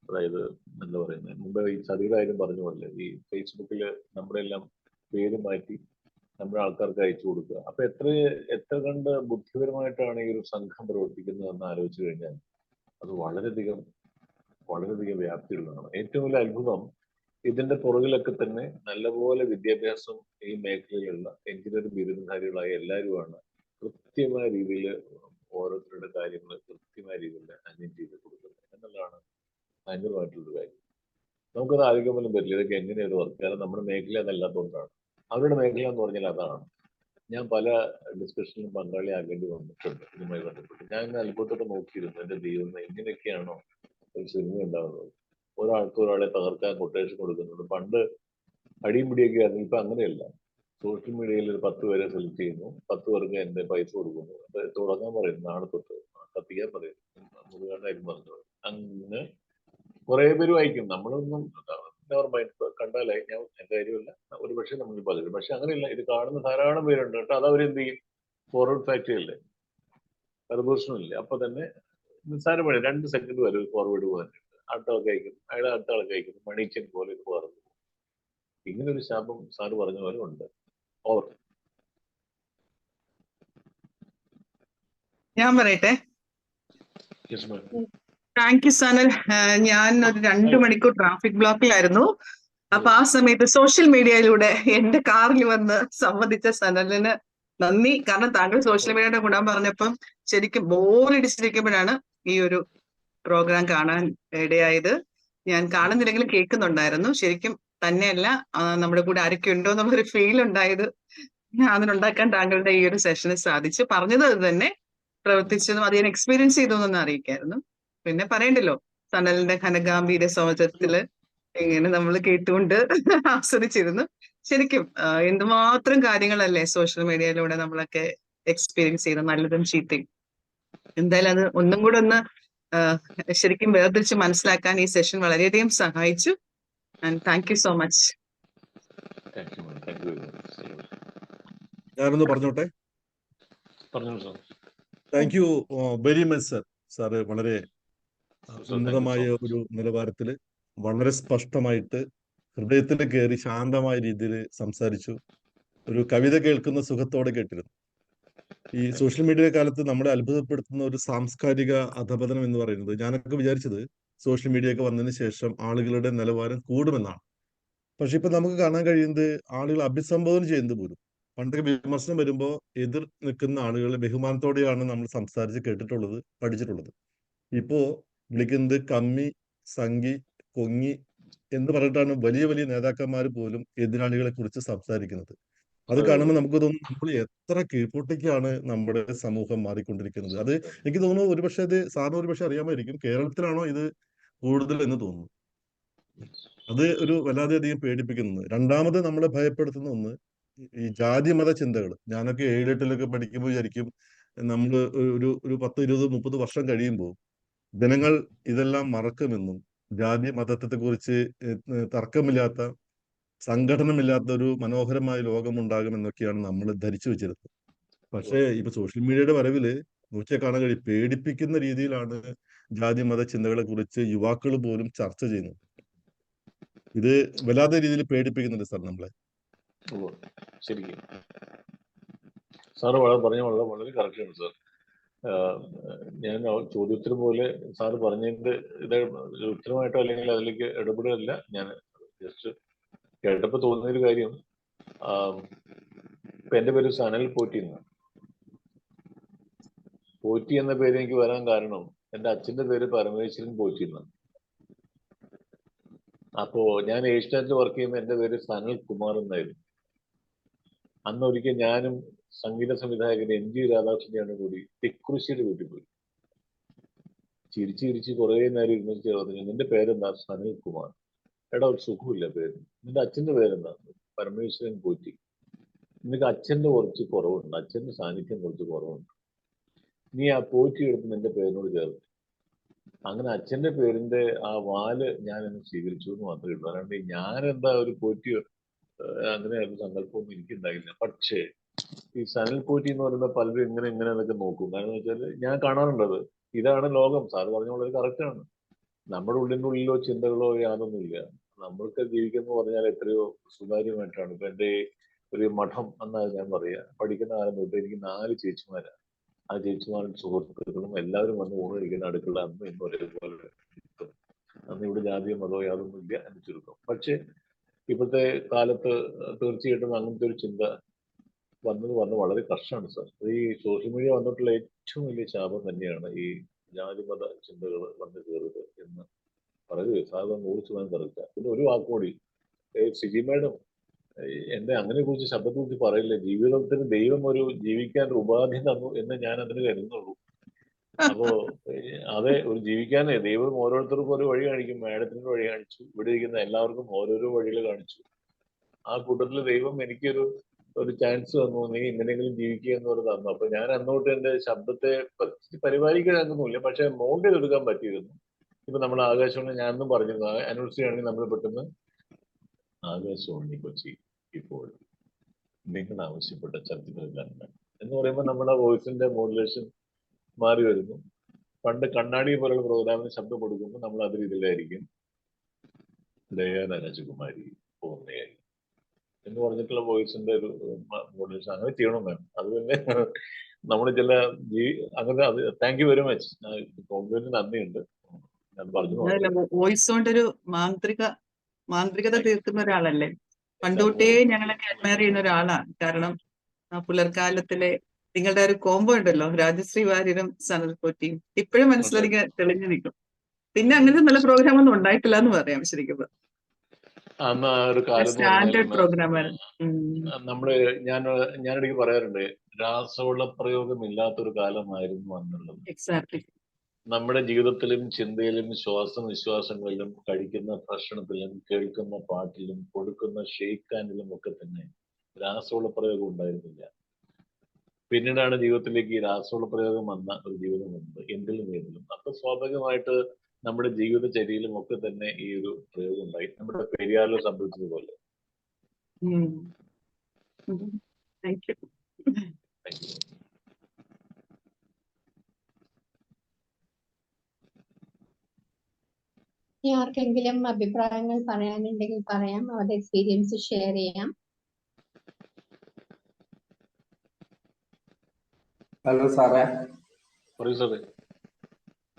അതായത് എന്താ പറയുന്നത്, മുമ്പ് ഈ ചതിയുടെ കാര്യം പറഞ്ഞ പോലെ ഈ ഫേസ്ബുക്കിൽ നമ്മുടെ എല്ലാം പേര് മാറ്റി നമ്മുടെ ആൾക്കാർക്ക് അയച്ചു കൊടുക്കുക. അപ്പൊ എത്ര കണ്ട് ബുദ്ധിപരമായിട്ടാണ് ഈ ഒരു സംഘം പ്രവർത്തിക്കുന്നതെന്ന് ആലോചിച്ചു കഴിഞ്ഞാൽ അത് വളരെയധികം വ്യാപ്തിയുള്ളതാണ്. ഏറ്റവും വലിയ അത്ഭുതം ഇതിന്റെ പുറകിലൊക്കെ തന്നെ നല്ലപോലെ വിദ്യാഭ്യാസം ഈ മേഖലയിലുള്ള എഞ്ചിനീയറിംഗ് ബിരുദധാരികളായ എല്ലാവരുമാണ് കൃത്യമായ രീതിയിൽ ഓരോരുത്തരുടെ കാര്യങ്ങൾ കൃത്യമായ രീതിയിൽ അന്യം ചെയ്ത് കൊടുക്കുന്നത് എന്നുള്ളതാണ് ഭയങ്കരമായിട്ടുള്ളൊരു കാര്യം. നമുക്കത് ആലോചിക്കാൻ പോലും പറ്റില്ല ഇതൊക്കെ എങ്ങനെയാണ് വർക്ക്. കാരണം നമ്മുടെ മേഖല അതല്ലാത്തതുകൊണ്ടാണ്. അവരുടെ മേഖല എന്ന് പറഞ്ഞാൽ അതാണ്. ഞാൻ പല ഡിസ്കഷനിലും പങ്കാളിയാകേണ്ടി വന്നിട്ടുണ്ട് ഇതുമായി ബന്ധപ്പെട്ട്. ഞാൻ ഇന്ന് അത്ഭുതത്തോടെ നോക്കിയിരുന്നു, എന്റെ ദൈവം ഇങ്ങനെയൊക്കെയാണോ ഒരു സിനിമ ഉണ്ടാകുന്നത്. ഒരാൾക്ക് ഒരാളെ തകർക്കാൻ കൊട്ടേഷൻ കൊടുക്കുന്നുണ്ട്. പണ്ട് അടിയും പിടിയൊക്കെ ആയിരുന്നു. ഇപ്പൊ അങ്ങനെയല്ല. സോഷ്യൽ മീഡിയയിൽ ഒരു 10 പേരെ സെലക്ട് ചെയ്യുന്നു, 10 പേർക്ക് എന്റെ പൈസ കൊടുക്കുന്നു, തുടങ്ങാൻ പറയുന്നു, നാളെ തൊട്ട് കത്തിക്കാൻ പറയുന്നു, മുഴുവനായിട്ട് പറഞ്ഞു. അങ്ങനെ കുറെ പേര് വായിക്കും. നമ്മളൊന്നും നെവർ മൈൻഡ്, കണ്ടാലായി, ഞാൻ എന്റെ കാര്യമല്ല, ഒരു പക്ഷേ നമ്മൾ പലരും. പക്ഷെ അങ്ങനെയല്ല, ഇത് കാണുന്ന ധാരാളം പേരുണ്ട് കേട്ടോ. അത് അവരെന്ത് ചെയ്യും, ഫോർവേഡ് ഫാക്ടറി അല്ലേ, പ്രദർശനമില്ലേ, അപ്പൊ തന്നെ നിസ്സാരമായി 2 സെക്കൻഡ് വരെ ഫോർവേഡ് പോകാനുണ്ട്. അടുത്ത ആൾക്ക് അയക്കും, അയാൾ അടുത്ത ആൾക്ക് അയക്കുന്നു, മണിച്ചൻ പോലെ ഇത് പറഞ്ഞു. ഇങ്ങനെ ഒരു ശാപം സാറ് പറഞ്ഞ പോലെ ഉണ്ട്. ഓവർ. ഞാൻ പറയട്ടെ. Thank you Sanal. ഞാൻ ഒരു 2 മണിക്കൂർ ട്രാഫിക് ബ്ലോക്കിലായിരുന്നു. അപ്പൊ ആ സമയത്ത് സോഷ്യൽ മീഡിയയിലൂടെ എന്റെ കാറിൽ വന്ന് സംവദിച്ച സനലിന് നന്ദി. കാരണം താങ്കൾ സോഷ്യൽ മീഡിയയുടെ ഗുണം പറഞ്ഞപ്പം ശരിക്കും ബോറടിച്ചിരിക്കുമ്പോഴാണ് ഈ ഒരു പ്രോഗ്രാം കാണാൻ ഇടയായത്. ഞാൻ കാണുന്നില്ലെങ്കിലും കേൾക്കുന്നുണ്ടായിരുന്നു. ശരിക്കും തന്നെയല്ല, നമ്മുടെ കൂടെ ആരൊക്കെ ഉണ്ടോ എന്നുള്ളൊരു ഫീൽ ഉണ്ടായത് അതിനുണ്ടാക്കാൻ താങ്കളുടെ ഈ ഒരു സെഷന് സാധിച്ചു. പറഞ്ഞത് അത് തന്നെ, പ്രവർത്തിച്ചതും അത് ഞാൻ എക്സ്പീരിയൻസ് ചെയ്തു എന്നൊന്ന് അറിയിക്കായിരുന്നു. പിന്നെ പറയണ്ടല്ലോ, സനലിന്റെ ഘനഗാംഭീര്യ സൗചര്യത്തില് ഇങ്ങനെ നമ്മൾ കേട്ടുകൊണ്ട് ആസ്വദിച്ചിരുന്നു. ശരിക്കും എന്തുമാത്രം കാര്യങ്ങളല്ലേ സോഷ്യൽ മീഡിയയിലൂടെ നമ്മളൊക്കെ എക്സ്പീരിയൻസ് ചെയ്ത്, നല്ലതും ചീത്തയും. എന്തായാലും അത് ഒന്നും കൂടെ ഒന്ന് ശരിക്കും വേർതിരിച്ച് മനസ്സിലാക്കാൻ ഈ സെഷൻ വളരെയധികം സഹായിച്ചു. And thank you so much. ഞാനൊന്ന് പറഞ്ഞോട്ടെ. Thank you very much sir. Sir വളരെ ഉന്നതമായ ഒരു നിലവാരത്തിൽ വളരെ സ്പഷ്ടമായിട്ട് ഹൃദയത്തിൽ കയറി ശാന്തമായ രീതിയിൽ സംസാരിച്ചു. ഒരു കവിത കേൾക്കുന്ന സുഖത്തോടെ കേട്ടിരുന്നു. ഈ സോഷ്യൽ മീഡിയ കാലത്ത് നമ്മളെ അത്ഭുതപ്പെടുത്തുന്ന ഒരു സാംസ്കാരിക അധപതനം എന്ന് പറയുന്നത്, ഞാനൊക്കെ വിചാരിച്ചത് സോഷ്യൽ മീഡിയ ഒക്കെ വന്നതിന് ശേഷം ആളുകളുടെ നിലവാരം കൂടുമെന്നാണ്. പക്ഷെ ഇപ്പൊ നമുക്ക് കാണാൻ കഴിയുന്നത് ആളുകൾ അഭിസംബോധന ചെയ്യുന്നത് പോലും, പണ്ടൊക്കെ വിമർശനം വരുമ്പോൾ എതിർ നിൽക്കുന്ന ആളുകളെ ബഹുമാനത്തോടെയാണ് നമ്മൾ സംസാരിച്ച് കേട്ടിട്ടുള്ളത്, പഠിച്ചിട്ടുള്ളത്. ഇപ്പോ വിളിക്കുന്നത് കമ്മി, സംഘി, കൊങ്ങി എന്ന് പറഞ്ഞിട്ടാണ് വലിയ വലിയ നേതാക്കന്മാർ പോലും എതിരാളികളെ കുറിച്ച് സംസാരിക്കുന്നത്. അത് കാണുമ്പോൾ നമുക്ക് തോന്നുന്നു നമ്മൾ എത്ര കീഴ്പോട്ടേക്കാണ് നമ്മുടെ സമൂഹം മാറിക്കൊണ്ടിരിക്കുന്നത്. അത് എനിക്ക് തോന്നുന്നു ഒരുപക്ഷെ അത് സാറിന് ഒരുപക്ഷെ അറിയാമായിരിക്കും, കേരളത്തിലാണോ ഇത് കൂടുതൽ എന്ന് തോന്നുന്നു. അത് ഒരു വല്ലാതെയധികം പേടിപ്പിക്കുന്നത്. രണ്ടാമത് നമ്മളെ ഭയപ്പെടുത്തുന്ന ഒന്ന് ഈ ജാതി മത ചിന്തകൾ. ഞാനൊക്കെ 7, 8 പഠിക്കുമ്പോൾ വിചാരിക്കും, നമ്മൾ ഒരു 10, 20, 30 വർഷം കഴിയുമ്പോൾ ജനങ്ങൾ ഇതെല്ലാം മറക്കുമെന്നും ജാതി മതത്തെ കുറിച്ച് തർക്കമില്ലാത്ത, സംഘടനമില്ലാത്ത ഒരു മനോഹരമായ ലോകമുണ്ടാകുമെന്നൊക്കെയാണ് നമ്മൾ ധരിച്ചു വെച്ചിരുന്നത്. പക്ഷേ ഇപ്പൊ സോഷ്യൽ മീഡിയയുടെ വരവില് നോക്കിയാൽ കാണാൻ കഴിയും, പേടിപ്പിക്കുന്ന രീതിയിലാണ് ജാതി മത ചിന്തകളെ കുറിച്ച് യുവാക്കൾ പോലും ചർച്ച ചെയ്യുന്നത്. ഇത് വല്ലാത്ത രീതിയിൽ പേടിപ്പിക്കുന്നുണ്ട് സാർ നമ്മളെ. ശരിക്കും സാറ് പറഞ്ഞ വളരെ കറക്റ്റാണ് സാർ. ഞാൻ ചോദ്യോത്തരം പോലെ സാറ് പറഞ്ഞതിന്റെ ഇത് ഉത്തരമായിട്ടോ അല്ലെങ്കിൽ അതിലേക്ക് ഇടപെടുകയല്ല. ഞാൻ ജസ്റ്റ് കേട്ടപ്പോ തോന്നിയൊരു കാര്യം, ഇപ്പൊ എന്റെ പേര് സനൽ പോറ്റി എന്നാണ്. പോറ്റി എന്ന പേര് എനിക്ക് വരാൻ കാരണം എന്റെ അച്ഛന്റെ പേര് പരമേശ്വരൻ പോറ്റി എന്നാണ്. അപ്പോ ഞാൻ ഏഷ്യാനെറ്റിൽ വർക്ക് ചെയ്യുന്ന എന്റെ പേര് സനൽ കുമാർ എന്നായിരുന്നു. അന്ന് ഒരിക്കൽ ഞാനും സംഗീത സംവിധായകൻ NG രാധാകൃഷ്ണനെയാണ് കൂടി തിക്കുറിശ്ശിയുടെ വീട്ടിൽ പോയി. ചിരിച്ച് കുറെ നേരം ഇരുന്നിട്ട് പറഞ്ഞു, നിന്റെ പേരെന്താ? സനൽ കുമാർ. എടാ ഒരു സുഖമില്ല പേര്. നിന്റെ അച്ഛന്റെ പേരെന്താ? പരമേശ്വരൻ പോറ്റി. നിനക്ക് അച്ഛന്റെ കുറച്ച് കുറവുണ്ട്, അച്ഛന്റെ സാന്നിധ്യം കുറച്ച് കുറവുണ്ട്. നീ ആ പോറ്റി എടുത്ത് നിന്റെ പേരിനോട് ചേർത്ത്. അങ്ങനെ അച്ഛന്റെ പേരിന്റെ ആ വാല് ഞാൻ എന്ന് സ്വീകരിച്ചു എന്ന് മാത്രമേ ഉള്ളൂ. അല്ലാണ്ട് ഞാൻ എന്താ ഒരു പോറ്റിയോ അങ്ങനെ ഒരു സങ്കല്പമൊന്നും എനിക്കുണ്ടായില്ല. പക്ഷേ ഈ സനൽ പോറ്റി എന്ന് പറയുന്ന പലരും ഇങ്ങനെ എന്നൊക്കെ നോക്കും. കാരണം എന്ന് വെച്ചാൽ ഞാൻ കാണാറുണ്ടത്, ഇതാണ് ലോകം. സാറ് പറഞ്ഞ വളരെ കറക്റ്റാണ്. നമ്മുടെ ഉള്ളിലോ ചിന്തകളോ യാതൊന്നുമില്ല. നമ്മൾക്ക് ജീവിക്കുന്ന പറഞ്ഞാൽ എത്രയോ സുതാര്യമായിട്ടാണ്. ഇപ്പൊ എൻ്റെ ഒരു മഠം എന്നാണ് ഞാൻ പറയുക. പഠിക്കുന്ന കാലം തൊട്ട് എനിക്ക് 4 ചേച്ചിമാരാണ്. ആ ചേച്ചിമാരും സുഹൃത്തുക്കളും എല്ലാവരും വന്ന് ഊണ് കഴിക്കുന്ന അടുക്കള അന്ന് ഇന്ന് ഒരേപോലെ ഇരിക്കും. അന്ന് ഇവിടെ ജാതിയോ മതമോ യാതൊന്നും ഇല്ല എന്ന് ചുരുക്കം. പക്ഷെ ഇപ്പോഴത്തെ കാലത്ത് തീർച്ചയായിട്ടും അങ്ങനത്തെ ഒരു ചിന്ത വന്ന് വളരെ കഷ്ടമാണ് സാർ. ഈ സോഷ്യൽ മീഡിയ വന്നിട്ടുള്ള ഏറ്റവും വലിയ ശാപം തന്നെയാണ് ഈ ജാതിമത ചിന്തകൾ വന്നു കയറുക എന്ന് പറയുക. സാധാരണ 100% കറക്റ്റാണ്. പിന്നെ ഒരു വാക്കുകൂടി, സിജി മാഡം എന്റെ അങ്ങനെ കുറിച്ച് ശബ്ദത്തെ കുറിച്ച് പറയില്ല. ജീവിതത്തിന് ദൈവം ഒരു ജീവിക്കാൻ ഒരു ഉപാധി തന്നു എന്ന് ഞാൻ അതിന് കരുതുന്നുള്ളൂ. അപ്പോ അതെ, ഒരു ജീവിക്കാനേ ദൈവം ഓരോരുത്തർക്കും ഒരു വഴി കാണിക്കും. മാഡത്തിന് വഴി കാണിച്ചു, ഇവിടെ ഇരിക്കുന്ന എല്ലാവർക്കും ഓരോരോ വഴികൾ കാണിച്ചു. ആ കൂട്ടത്തിൽ ദൈവം എനിക്കൊരു ചാൻസ് തന്നു, നീ ഇങ്ങനെയെങ്കിലും ജീവിക്കുക എന്ന് പറഞ്ഞ് തന്നു. അപ്പൊ ഞാൻ അന്നോട്ട് എന്റെ ശബ്ദത്തെ പരിപാലിക്കാനൊന്നുമില്ല, പക്ഷെ മോൾഡ് ചെയ്തെടുക്കാൻ പറ്റിയിരുന്നു. ഇപ്പൊ നമ്മൾ ആകാശവാണി, ഞാനൊന്നും പറഞ്ഞിരുന്നു, ആനിവേഴ്സറി ആണെങ്കിൽ നമ്മൾ പെട്ടെന്ന് ആകാശവാണി കൊച്ചി ഇപ്പോൾ നിങ്ങൾ ആവശ്യപ്പെട്ട ചർച്ചകളെല്ലാം എന്ന് പറയുമ്പോൾ നമ്മുടെ വോയിസിന്റെ മോഡുലേഷൻ മാറി വരുന്നു. പണ്ട് കണ്ണാടി പോലുള്ള പ്രോഗ്രാമിന് ശബ്ദം കൊടുക്കുമ്പോൾ നമ്മൾ അത് രീതിയിലായിരിക്കും. ദയാന രാജകുമാരി പൂർണ്ണയായി എന്ന് പറഞ്ഞിട്ടുള്ള വോയിസിന്റെ ഒരു മോഡുലേഷൻ അങ്ങനെ ചെയ്യണം വേണം. അത് തന്നെ നമ്മൾ ചില അങ്ങനെ അത് thank you very much. Confidence നന്ദിയുണ്ട്. ഞാൻ പറഞ്ഞു വോയിസ് കൊണ്ടൊരു മാന്ത്രികത തീർക്കുന്ന ഒരാളല്ലേ. പണ്ടുതൊട്ടേ ഞങ്ങളൊക്കെ അഡ്മയർ ചെയ്യുന്ന ഒരാളാണ്. കാരണം പുലർക്കാലത്തിലെ നിങ്ങളുടെ ഒരു കോംബോ ഉണ്ടല്ലോ, രാജശ്രീ വാര്യരും സനൽ പോറ്റിയും, ഇപ്പോഴും മനസ്സിലേക്ക് തെളിഞ്ഞു നിൽക്കും. പിന്നെ അങ്ങനത്തെ നല്ല പ്രോഗ്രാം ഒന്നും ഉണ്ടായിട്ടില്ല എന്ന് പറയാം ശരിക്കും. അന്ന് ആ ഒരു കാലം സ്റ്റാൻഡേർഡ് പ്രോഗ്രാമാണ്. ഞാനിടയ്ക്ക് പറയാറുണ്ട്, രാസവള പ്രയോഗം ഇല്ലാത്തൊരു കാലമായിരുന്നു അന്നുള്ളത്. എക്സാക്ട്ലി. നമ്മുടെ ജീവിതത്തിലും ചിന്തയിലും വിശ്വാസങ്ങളിലും കഴിക്കുന്ന ഭക്ഷണത്തിലും കേൾക്കുന്ന പാട്ടിലും കൊടുക്കുന്ന ഷെയ്ക്കാനിലും ഒക്കെ തന്നെ രാസവള പ്രയോഗം ഉണ്ടായിരുന്നില്ല. പിന്നീടാണ് ജീവിതത്തിലേക്ക് ഈ രാസവള പ്രയോഗം വന്ന ഒരു ജീവിതം വന്നത് എന്തിലും ഏതിലും. അപ്പൊ സ്വാഭാവികമായിട്ട് നമ്മുടെ ജീവിതചര്യയിലും ഒക്കെ തന്നെ ഈ ഒരു പ്രയോഗം ഉണ്ടായി. നമ്മുടെ പെരിയാറിൽ സംഭവിച്ചതുപോലെ. Thank you. ഇനി ആർക്കെങ്കിലും അഭിപ്രായങ്ങൾ പറയാനുണ്ടെങ്കിൽ പറയാം, അവരുടെ എക്സ്പീരിയൻസ് ഷെയർ ചെയ്യാം. ഹലോ സാറേ. പറയൂ സാറേ.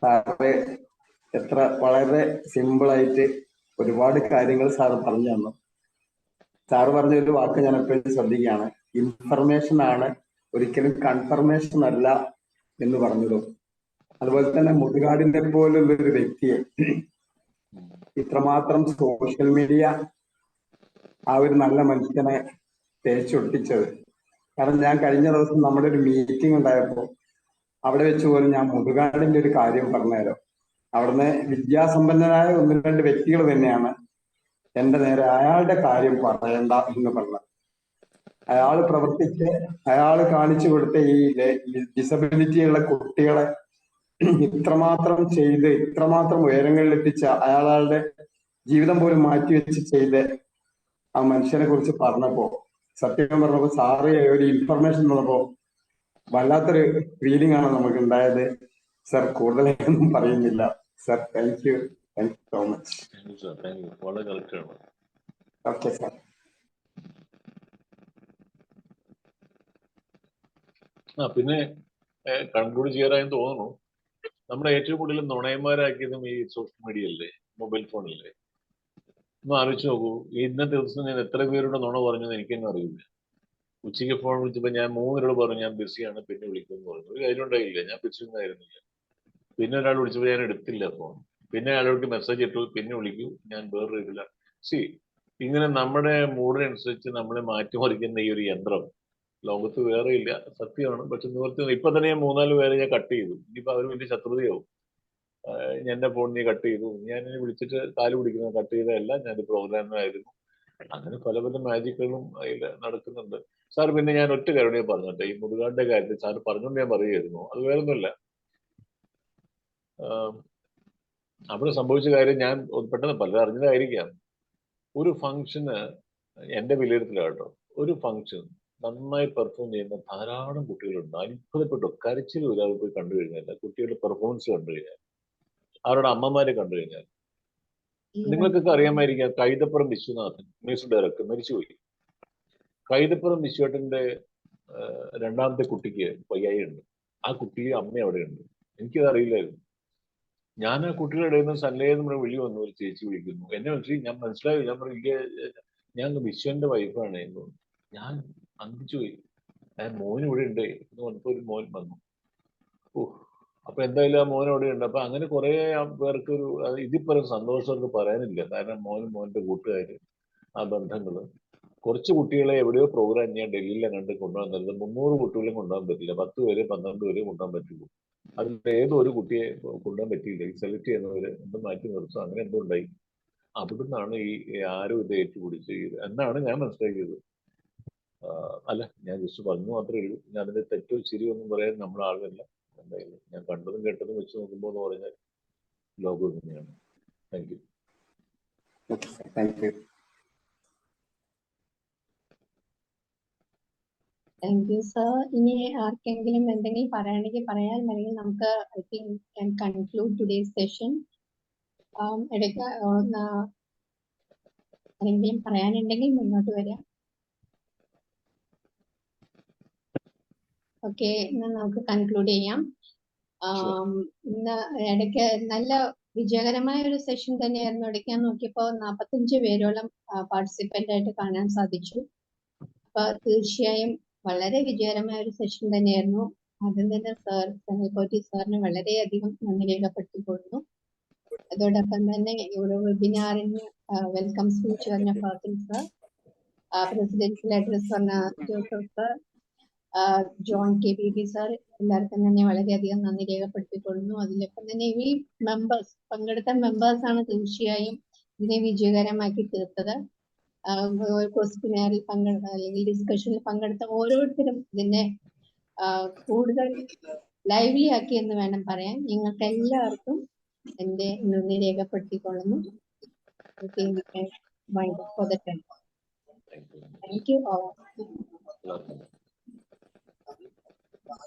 സാറ് വളരെ സിമ്പിളായിട്ട് ഒരുപാട് കാര്യങ്ങൾ സാറ് പറഞ്ഞു തന്നു. സാറ് പറഞ്ഞൊരു വാക്ക് ഞാൻ എപ്പോഴും ശ്രദ്ധിക്കുകയാണ്, ഇൻഫർമേഷൻ ആണ്, ഒരിക്കലും കൺഫർമേഷൻ അല്ല എന്ന് പറഞ്ഞതും. അതുപോലെ തന്നെ മുതുകാടിനെ പോലുള്ളൊരു വ്യക്തിയെ ഇത്രമാത്രം സോഷ്യൽ മീഡിയ ആ ഒരു നല്ല മനുഷ്യനെ തേച്ചൊട്ടിച്ചത്. കാരണം ഞാൻ കഴിഞ്ഞ ദിവസം നമ്മുടെ ഒരു മീറ്റിംഗ് ഉണ്ടായപ്പോൾ അവിടെ വെച്ച് പോലും ഞാൻ മുതുകാടിന്റെ ഒരു കാര്യം പറഞ്ഞുതരാം. അവിടുന്ന് വിദ്യാസമ്പന്നനായ 1-2 വ്യക്തികൾ തന്നെയാണ് എന്റെ നേരെ അയാളുടെ കാര്യം പറയണ്ട എന്ന് പറഞ്ഞത്. അയാൾ പ്രവർത്തിച്ച് അയാൾ കാണിച്ചു കൊടുത്ത ഈ ഡിസബിലിറ്റിയുള്ള കുട്ടികളെ ഇത്രമാത്രം ചെയ്ത് ഇത്രമാത്രം ഉയരങ്ങളിലെത്തിച്ച അയാളുടെ ജീവിതം പോലും മാറ്റിവെച്ച് ചെയ്ത് ആ മനുഷ്യനെ കുറിച്ച് പറഞ്ഞപ്പോ, സത്യം പറഞ്ഞപ്പോ സാറ് ഒരു ഇൻഫർമേഷൻ തന്നപ്പോ വല്ലാത്തൊരു ഫീലിംഗ് ആണ് നമുക്ക് ഉണ്ടായത്. സർ കൂടുതലായിട്ടൊന്നും പറയുന്നില്ല. Sir thank you so much. Okay sir. പിന്നെ കൺക്ലൂഡ് ചെയ്യാറായി തോന്നുന്നു, നമ്മളെ ഏറ്റവും കൂടുതൽ നുണയന്മാരാക്കിയതും ഈ സോഷ്യൽ മീഡിയ അല്ലേ, മൊബൈൽ ഫോണില്ലേ. ഒന്ന് ആലോചിച്ച് നോക്കൂ, ഇന്നത്തെ ദിവസം ഞാൻ എത്ര പേരുടെ നുണ പറഞ്ഞെന്ന് എനിക്കെന്നെ അറിയില്ല. ഉച്ചയ്ക്ക് ഫോൺ വിളിച്ചപ്പോൾ ഞാൻ 3 പേരോട് പറഞ്ഞു ഞാൻ ബിസിയാണ്, പിന്നെ വിളിക്കുമെന്ന് പറഞ്ഞു. ഒരു കാര്യം ഉണ്ടായില്ല, ഞാൻ ബിസിയൊന്നും ആയിരുന്നില്ല. പിന്നെ ഒരാൾ വിളിച്ചപ്പോൾ ഞാൻ എടുത്തില്ല ഫോൺ. പിന്നെ അയാൾക്ക് മെസ്സേജ് ഇട്ടു, പിന്നെ വിളിക്കൂ, ഞാൻ വേറെ ഇതില്ല. ഇങ്ങനെ നമ്മുടെ മൂഡിനനുസരിച്ച് നമ്മളെ മാറ്റിമറിക്കുന്ന ഈ ഒരു യന്ത്രം ലോകത്ത് വേറെ ഇല്ല, സത്യമാണ്. പക്ഷെ നിവർത്തി ഇപ്പൊ തന്നെ ഞാൻ 3-4 പേരെ ഞാൻ കട്ട് ചെയ്തു. ഇനിയിപ്പോ അവർ വലിയ ശത്രുതയാവും. എന്റെ ഫോൺ നീ കട്ട് ചെയ്തു, ഞാൻ വിളിച്ചിട്ട് കാല് പിടിക്കുന്നത് കട്ട് ചെയ്തതല്ല, ഞാൻ പ്രോഗ്രാമിനായിരുന്നു, അങ്ങനെ പല പല മാജിക്കുകളും അതിൽ നടക്കുന്നുണ്ട്. സാർ, പിന്നെ ഞാൻ ഒറ്റ കാര്യം പറഞ്ഞോട്ടെ, ഈ മുതുകാടിന്റെ കാര്യത്തിൽ സാർ പറഞ്ഞുകൊണ്ട് ഞാൻ പറയുമായിരുന്നു, അത് വേറൊന്നുമല്ല. അവിടെ സംഭവിച്ച കാര്യം ഞാൻ പെട്ടെന്ന് പലരും അറിഞ്ഞതായിരിക്കാം. ഒരു ഫംഗ്ഷന്, എന്റെ വിലയിരുത്തലാട്ടോ, ഒരു ഫംഗ്ഷൻ നന്നായി പെർഫോം ചെയ്യുന്ന ധാരാളം കുട്ടികളുണ്ട്. അത്ഭുതപ്പെട്ടു, കരച്ചിൽ ഒരാൾ പോയി കണ്ടു കഴിഞ്ഞാൽ, കുട്ടികളുടെ പെർഫോമൻസ് കണ്ടു കഴിഞ്ഞാൽ, അവരുടെ അമ്മമാരെ കണ്ടു കഴിഞ്ഞാൽ. നിങ്ങൾക്കൊക്കെ അറിയാമായിരിക്കാം, കൈതപ്പുറം വിശ്വനാഥൻ, മ്യൂസിക് ഡയറക്ടർ, മരിച്ചുപോയി. കൈതപ്പുറം വിശ്വേട്ടന്റെ രണ്ടാമത്തെ കുട്ടിക്ക് വയ്യായിട്ടുണ്ട്. ആ കുട്ടിയെ അമ്മ അവിടെയുണ്ട്. എനിക്കത് അറിയില്ലായിരുന്നു. ഞാൻ ആ കുട്ടികളുടെ ഇടയിൽ നിന്ന് സന്നേഹം നമ്മുടെ വിളി വന്നു, ഒരു ചേച്ചി വിളിക്കുന്നു എന്നെ. വിളിച്ച് ഞാൻ മനസ്സിലായി. ഞാൻ പറഞ്ഞു, ഞാൻ വിശ്വന്റെ വൈഫാണ് എന്ന്. ഞാൻ അന്തിച്ചു പോയി. മോൻ ഇവിടെ ഉണ്ട് എന്ന് പറഞ്ഞപ്പോൾ ഒരു മോൻ വന്നു. അപ്പൊ എന്തായാലും ആ മോൻ അവിടെ ഉണ്ട്. അപ്പൊ അങ്ങനെ കുറെ പേർക്ക് ഒരു ഇതിപ്പോ സന്തോഷമൊക്കെ പറയാനില്ല. കാരണം മോന്റെ കൂട്ടുകാര്, ആ ബന്ധങ്ങള്. കുറച്ച് കുട്ടികളെ എവിടെയോ പ്രോഗ്രാം ഞാൻ ഡൽഹിയിലെ കണ്ട് കൊണ്ടുപോകാൻ തരുന്നത് 300 കുട്ടികളെയും കൊണ്ടുപോകാൻ പറ്റില്ല. 10 പേര് 12 പേരെ കൊണ്ടുപോകാൻ പറ്റുള്ളൂ. അതിൽ ഏതൊരു കുട്ടിയെ കൊണ്ടുപോകാൻ പറ്റിയില്ല. ഈ സെലക്ട് ചെയ്യുന്നവര് എന്ത് മാറ്റി നിർത്തും, അങ്ങനെ എന്തോ ഉണ്ടായി. അവിടുന്നാണ് ഈ ആരും ഇത് ഏറ്റുപിടിച്ച് എന്നാണ് ഞാൻ മനസ്സിലാക്കിയത്. അല്ല, ഞാൻ ജസ്റ്റ് പറഞ്ഞു മാത്രമേ ഉള്ളൂ. ഞാൻ അതിന്റെ തെറ്റോ ശരിയോ ഒന്നും പറയാൻ നമ്മുടെ ആളല്ല. എന്തായാലും ഞാൻ കണ്ടതും കേട്ടതും വെച്ച് നോക്കുമ്പോൾ എന്ന് പറഞ്ഞാൽ ലോകം തന്നെയാണ്. Thank you. Thank you. Thank you sir. ഇനി ആർക്കെങ്കിലും എന്തെങ്കിലും പറയണമെങ്കിൽ പറയാൻ, അല്ലെങ്കിൽ നമുക്ക് I think can conclude today's session. ഇടയ്ക്ക് ആരെങ്കിലും പറയാനുണ്ടെങ്കിൽ മുന്നോട്ട് വരാം. ഓക്കെ, എന്നാൽ നമുക്ക് കൺക്ലൂഡ് ചെയ്യാം. ഇന്ന് ഇടയ്ക്ക് നല്ല വിജയകരമായ ഒരു സെഷൻ തന്നെയായിരുന്നു. ഇടയ്ക്ക് ഞാൻ നോക്കിയപ്പോൾ 45 പേരോളം പാർട്ടിസിപ്പന്റ് ആയിട്ട് കാണാൻ സാധിച്ചു. അപ്പൊ തീർച്ചയായും വളരെ വിജയകരമായ ഒരു സെഷൻ തന്നെയായിരുന്നു. ആദ്യം തന്നെ സർ സനൽകോറ്റി സാറിന് വളരെയധികം നന്ദി രേഖപ്പെടുത്തിക്കൊള്ളുന്നു. അതോടൊപ്പം തന്നെ ഒരു വെബിനാറിന് വെൽക്കം സ്പീച്ച് പറഞ്ഞ ഫാസിൽ സർ, പ്രസിഡൻഷ്യൽ അഡ്രസ് പറഞ്ഞ Joseph sir, John KBB sir, എല്ലാവർക്കും തന്നെ വളരെയധികം നന്ദി രേഖപ്പെടുത്തിക്കൊള്ളുന്നു. അതിലൊപ്പം തന്നെ ഈ പങ്കെടുത്ത മെമ്പേഴ്സ് ആണ് തീർച്ചയായും ഇതിനെ വിജയകരമാക്കി തീർത്തത്. ക്വസ്റ്റ്യനറിൽ അല്ലെങ്കിൽ ഡിസ്കഷനിൽ പങ്കെടുത്ത ഓരോരുത്തരും ഇതിനെ കൂടുതൽ ലൈവ്ലി ആക്കി എന്ന് വേണം പറയാൻ. നിങ്ങൾക്ക് എല്ലാവർക്കും എന്റെ നന്ദി രേഖപ്പെടുത്തിക്കൊള്ളുന്നു. Thank you all. Wow.